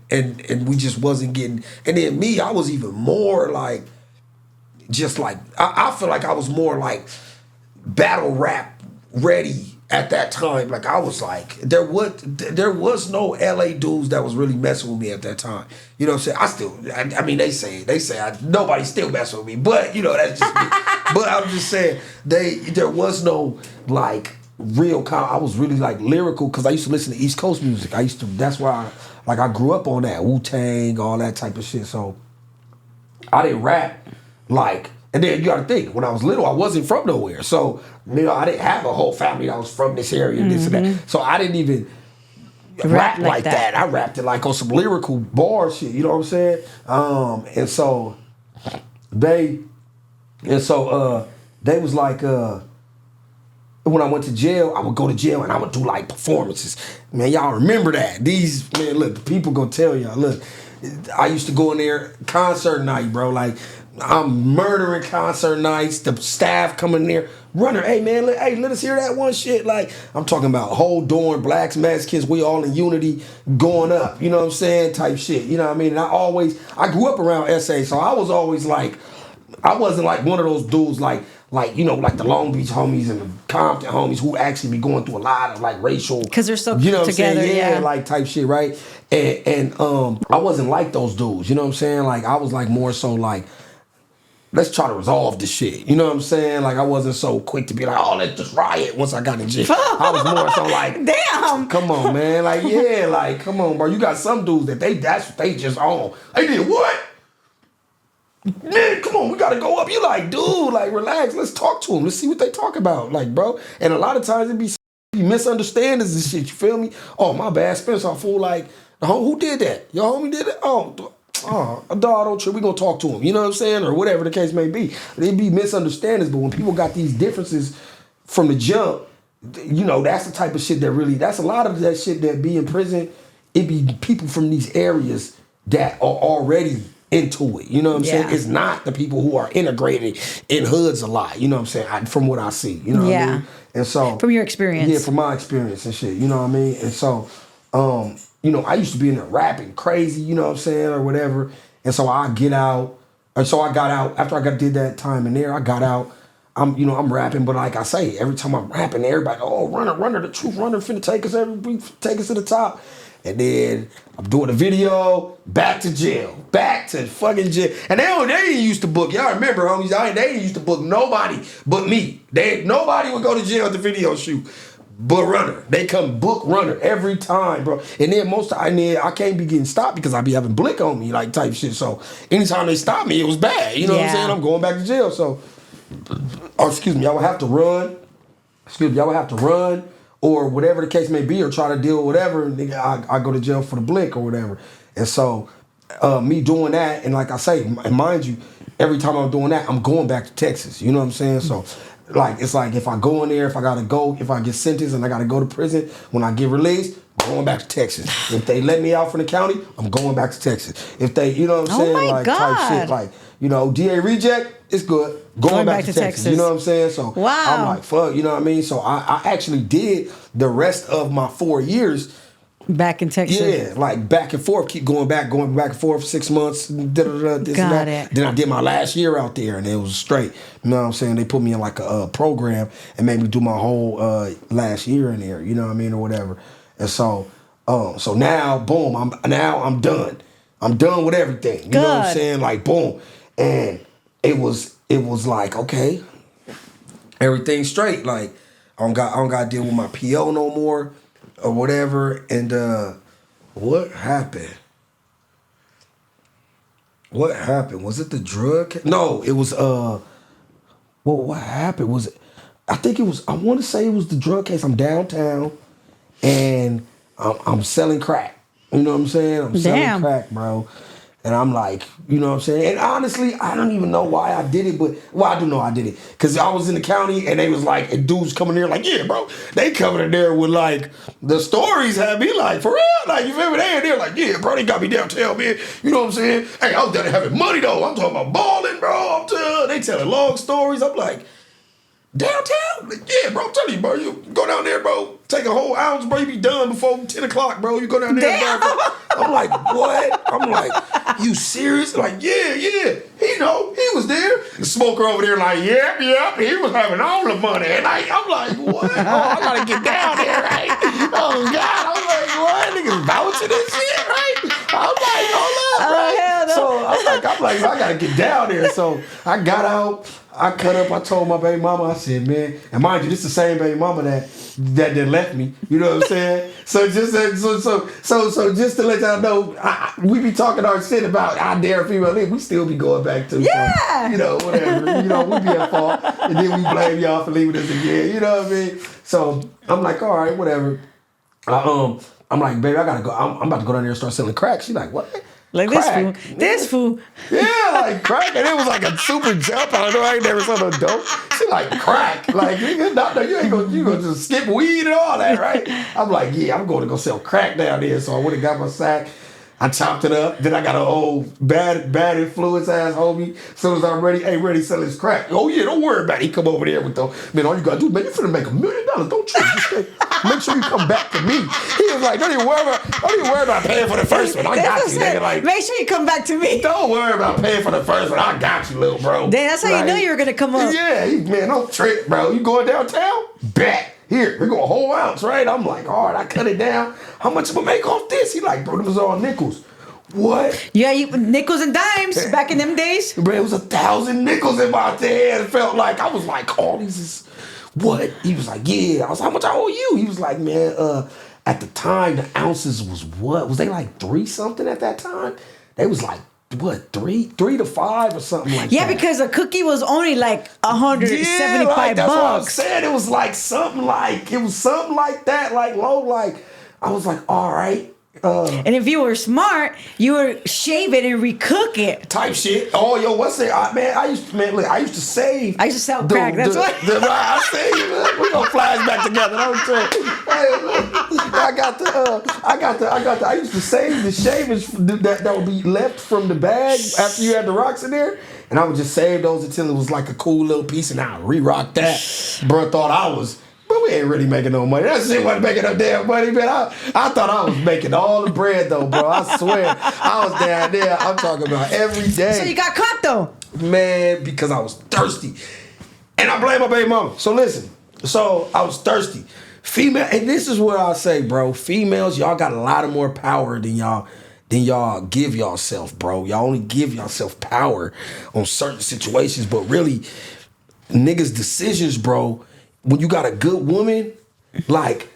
we just wasn't getting, and then me, I was even more like, just like, I feel like I was more like battle rap ready at that time. Like, I was like, there was no LA dudes that was really messing with me at that time. You know what I'm saying? I mean, they say nobody still messing with me, but you know, that's just me. But I'm just saying, there was no like real, I was really like lyrical because I used to listen to East Coast music. That's why I grew up on that, Wu-Tang, all that type of shit. So I didn't rap like, and then you gotta think, when I was little, I wasn't from nowhere. So, you know, I didn't have a whole family that was from this area, this and that. So I didn't even rap like that. I rapped it like on some lyrical bar shit, you know what I'm saying? And so they was like, when I went to jail, I would go to jail and I would do like performances. Man, y'all remember that. Look, the people gonna tell y'all, look, I used to go in there concert night, bro. Like, I'm murdering concert nights. The staff coming in there, runner, hey man, let us hear that one shit. Like, I'm talking about whole dorm, blacks, Mexicans, we all in unity, going up. You know what I'm saying? Type shit. You know what I mean? And I grew up around SA, so I was always like, I wasn't like one of those dudes like you know, like the Long Beach homies and the Compton homies who actually be going through a lot of like racial, because they're so you know what together, I'm saying? yeah, like type shit, right? And I wasn't like those dudes, you know what I'm saying? Like, I was like more so like, let's try to resolve this shit, you know what I'm saying? Like, I wasn't so quick to be like, oh, let's just riot once I got in jail. I was more so like, damn, come on, man, like, yeah, like, come on, bro. You got some dudes that's what they just on. They did what? Man, come on, we gotta go up. You like, dude, like, relax. Let's talk to them. Let's see what they talk about, like, bro. And a lot of times it be misunderstandings and shit. You feel me? Oh, my bad, Spencer. I fool like, who did that? Your homie did it? Oh, a dog, don't trip. We gonna talk to him. You know what I'm saying, or whatever the case may be. They be misunderstandings, but when people got these differences from the jump, you know, that's the type of shit that really. That's a lot of that shit that be in prison. It be people from these areas that are already into it, you know what I'm saying? It's not the people who are integrated in hoods a lot, you know what I'm saying? From what I see, you know what I mean? And so, from your experience, yeah, from my experience and shit, you know what I mean? And so, you know, I used to be in there rapping crazy, you know what I'm saying, or whatever. And so I get out, and so I got out after did that time in there. I got out. I'm rapping, but like I say, every time I'm rapping, everybody, oh, runner, the truth runner finna take us to the top. And then I'm doing a video, back to jail, back to fucking jail. And they didn't used to book, y'all remember, homies, they didn't used to book nobody but me. Nobody would go to jail at the video shoot but Runner. They come book Runner every time, bro. And then I can't be getting stopped because I be having blick on me, like type shit. So anytime they stop me, it was bad. You know what I'm saying? I'm going back to jail. So, excuse me, I would have to run. Or whatever the case may be, or try to deal with whatever, nigga, I go to jail for the blick or whatever. And so, me doing that, and like I say, and mind you, every time I'm doing that, I'm going back to Texas. You know what I'm saying? So, like, it's like if I go in there, if I get sentenced and I gotta go to prison, when I get released, I'm going back to Texas. If they let me out from the county, I'm going back to Texas. If they, you know what I'm saying? My like, God. type shit, like, you know, DA reject, it's good. Going back to Texas. You know what I'm saying? So wow. I'm like, fuck, you know what I mean? So I actually did the rest of my 4 years back in Texas. Yeah, like back and forth, keep going back and forth 6 months. This Got and that. it. Then I did my last year out there, and it was straight. You know what I'm saying? They put me in like a program and made me do my whole last year in there. You know what I mean, or whatever. And so now, boom, I'm done. I'm done with everything. You know what I'm saying? Like, boom, and it was like, okay, everything's straight. Like, I don't got to deal with my PO no more or whatever. And what happened? What happened? Was it the drug? No, it was what happened? Was it? I think it was. I want to say it was the drug case. I'm downtown, and I'm selling crack. You know what I'm saying? I'm selling crack, bro. And I'm like, you know what I'm saying? And honestly, I don't even know why I did it, but well, I do know I did it. Cause I was in the county and they was like, and dudes coming there like, yeah, bro. They coming in there with like the stories had me like, for real? Like, you feel me? They're like, yeah, bro, they got me downtown, man. You know what I'm saying? Hey, I was down there having money though. I'm talking about balling, bro. They telling long stories. I'm like, downtown? Yeah, bro, I'm telling you, bro. You go down there, bro. Take a whole ounce, bro. You be done before 10 o'clock, bro. You go down there. Damn. I'm like, what? I'm like, you serious? Like, yeah. He was there. The smoker over there like, yep. He was having all the money. And I'm like, what? Oh, I gotta get down there, right? Oh, God. I'm like, what? Niggas vouching this shit, right? I'm like, hold up, right? Hell no. So I'm like, I gotta get down there. So I got out. I cut up. I told my baby mama. I said, man, and mind you, this the same baby mama that then left me. You know what I'm saying? So just just to let y'all know, we be talking our shit about I dare female leave. We still be going back to Yeah. So, whatever. We be at fault, and then we blame y'all for leaving us again. You know what I mean? So I'm like, all right, whatever. I'm like, baby, I gotta go. I'm about to go down there and start selling crack. She's like, what? Like Crack. this fool. Yeah, like crack. And it was like a super jump. I ain't never saw no dope. She like crack. Like, nigga, no, you gonna just skip weed and all that, right? I'm like, yeah, I'm going to go sell crack down there. So I went and got my sack. I chopped it up. Then I got an old bad influence ass homie. As soon as I'm ready, ready to sell his crack. Oh yeah, don't worry about it. He come over there with man, all you gotta do, man, you finna make $1 million. Don't you? Just make sure you come back to me. He was like, don't even worry about paying for the first one. I got you, nigga. Like, make sure you come back to me. don't worry about paying for the first one. I got you, little bro. Damn, that's how you know you were gonna come up. Yeah, man, don't trip, bro. You going downtown? Bet. Here, we go a whole ounce, right? I'm like, all right, I cut it down. How much am I make off this? He like, bro, it was all nickels. What? Yeah, nickels and dimes back in them days. Bro, it was 1,000 nickels in my head. It felt like I was like, all these is what? He was like, yeah. I was like, how much I owe you? He was like, man, at the time the ounces was what? Was they like 3 something at that time? They was like what, 3 to 5 or something like that. Yeah, because a cookie was only like $175. Like, that's what I'm saying. It was like something like that, like low, like I was like, all right. And if you were smart, you would shave it and recook it. Type shit. Oh, yo, what's it? I used to save. I used to sell crack. That's why. I say we gonna flash back together. I used to save the shavings that would be left from the bag after you had the rocks in there. And I would just save those until it was like a cool little piece, and I would re-rock that. Bro thought I was. But we ain't really making no money. That shit wasn't making no damn money, man. I thought I was making all the bread, though, bro. I swear. I was down there. I'm talking about every day. So you got caught, though? Man, because I was thirsty. And I blame my baby mama. So listen. So I was thirsty. Female, and this is what I say, bro. Females, y'all got a lot of more power than y'all give yourself, bro. Y'all only give yourself power on certain situations. But really, niggas' decisions, bro, when you got a good woman, like,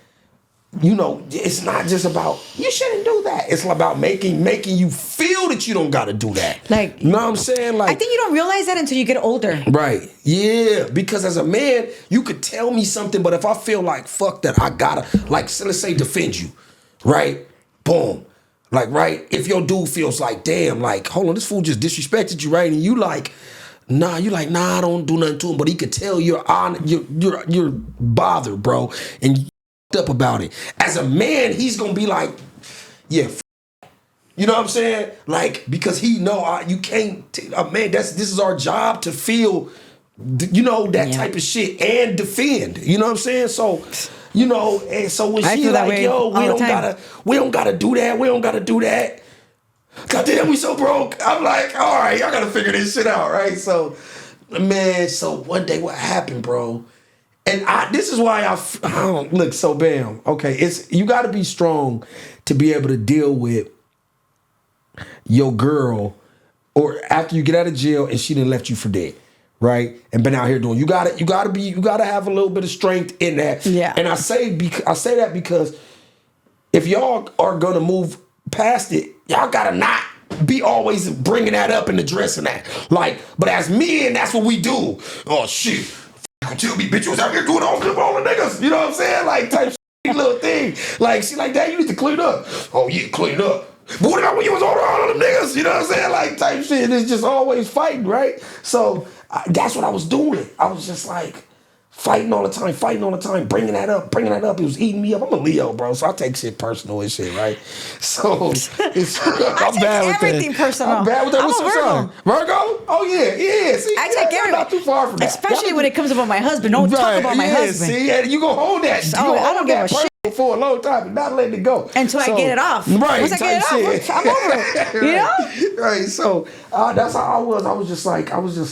it's not just about, you shouldn't do that. It's about making you feel that you don't got to do that. Like, you know what I'm saying? Like, I think you don't realize that until you get older. Right. Yeah. Because as a man, you could tell me something, but if I feel like, fuck that, I gotta, like, let's say defend you, right? Boom. Like, right? If your dude feels like, damn, like, hold on, this fool just disrespected you, right? And you like, nah, I don't do nothing to him, but he could tell you're bothered, bro, and you up about it. As a man, he's gonna be like, yeah, you know what I'm saying? Like, because he know you can't, man, this is our job to feel, that type of shit and defend. You know what I'm saying? So, and so when she like, yo, we don't gotta do that. Goddamn, we so broke. I'm like, all right, y'all gotta figure this shit out, right? So, man, one day what happened, bro? And this is why I don't look so bam. Okay, you gotta be strong to be able to deal with your girl, or after you get out of jail and she done left you for dead, right? And been out here doing. You gotta have a little bit of strength in that. Yeah. And I say that because if y'all are gonna move past it, y'all gotta not be always bringing that up and addressing that. Like, but as men, that's what we do. Oh shit, you tell me, bitch, you was out here doing all the niggas. You know what I'm saying? Like type little thing. Like, she like that, you need to clean up. Oh yeah, clean up. But what about when you was on all of them niggas? You know what I'm saying? Like type shit. It's just always fighting, right? So that's what I was doing. I was just like fighting all the time, bringing that up. It was eating me up. I'm a Leo, bro, so I take shit personal and shit, right? So I'm bad with everything that. personal. I'm bad with that. I'm What's a your sign? Virgo? Oh yeah. See, I take everything. not too far from that. Especially when it comes about my husband. Don't talk about my husband. See, and you gonna hold that. You gonna I don't hold give that a shit. for a long time and not letting it go Until I get it off. Right. Once I get it off, I'm over it. You know? Right. So that's how I was. I was just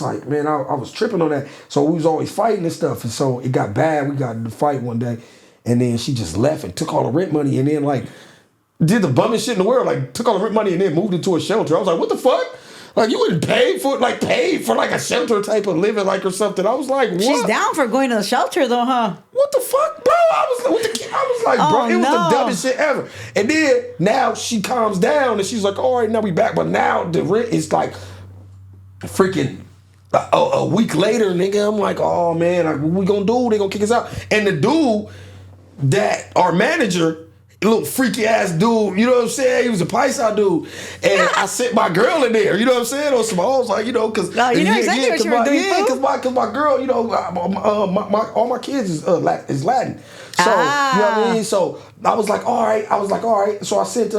like, man, I was tripping on that. So we was always fighting and stuff. And so it got bad. We got in the fight one day. And then she just left and took all the rent money and then like did the bumming shit in the world. Like took all the rent money and then moved into a shelter. I was like, what the fuck? Like you wouldn't pay for like a shelter type of living like or something. I was like, what? She's down for going to the shelter though, huh? What the fuck, bro? I was like, bro, it was the dumbest shit ever. And then now she calms down and she's like, all right, now we back. But now the rent is like freaking a week later, nigga. I'm like, oh man, like, what we gonna do? They gonna kick us out. And the dude that our manager, little freaky ass dude, you know what I'm saying? He was a Paisa dude. And I sent my girl in there, you know what I'm saying? On some, I was like, you know, because. No, you know exactly what you were doing. Yeah, because my girl, you know, all my kids is Latin. So, you know what I mean? So I was like, all right. So I sent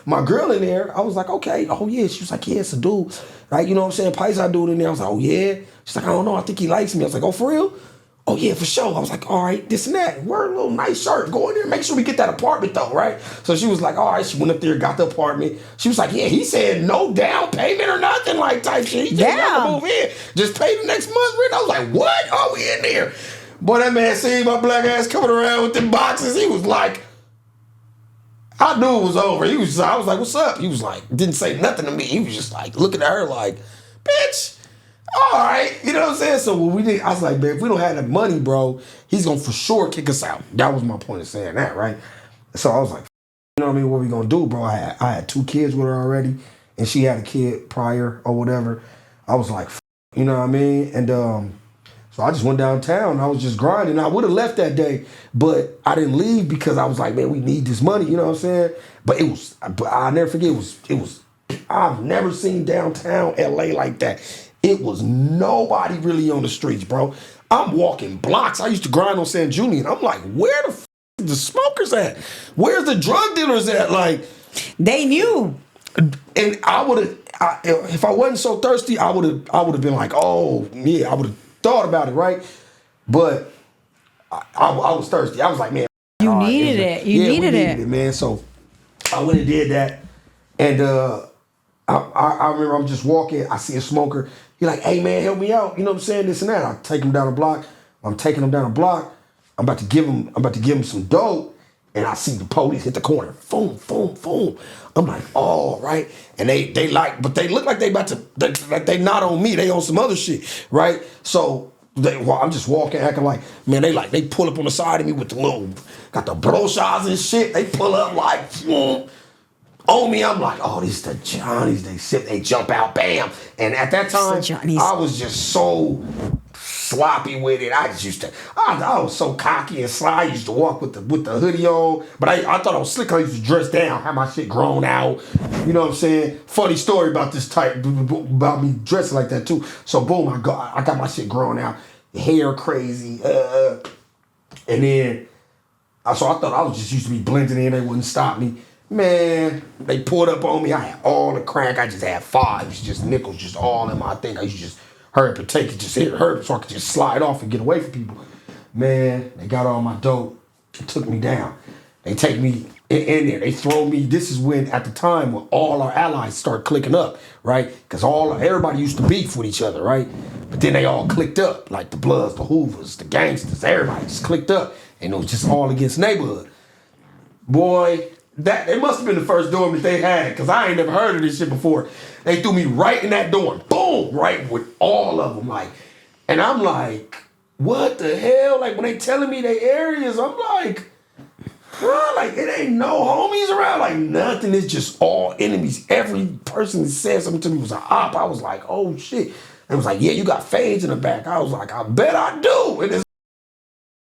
my girl in there. I was like, okay. Oh, yeah. She was like, yeah, it's a dude. Right? You know what I'm saying? Paisa dude in there. I was like, oh, yeah. She's like, I don't know. I think he likes me. I was like, oh, for real? Oh, yeah, for sure. I was like, all right, this and that. Wear a little nice shirt. Go in there. Make sure we get that apartment, though, right? So she was like, all right. She went up there, got the apartment. She was like, yeah, he said no down payment or nothing like type shit. He just got to move in. Just pay the next month rent. I was like, what? Oh, we in there. Boy, that man seen my black ass coming around with them boxes. He was like, I knew it was over. I was like, what's up? He was like, didn't say nothing to me. He was just like looking at her like, bitch. All right, you know what I'm saying? So when we did, I was like, man, if we don't have that money, bro, he's gonna for sure kick us out. That was my point of saying that, right? So I was like, you know what I mean? What we gonna do, bro? I had 2 kids with her already, and she had a kid prior or whatever. I was like, you know what I mean? And so I just went downtown. I was just grinding. I would have left that day, but I didn't leave because I was like, man, we need this money. You know what I'm saying? But I'll never forget. It was. I've never seen downtown LA like that. It was nobody really on the streets, bro. I'm walking blocks. I used to grind on San Julian. I'm like, where the the smokers at? Where's the drug dealers at? Like, they knew. And I would have, if I wasn't so thirsty, I would have been like, oh yeah, I would have thought about it, right? But I was thirsty. I was like, man, you needed it. You needed it, man. So I went and did that, and I remember I'm just walking. I see a smoker. He like, hey man, help me out. You know what I'm saying? This and that. I take him down the block. I'm taking him down the block. I'm about to give him some dope, and I see the police hit the corner. Boom, boom, boom. I'm like, all right. And they like, but they look like they about to, they not on me. They on some other shit, right? So I'm just walking, acting like, man, they pull up on the side of me with the little, got the brochures and shit. They pull up like, on me. I'm like, oh, these the Johnnies. They jump out, bam. And at that time, I was just so sloppy with it. I was so cocky and sly. I used to walk with the hoodie on, but I thought I was slick. I used to dress down, have my shit grown out. You know what I'm saying? Funny story about this type, about me dressing like that too. So boom, I got my shit grown out, hair crazy, and then so I thought I was just used to be blending in. They wouldn't stop me. Man, they pulled up on me. I had all the crack. I just had fives, just nickels, just all in my thing. I used to just hurry up and take it, just hurry up so I could just slide off and get away from people. Man, they got all my dope, took me down. They take me in there. They throw me. This is when, at the time, when all our allies start clicking up, right? Because everybody used to beef with each other, right? But then they all clicked up, like the Bloods, the Hoovers, the gangsters, everybody just clicked up. And it was just all against neighborhood. Boy, it must have been the first dorm that they had, because I ain't never heard of this shit before. They threw me right in that dorm. Boom! Right with all of them. Like, and I'm like, what the hell? Like, when they telling me they areas, I'm like, huh? Like, it ain't no homies around. Like, nothing. It's just all enemies. Every person that said something to me was an op. I was like, oh, shit. It was like, yeah, you got fades in the back. I was like, I bet I do. And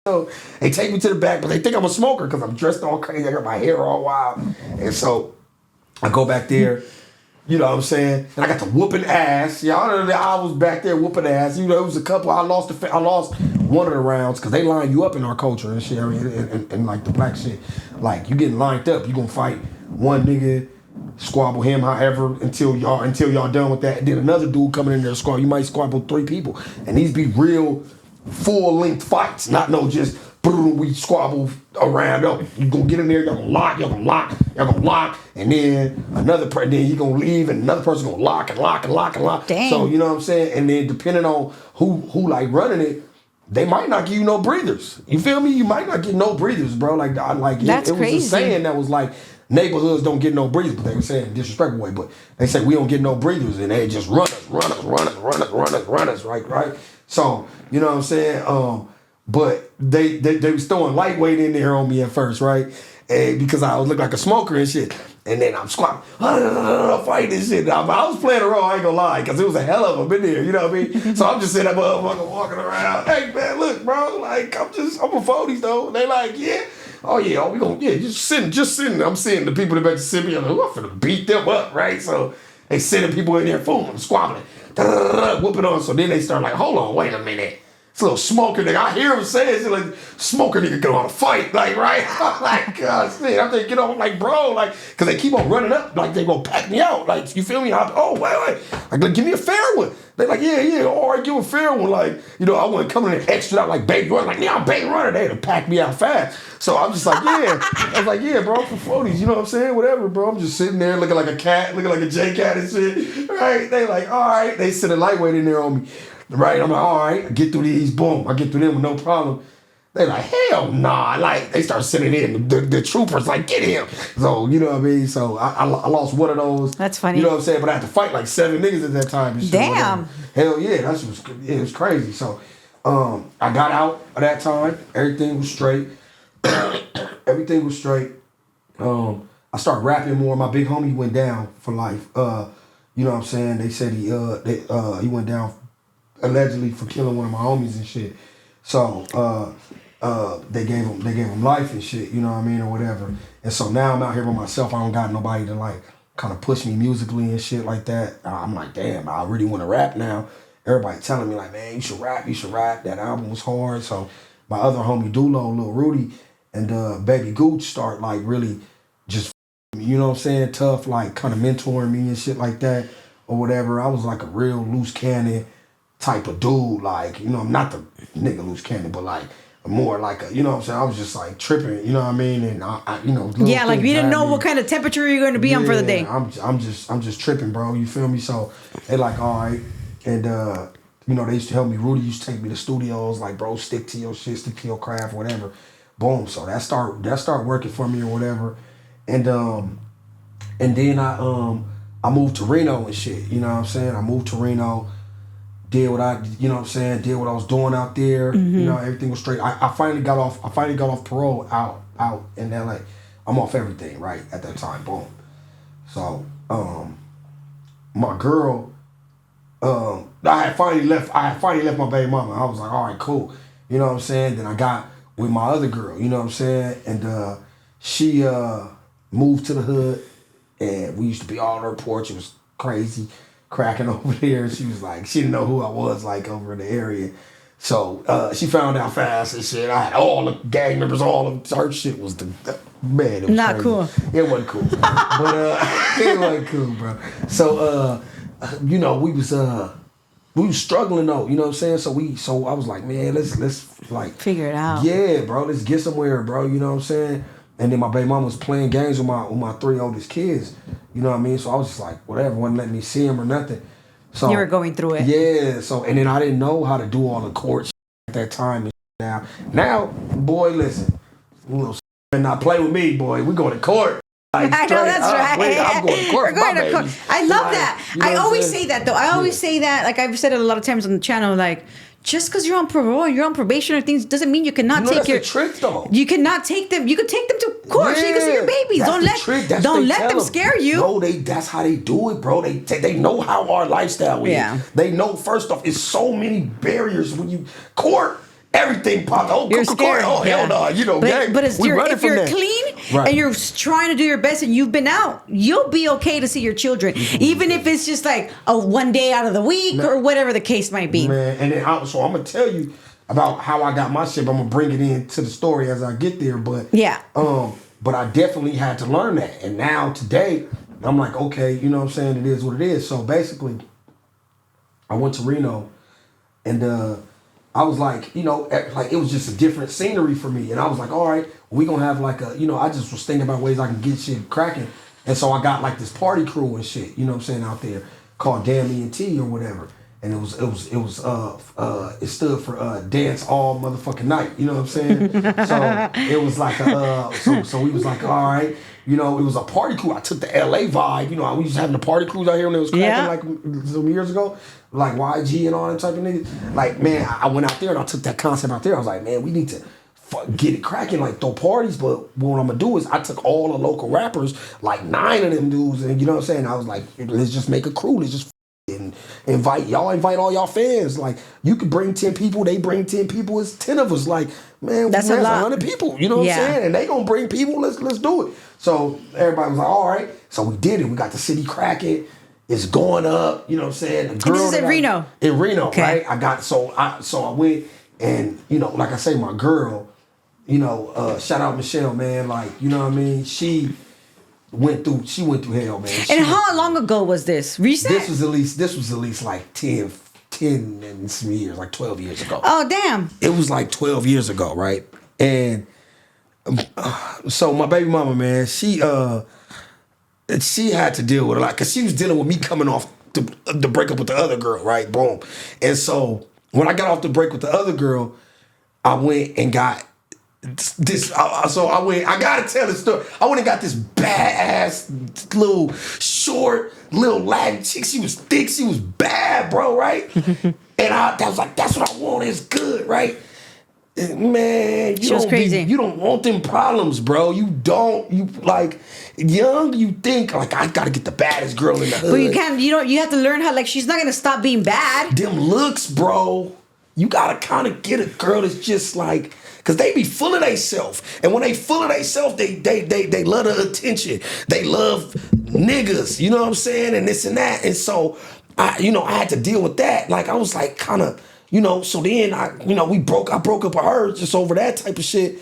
so they take me to the back, but they think I'm a smoker because I'm dressed all crazy. I got my hair all wild. And so I go back there. You know what I'm saying? And I got to whooping ass. Y'all know that I was back there whooping ass. You know, it was a couple. I lost one of the rounds because they line you up in our culture and shit. I mean, and like the black shit, like you getting lined up. You gonna fight one nigga, squabble him, however, until y'all done with that. And then another dude coming in there squabble. You might squabble 3 people, and these be real full length fights, not no just. We squabble around up. You gonna get in there, y'all gonna lock, and then then he gonna leave, and another person gonna lock. Dang. So you know what I'm saying? And then depending on who like running it, they might not give you no breathers. You feel me? You might not get no breathers, bro. Like That's it was crazy. a saying that was like neighborhoods don't get no breathers, but they were saying in a disrespectful way, but they say we don't get no breathers, and they just run us, right? So you know what I'm saying? But they was throwing lightweight in there on me at first, right? And because I look like a smoker and shit. And then I'm squatting, fighting and shit. I was playing a role, I ain't gonna lie, because it was a hell of a bit there, you know what I mean? So I'm just sitting there motherfucker walking around. Hey man, look, bro, like I'm a 40s though. And they like, yeah. Oh yeah, we gonna just sitting. I'm seeing the people that back to sit me. I'm like, I'm finna beat them up, right? So they sending people in there, boom, squabbling, whooping on. So then they start like, hold on, wait a minute. It's a little smoker nigga. I hear him saying it's like smoker nigga gonna fight, like right? I'm like, God, shit. I'm thinking, like bro, like, cause they keep on running up, like they gonna pack me out, like you feel me? Wait, like give me a fair one. They like, yeah, all right, give a fair one, like I wasn't coming in extra out like baby runner, like I'm baby runner. They had to pack me out fast, so I'm just like, yeah, I was like, yeah, bro, for 40s, you know what I'm saying? Whatever, bro. I'm just sitting there looking like a cat, looking like a J cat and shit, right? They like, all right, they send a lightweight in there on me. Right, I'm like, all right, I get through these, boom, I get through them with no problem. They like, hell nah, like they start sending in the troopers, like get him. So you know what I mean. So I lost one of those. That's funny. You know what I'm saying? But I had to fight like 7 niggas at that time. And shit, Damn. whatever. Hell yeah, it was crazy. So I got out at that time. Everything was straight. Everything was straight. I started rapping more. My big homie went down for life. You know what I'm saying? They said he went down allegedly for killing one of my homies and shit. So they gave him life and shit, you know what I mean, or whatever. And so now I'm out here by myself. I don't got nobody to like kind of push me musically and shit like that. I'm like, damn, I really want to rap now. Everybody telling me like, man, you should rap. That album was hard. So my other homie Dulo, Lil Rudy, and Baby Gooch start like really just, you know what I'm saying, tough, like kind of mentoring me and shit like that or whatever. I was like a real loose cannon type of dude, like, you know, I'm not the nigga loose cannon, but like more like a, you know what I'm saying, I was just like tripping, you know what I mean, and I you know, yeah, like you didn't know what kind of temperature you're going to be on for the day. I'm just tripping, bro, you feel me? So they like, all right, and you know, they used to help me. Rudy used to take me to studios, like, bro, stick to your shit, stick to your craft, whatever. Boom, so that start working for me or whatever, and then I moved to Reno and shit, you know what I'm saying? I moved to Reno. Did what I was doing out there. Mm-hmm. You know, everything was straight. I finally got off parole out in LA. I'm off everything, right, at that time. Boom. So, my girl, I had finally left my baby mama. I was like, all right, cool. You know what I'm saying? Then I got with my other girl, you know what I'm saying? And she moved to the hood, and we used to be all on her porch. It was crazy. Cracking over there. She was like, she didn't know who I was, like, over in the area. So she found out fast and shit. I had all the gang members, all of her shit was man, it was not crazy. cool. It wasn't cool. But it wasn't cool, bro. So you know, we was struggling though, you know what I'm saying? So I was like, man, let's like Figure it out. Yeah, bro, let's get somewhere, bro, you know what I'm saying? And then my baby mama was playing games with my 3 oldest kids. You know what I mean? So I was just like, whatever, wasn't letting me see him or nothing. So You were going through it. Yeah. So and then I didn't know how to do all the court shit at that time. And now, boy, listen, and not play with me, boy. We going to court. Like, I know that's right. I'm going to court. We're going to court. I love Like, that. you know I what I'm always saying? say that though. I always say that. Like I've said it a lot of times on the channel. Like just because you're on parole, you're on probation or things doesn't mean you cannot take that's your the trick though. You cannot take them. You could take them to court. So you can see your babies. Don't let them scare you. No, that's how they do it, bro. They know how our lifestyle is. Yeah. They know, first off, it's so many barriers when you court. Everything popped. Oh, You're court. scared. Oh, hell no. You know, gang. But if we you're running from that. clean Right. and you're trying to do your best and you've been out, you'll be okay to see your children, even if it's just like a one day out of the week or whatever the case might be. Man, and then so I'm gonna tell you about how I got my shit. But I'm gonna bring it into the story as I get there. But Yeah. but I definitely had to learn that. And now today, I'm like, okay, you know what I'm saying? It is what it is. So basically, I went to Reno, and I was like, you know, like it was just a different scenery for me. And I was like, all right, we gonna have like a, you know, I just was thinking about ways I can get shit cracking. And so I got like this party crew and shit, you know what I'm saying, out there called Damn ENT or whatever. And it stood for dance all motherfucking night, you know what I'm saying? So it was like so we was like, all right, you know, it was a party crew. I took the LA vibe, you know, we used to having the party crews out here when it was cracking like some years ago, like YG and all that type of niggas. Like, man, I went out there and I took that concept out there. I was like, man, we need to get it cracking, like throw parties. But what I'm gonna do is I took all the local rappers, like 9 of them dudes, and you know what I'm saying? I was like, let's just make a crew. Let's just and invite all y'all fans. Like, you could bring 10 people, they bring 10 people, it's 10 of us. Like, man, That's a lot. 100 people, you know what I'm saying? And they gonna bring people, let's do it. So everybody was like, all right. So we did it. We got the city cracking. It's going up, you know what I'm saying? The girl this is in Reno. In Reno, Okay. right? So I went, and you know, like I say, my girl, you know, shout out Michelle, man, like, you know what I mean? She went through hell, man. And how long ago was this? Recent? This was at least like 10 and some years, like 12 years ago. Oh, damn. It was like 12 years ago, right? And so my baby mama, man, she had to deal with a lot because she was dealing with me coming off the breakup with the other girl, right? Boom. And so when I got off the break with the other girl, I went and got this. I gotta tell this story. I went and got this badass little short little Latin chick. She was thick. She was bad, bro, right? And I was like, that's what I want. It's good, right? Man, She was crazy. You don't want them problems, bro. You don't. You like young. You think like I gotta get the baddest girl in the hood. But you can't. You have to learn how. Like, she's not gonna stop being bad. Them looks, bro. You gotta kind of get a girl that's just like, cause they be full of theyself, and when they full of theyself, they love the attention. They love niggas. You know what I'm saying, and this and that. And so I had to deal with that. Like, I was like kind of. You know, so then I broke up with her just over that type of shit.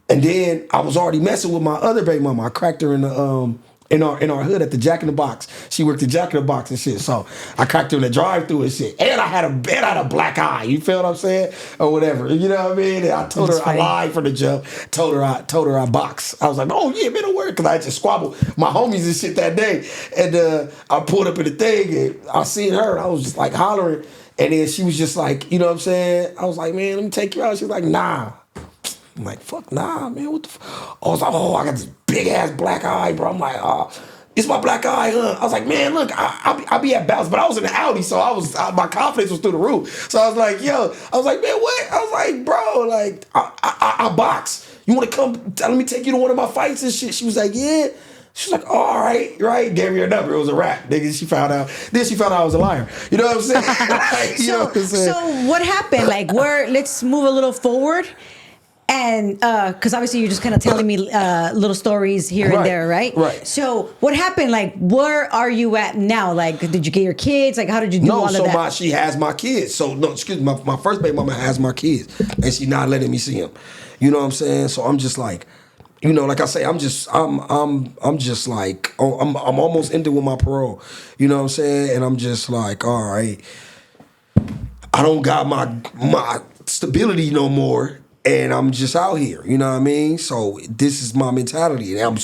And then I was already messing with my other baby mama. I cracked her in the in our hood at the Jack in the Box. She worked at Jack in the Box and shit. So I cracked her in the drive-through and shit. And I had a black eye. You feel what I'm saying? Or whatever. You know what I mean? And I told her I lied for the jump. Told her I box. I was like, oh yeah, man, don't worry, because I just squabbled my homies and shit that day. And I pulled up in the thing and I seen her and I was just like hollering. And then she was just like, you know what I'm saying? I was like, man, let me take you out. She was like, nah. I'm like, fuck, nah, man. What the I was like, oh, I got this big ass black eye, bro. I'm like, it's my black eye, huh? I was like, man, look, I'll be at Bounce, but I was in the Audi, so my confidence was through the roof. So I was like, man, what? I was like, bro, like, I box. You want to come? Let me take you to one of my fights and shit. She was like, yeah. She was like, oh, all right, right. Gave me her number. It was a rap. Nigga, she found out. Then she found out I was a liar. You know what I'm saying? Like, you know what I'm saying? So what happened? Like, let's move a little forward. And because obviously you're just kind of telling me little stories here and there, right? Right. So what happened? Like, where are you at now? Like, did you get your kids? Like, how did you do all of that? She has my kids. So no, excuse me, my first baby mama has my kids, and she not letting me see them. You know what I'm saying? So I'm just like, you know, like I say, I'm just like, I'm almost ending with my parole. You know what I'm saying? And I'm just like, all right, I don't got my stability no more. And I'm just out here, you know what I mean? So this is my mentality. And I'm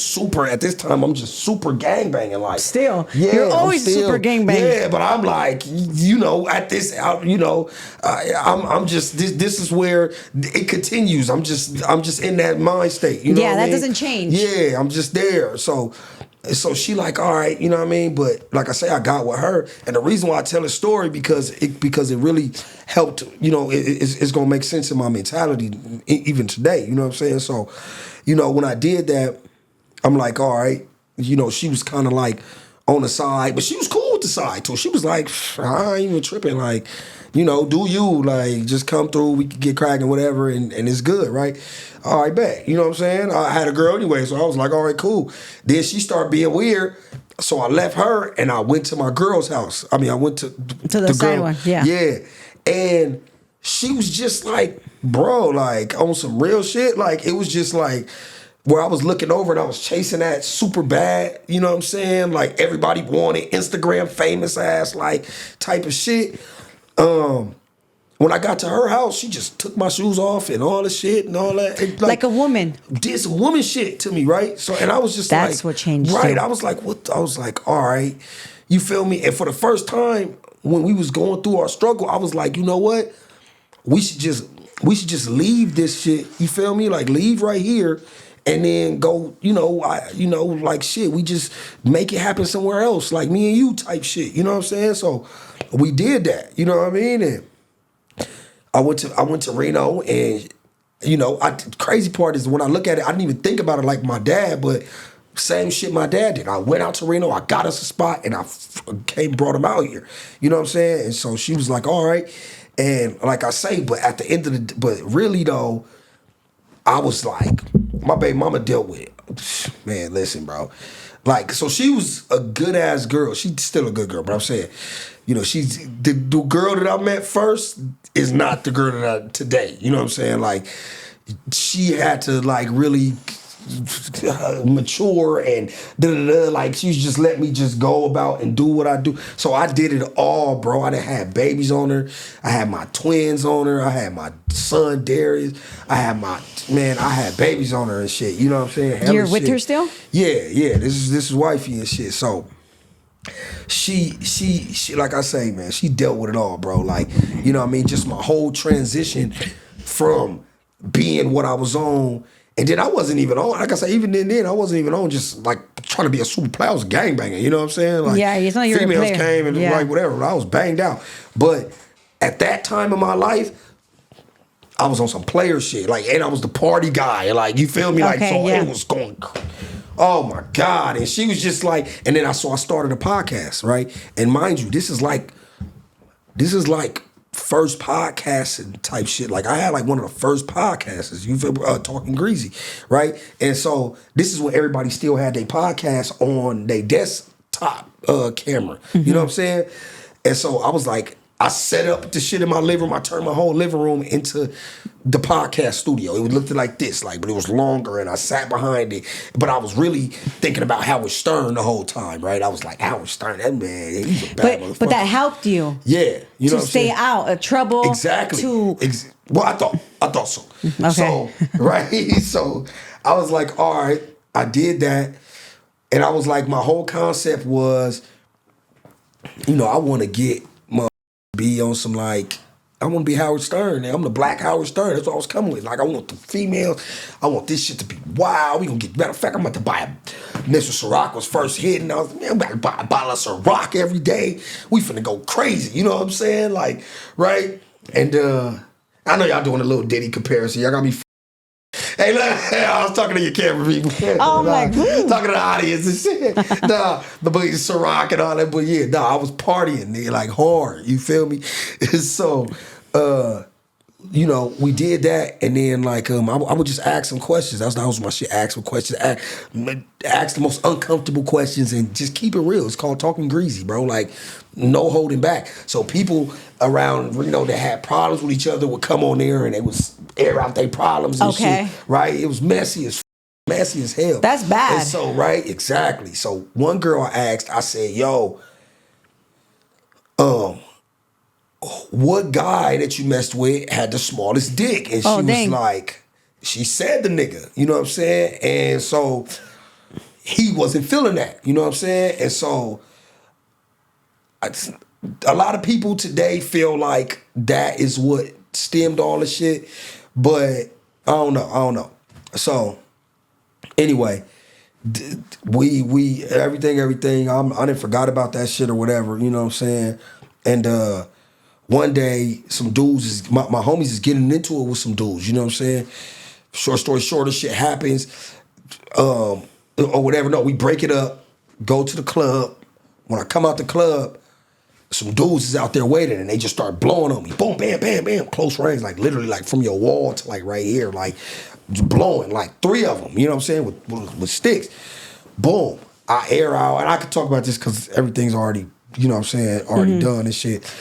at this time, I'm just super gangbanging. Like, still, yeah, you're always super gangbanging. Yeah, but I'm like, you know, at this, you know, I'm just, this is where it continues. I'm just in that mind state, you know what I mean? That doesn't change. Yeah, I'm just there. So she like, all right, you know what I mean? But like I say, I got with her. And the reason why I tell a story because it really helped, you know, it's going to make sense in my mentality even today, you know what I'm saying? So, you know, when I did that, I'm like, all right, you know, she was kind of like on the side, but she was cool put the side to her. She was like, I ain't even tripping. Like, you know, do you. Like, just come through. We can get cracking, whatever, and it's good, right? All right, bet. You know what I'm saying? I had a girl anyway, so I was like, all right, cool. Then she started being weird. So I left her and I went to my girl's house. I mean, I went to the side girl. one, yeah. Yeah. And she was just like, bro, like on some real shit. Like, it was just like where I was looking over and I was chasing that super bad, you know what I'm saying? Like everybody wanted Instagram famous ass like type of shit. When I got to her house, she just took my shoes off and all the shit and all that. It, Like a woman. did some woman shit to me, right? So, and I was just That's like, what changed right? you. I was like, what? I was like, all right, you feel me? And for the first time, when we was going through our struggle, I was like, you know what? We should just leave this shit. You feel me? Like leave right here, and then go. Like shit. We just make it happen somewhere else, like me and you type shit. You know what I'm saying? So we did that. You know what I mean? And I went to Reno, and crazy part is when I look at it, I didn't even think about it like my dad, but same shit my dad did. I went out to Reno, I got us a spot, and I brought him out here. You know what I'm saying? And so she was like, all right. And like I say, but at the end of but really though, I was like, my baby mama dealt with it. Man, listen, bro. Like, so she was a good ass girl. She's still a good girl, but I'm saying, she's the girl that I met first is not the girl that I today. You know what I'm saying? Like, she had to like really mature and like she just let me just go about and do what I do. So I did it all, bro. I done had babies on her. I had my twins on her. I had my son Darius. I had babies on her and shit. You know what I'm saying? Hella You're with shit. her still? Yeah. This is wifey and shit. So she like I say, man, she dealt with it all, bro. Like, you know what I mean? Just my whole transition from being what I was on. And then I wasn't even on, like I said, even then I wasn't even on just like trying to be a super player. I was a gangbanger, you know what I'm saying? Like, yeah, it's not your females player. came and Yeah. like whatever. I was banged out. But at that time in my life, I was on some player shit. Like, and I was the party guy. Like, you feel me? Like, Okay, so yeah. it was going, oh my God. And she was just like, and then I started a podcast, right? And mind you, this is like first podcasting type shit. Like I had like one of the first podcasts, you feel Talking Greasy, right? And so this is when everybody still had their podcast on their desktop camera. You know what I'm saying? And so I was like, I set up the shit in my living room. I turned my whole living room into the podcast studio. It looked like this, like, but it was longer, and I sat behind it. But I was really thinking about Howard Stern the whole time, right? I was like, Howard Stern, that man, he's a bad motherfucker. But that helped you. Yeah, you know To what I'm stay saying? out of trouble. Exactly. To Well, I thought so. Okay. So, right? So I was like, all right, I did that. And I was like, my whole concept was, I want to be on some like, I want to be Howard Stern. I'm the black Howard Stern. That's what I was coming with. Like, I want the females. I want this shit to be wild. We gonna get, matter of fact, I'm about to buy Mr. Ciroc was first hitting. I was, man, I'm about to buy a bottle of Ciroc every day. We finna go crazy. You know what I'm saying? Like, right? And I know y'all doing a little Diddy comparison. Y'all got me. Hey, look, I was talking to your camera people. Oh, I'm like, woo. Talking to the audience and shit. Nah, the Ciroc and all that. But yeah, I was partying, nigga, like hard. You feel me? So, we did that, and then like I would just ask some questions. That was my shit. Ask some questions. Ask the most uncomfortable questions, and just keep it real. It's called Talking Greasy, bro. Like no holding back. So people around, that had problems with each other would come on there, and they would air out their problems and shit. Right? It was messy as hell. That's bad. And so right, exactly. So one girl I asked, I said, "Yo, what guy that you messed with had the smallest dick?" And she was like, she said the nigga, you know what I'm saying? And so he wasn't feeling that, you know what I'm saying? And so a lot of people today feel like that is what stemmed all the shit, but I don't know. So anyway, we everything, I didn't forgot about that shit or whatever, you know what I'm saying? And one day, some dudes, my homies is getting into it with some dudes, you know what I'm saying? Short story short, this shit happens, or whatever. No, we break it up, go to the club, When I come out the club, some dudes is out there waiting and they just start blowing on me. Boom, bam, bam, bam. Close range, like literally like from your wall to like right here, like just blowing, like 3 of them, you know what I'm saying, with sticks. Boom. I air out, and I can talk about this because everything's already, you know what I'm saying, already done and shit.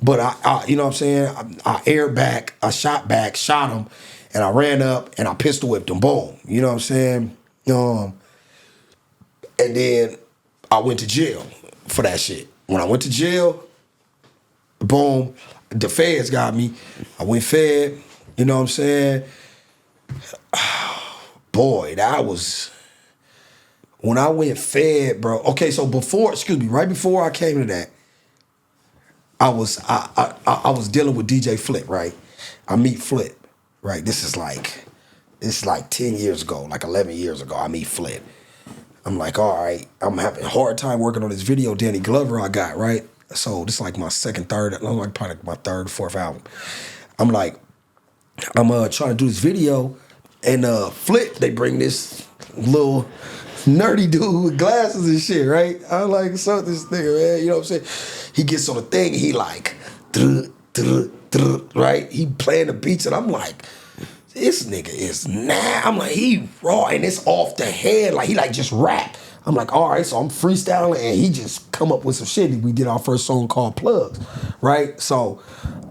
But I you know what I'm saying, I aired back, I shot back, shot him, and I ran up and I pistol whipped him. Boom. You know what I'm saying? And then I went to jail for that shit. When I went to jail, boom, the feds got me. I went fed, you know what I'm saying? Boy, that was, when I went fed, bro. Okay, so right before I came to that, I was dealing with DJ Flip, right? I meet Flip, right? This is like 10 years ago, like 11 years ago, I meet Flip. I'm like, all right, I'm having a hard time working on this video Danny Glover I got, right? So this is like my probably my third, fourth album. I'm like, I'm trying to do this video, and Flip, they bring this little nerdy dude with glasses and shit, right? I'm like, so this nigga, man, you know what I'm saying? He gets on the thing, he like, right? He playing the beats, and I'm like, this nigga is I'm like, he raw, and it's off the head, like he like just rap. I'm like, all right, so I'm freestyling, and he just come up with some shit. We did our first song called Plugs, right? So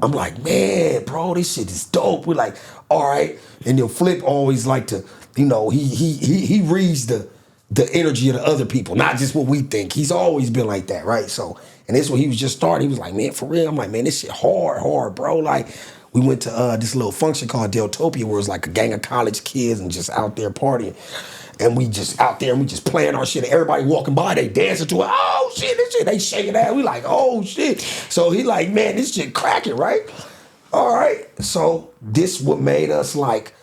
I'm like, man, bro, this shit is dope. We're like, all right, and then Flip always like to, you know, he reads the energy of the other people, not just what we think. He's always been like that, right? So, and this when he was just starting, he was like, man, for real. I'm like, man, this shit hard, bro. Like, we went to this little function called Deltopia, where it was like a gang of college kids and just out there partying. And we just out there and we just playing our shit. And everybody walking by, they dancing to it. Oh shit, this shit, they shaking that. We like, oh shit. So he like, man, this shit cracking, right? All right. So this what made us like,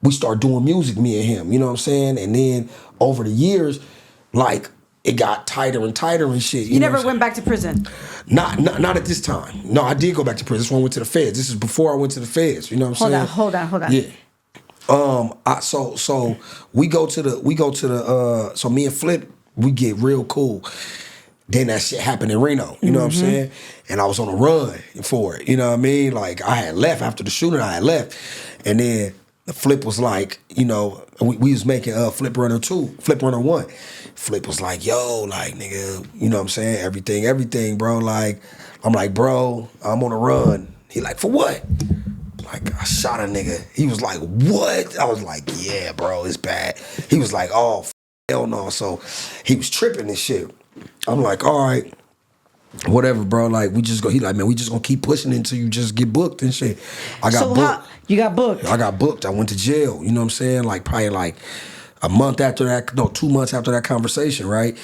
we start doing music, me and him, you know what I'm saying? And then over the years, like, it got tighter and tighter and shit. You never went back to prison? Not at this time. No, I did go back to prison. This one went to the feds. This is before I went to the feds. You know what I'm saying? Hold on. Yeah. So we go to the so me and Flip, we get real cool. Then that shit happened in Reno, you know what I'm saying? And I was on a run for it, you know what I mean? Like, I had left after the shooting, and then the Flip was like, you know, we was making Flip Runner 2, Flip Runner 1. Flip was like, yo, like, nigga, you know what I'm saying? Everything, bro. Like, I'm like, bro, I'm on a run. He like, for what? Like, I shot a nigga. He was like, what? I was like, yeah, bro, it's bad. He was like, oh, hell no. So he was tripping and shit. I'm like, all right, whatever, bro. Like, he like, man, we just gonna keep pushing until you just get booked and shit. I got booked. You got booked? I got booked. I went to jail. You know what I'm saying? Like, probably like a month after that, no, 2 months after that conversation, right?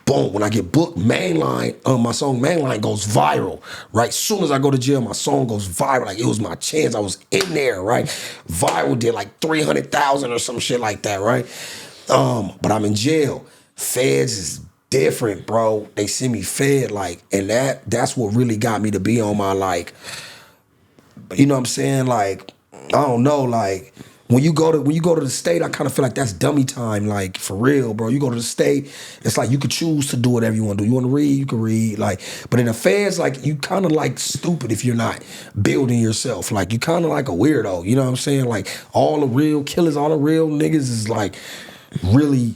Boom, when I get booked, Mainline, my song Mainline goes viral, right? Soon as I go to jail, my song goes viral. Like, it was my chance. I was in there, right? Viral did like 300,000 or some shit like that, right? But I'm in jail. Feds is different, bro. They send me fed, like, and that's what really got me to be on my, like, you know what I'm saying? Like, I don't know, like, when you go to the state, I kind of feel like that's dummy time, like, for real, bro. You go to the state, it's like you could choose to do whatever you want to do. You want to read, you can read, like, but in the feds, like, you kind of like stupid if you're not building yourself. Like, you kind of like a weirdo, you know what I'm saying? Like, all the real killers, all the real niggas is like really,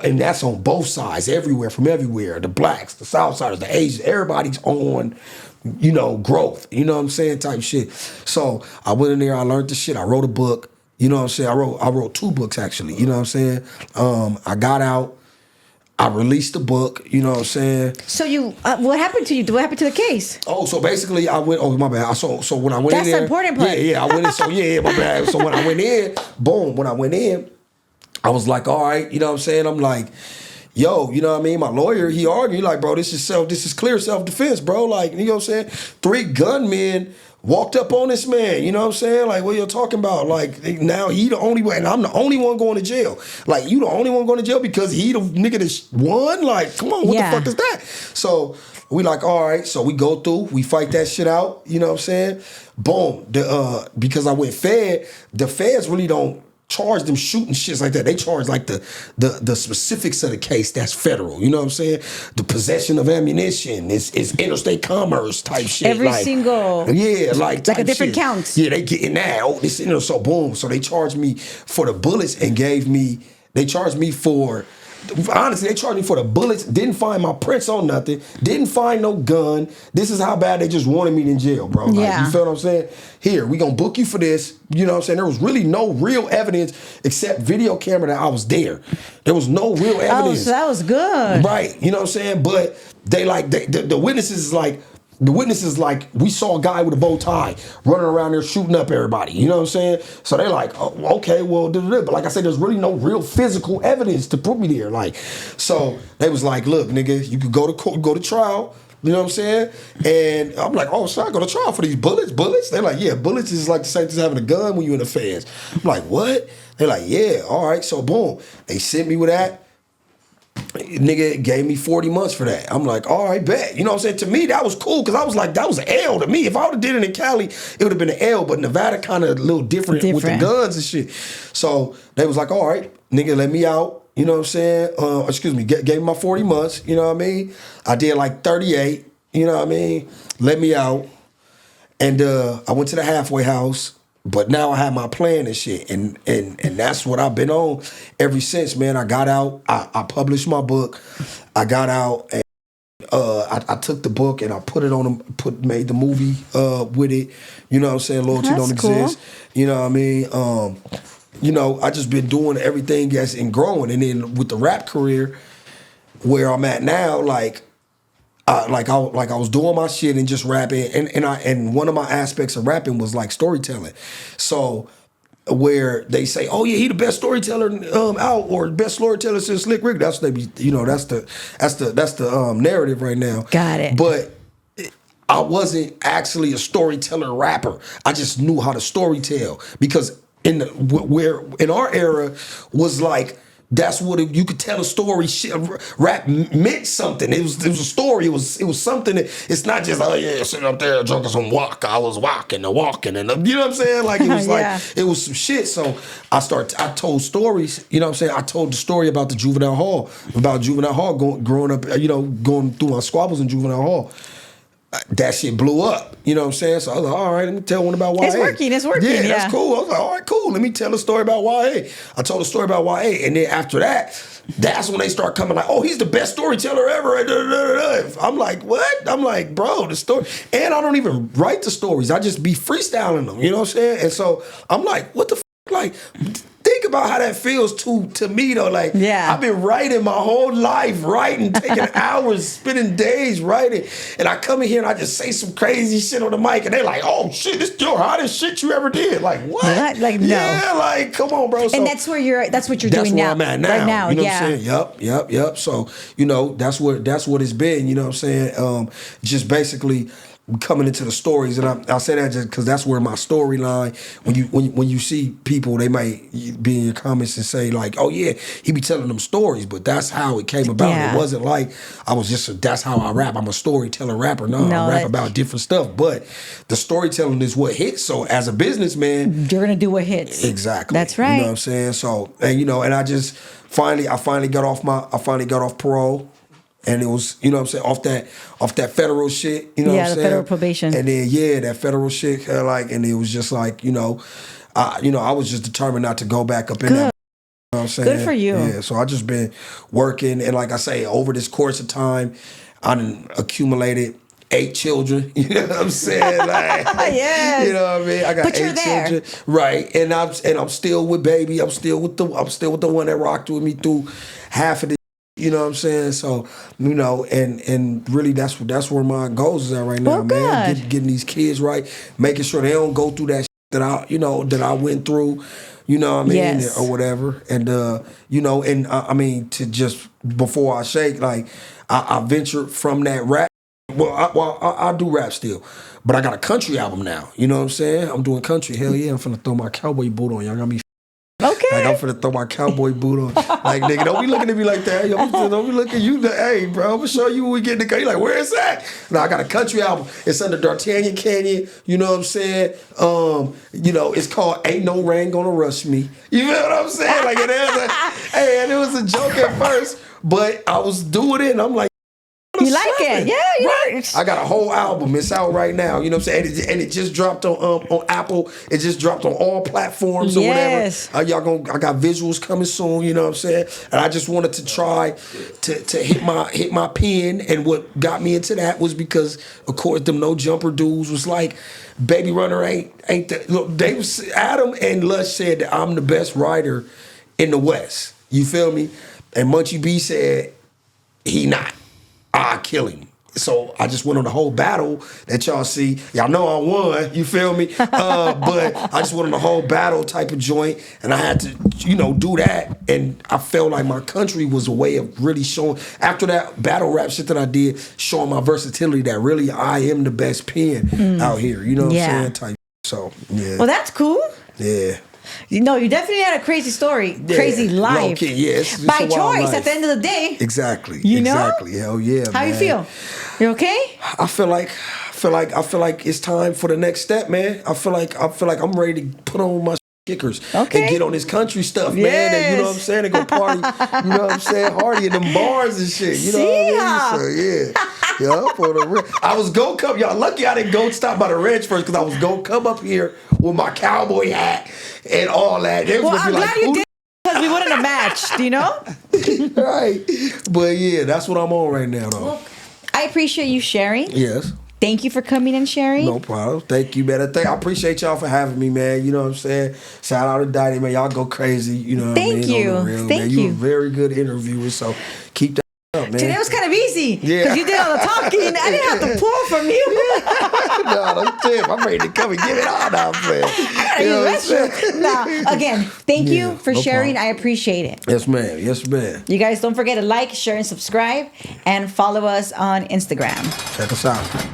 and that's on both sides, from everywhere. The blacks, the Southsiders, the Asians, everybody's on, you know, growth, you know what I'm saying, type shit. So I went in there, I learned the shit, I wrote a book, you know what I'm saying, I wrote 2 books actually, you know what I'm saying. I got out, I released the book, you know what I'm saying. So you, what happened to you? What happened to the case? Oh, so basically I went, oh my bad, so when I went That's in there. the important part. Yeah, I went in, so yeah, my bad. So when I went in, boom, I was like, all right, you know what I'm saying? I'm like, yo, you know what I mean? My lawyer, he argued, like, bro, this is clear self-defense, bro. Like, you know what I'm saying? 3 gunmen walked up on this man, you know what I'm saying? Like, what you talking about? Like, now he the only one, and I'm the only one going to jail. Like, you the only one going to jail because he the nigga that won? Like, come on, what the fuck is that? So we like, all right, so we go through, we fight that shit out, you know what I'm saying? Boom, because I went fed, the feds really don't charge them shooting shits like that. They charge like the specifics of the case. That's federal. You know what I'm saying? The possession of ammunition is interstate commerce type shit. Every single like a different count. Yeah, they getting that. Oh, this so boom. So they charged me for the bullets and they charged me for. Honestly, they charged me for the bullets. Didn't find my prints on nothing. Didn't find no gun. This is how bad they just wanted me in jail, bro. Like, Yeah. you feel what I'm saying? Here, we gonna book you for this. You know what I'm saying? There was really no real evidence except video camera that I was there. There was no real evidence. Oh, so that was good. Right. You know what I'm saying? But the witnesses is like. The witnesses like, we saw a guy with a bow tie running around there shooting up everybody. You know what I'm saying? So they're like, oh, okay, well, but like I said, there's really no real physical evidence to put me there. Like, so they was like, look, nigga, you could go to court, go to trial. You know what I'm saying? And I'm like, oh, so I go to trial for these bullets? Bullets? They're like, yeah, bullets is like the same as having a gun when you in the feds. I'm like, what? They're like, yeah, all right. So boom, they sent me with that. Nigga gave me 40 months for that. I'm like, all right, bet. You know what I'm saying? To me, that was cool because I was like, that was an L to me. If I would have did it in Cali, it would have been an L. But Nevada kind of a little different with the guns and shit. So they was like, all right, nigga, let me out. You know what I'm saying? Excuse me, gave me my 40 months. You know what I mean? I did like 38. You know what I mean? Let me out. And I went to the halfway house. But now I have my plan and shit, and that's what I've been on ever since, man. I got out, I published my book, I got out, and I took the book and I put it on, made the movie with it. You know what I'm saying? Loyalty That's Don't cool. Exist. You know what I mean? You know, I just been doing everything that's and growing, and then with the rap career, where I'm at now, like I was doing my shit and just rapping, and one of my aspects of rapping was like storytelling. So where they say, oh yeah, he the best storyteller out, or best storyteller since Slick Rick. That's what they be, you know, that's the narrative right now. Got it. But I wasn't actually a storyteller rapper. I just knew how to storytell because in our era was like. That's what you could tell a story. Shit, rap meant something. It was a story. It was something. It's not just sitting up there drinking some walk. I was walking and walking, and you know what I'm saying. Like it was Yeah. like it was some shit. So I told stories. You know what I'm saying. I told the story about the juvenile hall, growing up. You know, going through my squabbles in juvenile hall. That shit blew up. You know what I'm saying? So I was like, all right, let me tell one about YA. It's working. Yeah, Yeah. that's cool. I was like, all right, cool. Let me tell a story about YA. I told a story about YA. And then after that, that's when they start coming like, oh, he's the best storyteller ever. I'm like, what? I'm like, bro, the story. And I don't even write the stories. I just be freestyling them. You know what I'm saying? And so I'm like, what the f? Like, think about how that feels to me though. Like, Yeah. I've been writing my whole life, taking hours, spending days writing, and I come in here and I just say some crazy shit on the mic, and they're like, "Oh shit, this your hottest shit you ever did." Like what? Like, no. Yeah, like come on, bro. So, And that's what you're that's doing where now. I'm at now. Right now, you know yeah. what I'm saying? Yep. So you know that's what it's been. You know what I'm saying? Just basically. Coming into the stories, and I say that just because that's where my storyline. When you see people, they might be in your comments and say like, "Oh yeah, he be telling them stories," but that's how it came about. Yeah. It wasn't like I was just. That's how I rap. I'm a storyteller rapper. No, I rap about different stuff, but the storytelling is what hits. So as a businessman, You're gonna do what hits. exactly. That's right. You know what I'm saying? So and and I just finally got off parole. And it was, you know what I'm saying, off that federal shit, you know what I'm saying? Yeah, the federal probation. And then that federal shit, and it was just like, I was just determined not to go back up in that. You know what I'm saying? Good for you. Yeah, so I just been working, and like I say, over this course of time, I done accumulated 8 children. You know what I'm saying? Like, Yes. You know what I mean? I got But 8 you're there. children, right? And I'm still with baby. I'm still with the one that rocked with me through half of the. You know what I'm saying? So, and really that's where my goals is at right now, Well, man. good. Getting these kids right, making sure they don't go through that shit that I went through, you know what I mean? Yes. Or whatever. And and I mean to just before I shake, like I ventured from that rap. I do rap still, but I got a country album now. You know what I'm saying? I'm doing country. Hell yeah, I'm finna throw my cowboy boot on. Y'all got me. Okay. I Like, I'm finna throw my cowboy boot on. Like, nigga, don't be looking at me like that. Yo, don't be looking at you. Hey, bro, I'm gonna show you when we get in the car. You like, where is that? No, I got a country album. It's under D'Artagnan Canyon. You know what I'm saying? You know, it's called Ain't No Rain Gonna Rush Me. You feel what I'm saying? Like, hey, and it was a joke at first, but I was doing it, and I'm like, You like it? Yeah, you right. I got a whole album. It's out right now. You know what I'm saying? And it just dropped on Apple. It just dropped on all platforms or Yes. whatever. I got visuals coming soon. You know what I'm saying? And I just wanted to try to hit my pen. And what got me into that was because, of course, them No Jumper dudes was like, Baby Runner ain't the look. Adam and Lush said that I'm the best writer in the West. You feel me? And Munchie B said he not. I kill him. So I just went on the whole battle that y'all see. Y'all know I won, you feel me? But I just went on the whole battle type of joint, and I had to, you know, do that. And I felt like my country was a way of really showing, after that battle rap shit that I did, showing my versatility that really I am the best pen out here. You know what I'm saying? Type. So, yeah. Well, that's cool. Yeah. You know, you definitely had a crazy story, crazy life. Low key, yeah, it's by a wild choice life. At the end of the day. Exactly. You know? Exactly. Hell yeah. How man. you feel? You okay? I feel like it's time for the next step, man. I feel like I'm ready to put on my kickers and get on this country stuff, man. And you know what I'm saying? And go party, you know what I'm saying? Hardy in them bars and shit. You know what I mean? So yeah. For the ranch. I was gonna come, y'all lucky I didn't go stop by the ranch first because I was gonna come up here with my cowboy hat and all that. They was Well, gonna I'm be glad like, you did because we wouldn't have matched, you know? Right. But yeah, that's what I'm on right now though. Well, I appreciate you sharing. Yes. Thank you for coming and sharing. No problem. Thank you, man. I appreciate y'all for having me, man. You know what I'm saying? Shout out to Daddy, man. Y'all go crazy. You know what I mean? Thank you. On the real, Thank man. you. You're a very good interviewer, so keep that up, man. Today was kind of easy. Yeah. Because you did all the talking. I didn't have to pull from you. No, I'm saying, I'm ready to come and give it all now, man. You know what I'm saying? Now, again, thank you for no sharing. problem. I appreciate it. Yes, ma'am. Yes, ma'am. You guys don't forget to like, share, and subscribe, and follow us on Instagram. Check us out.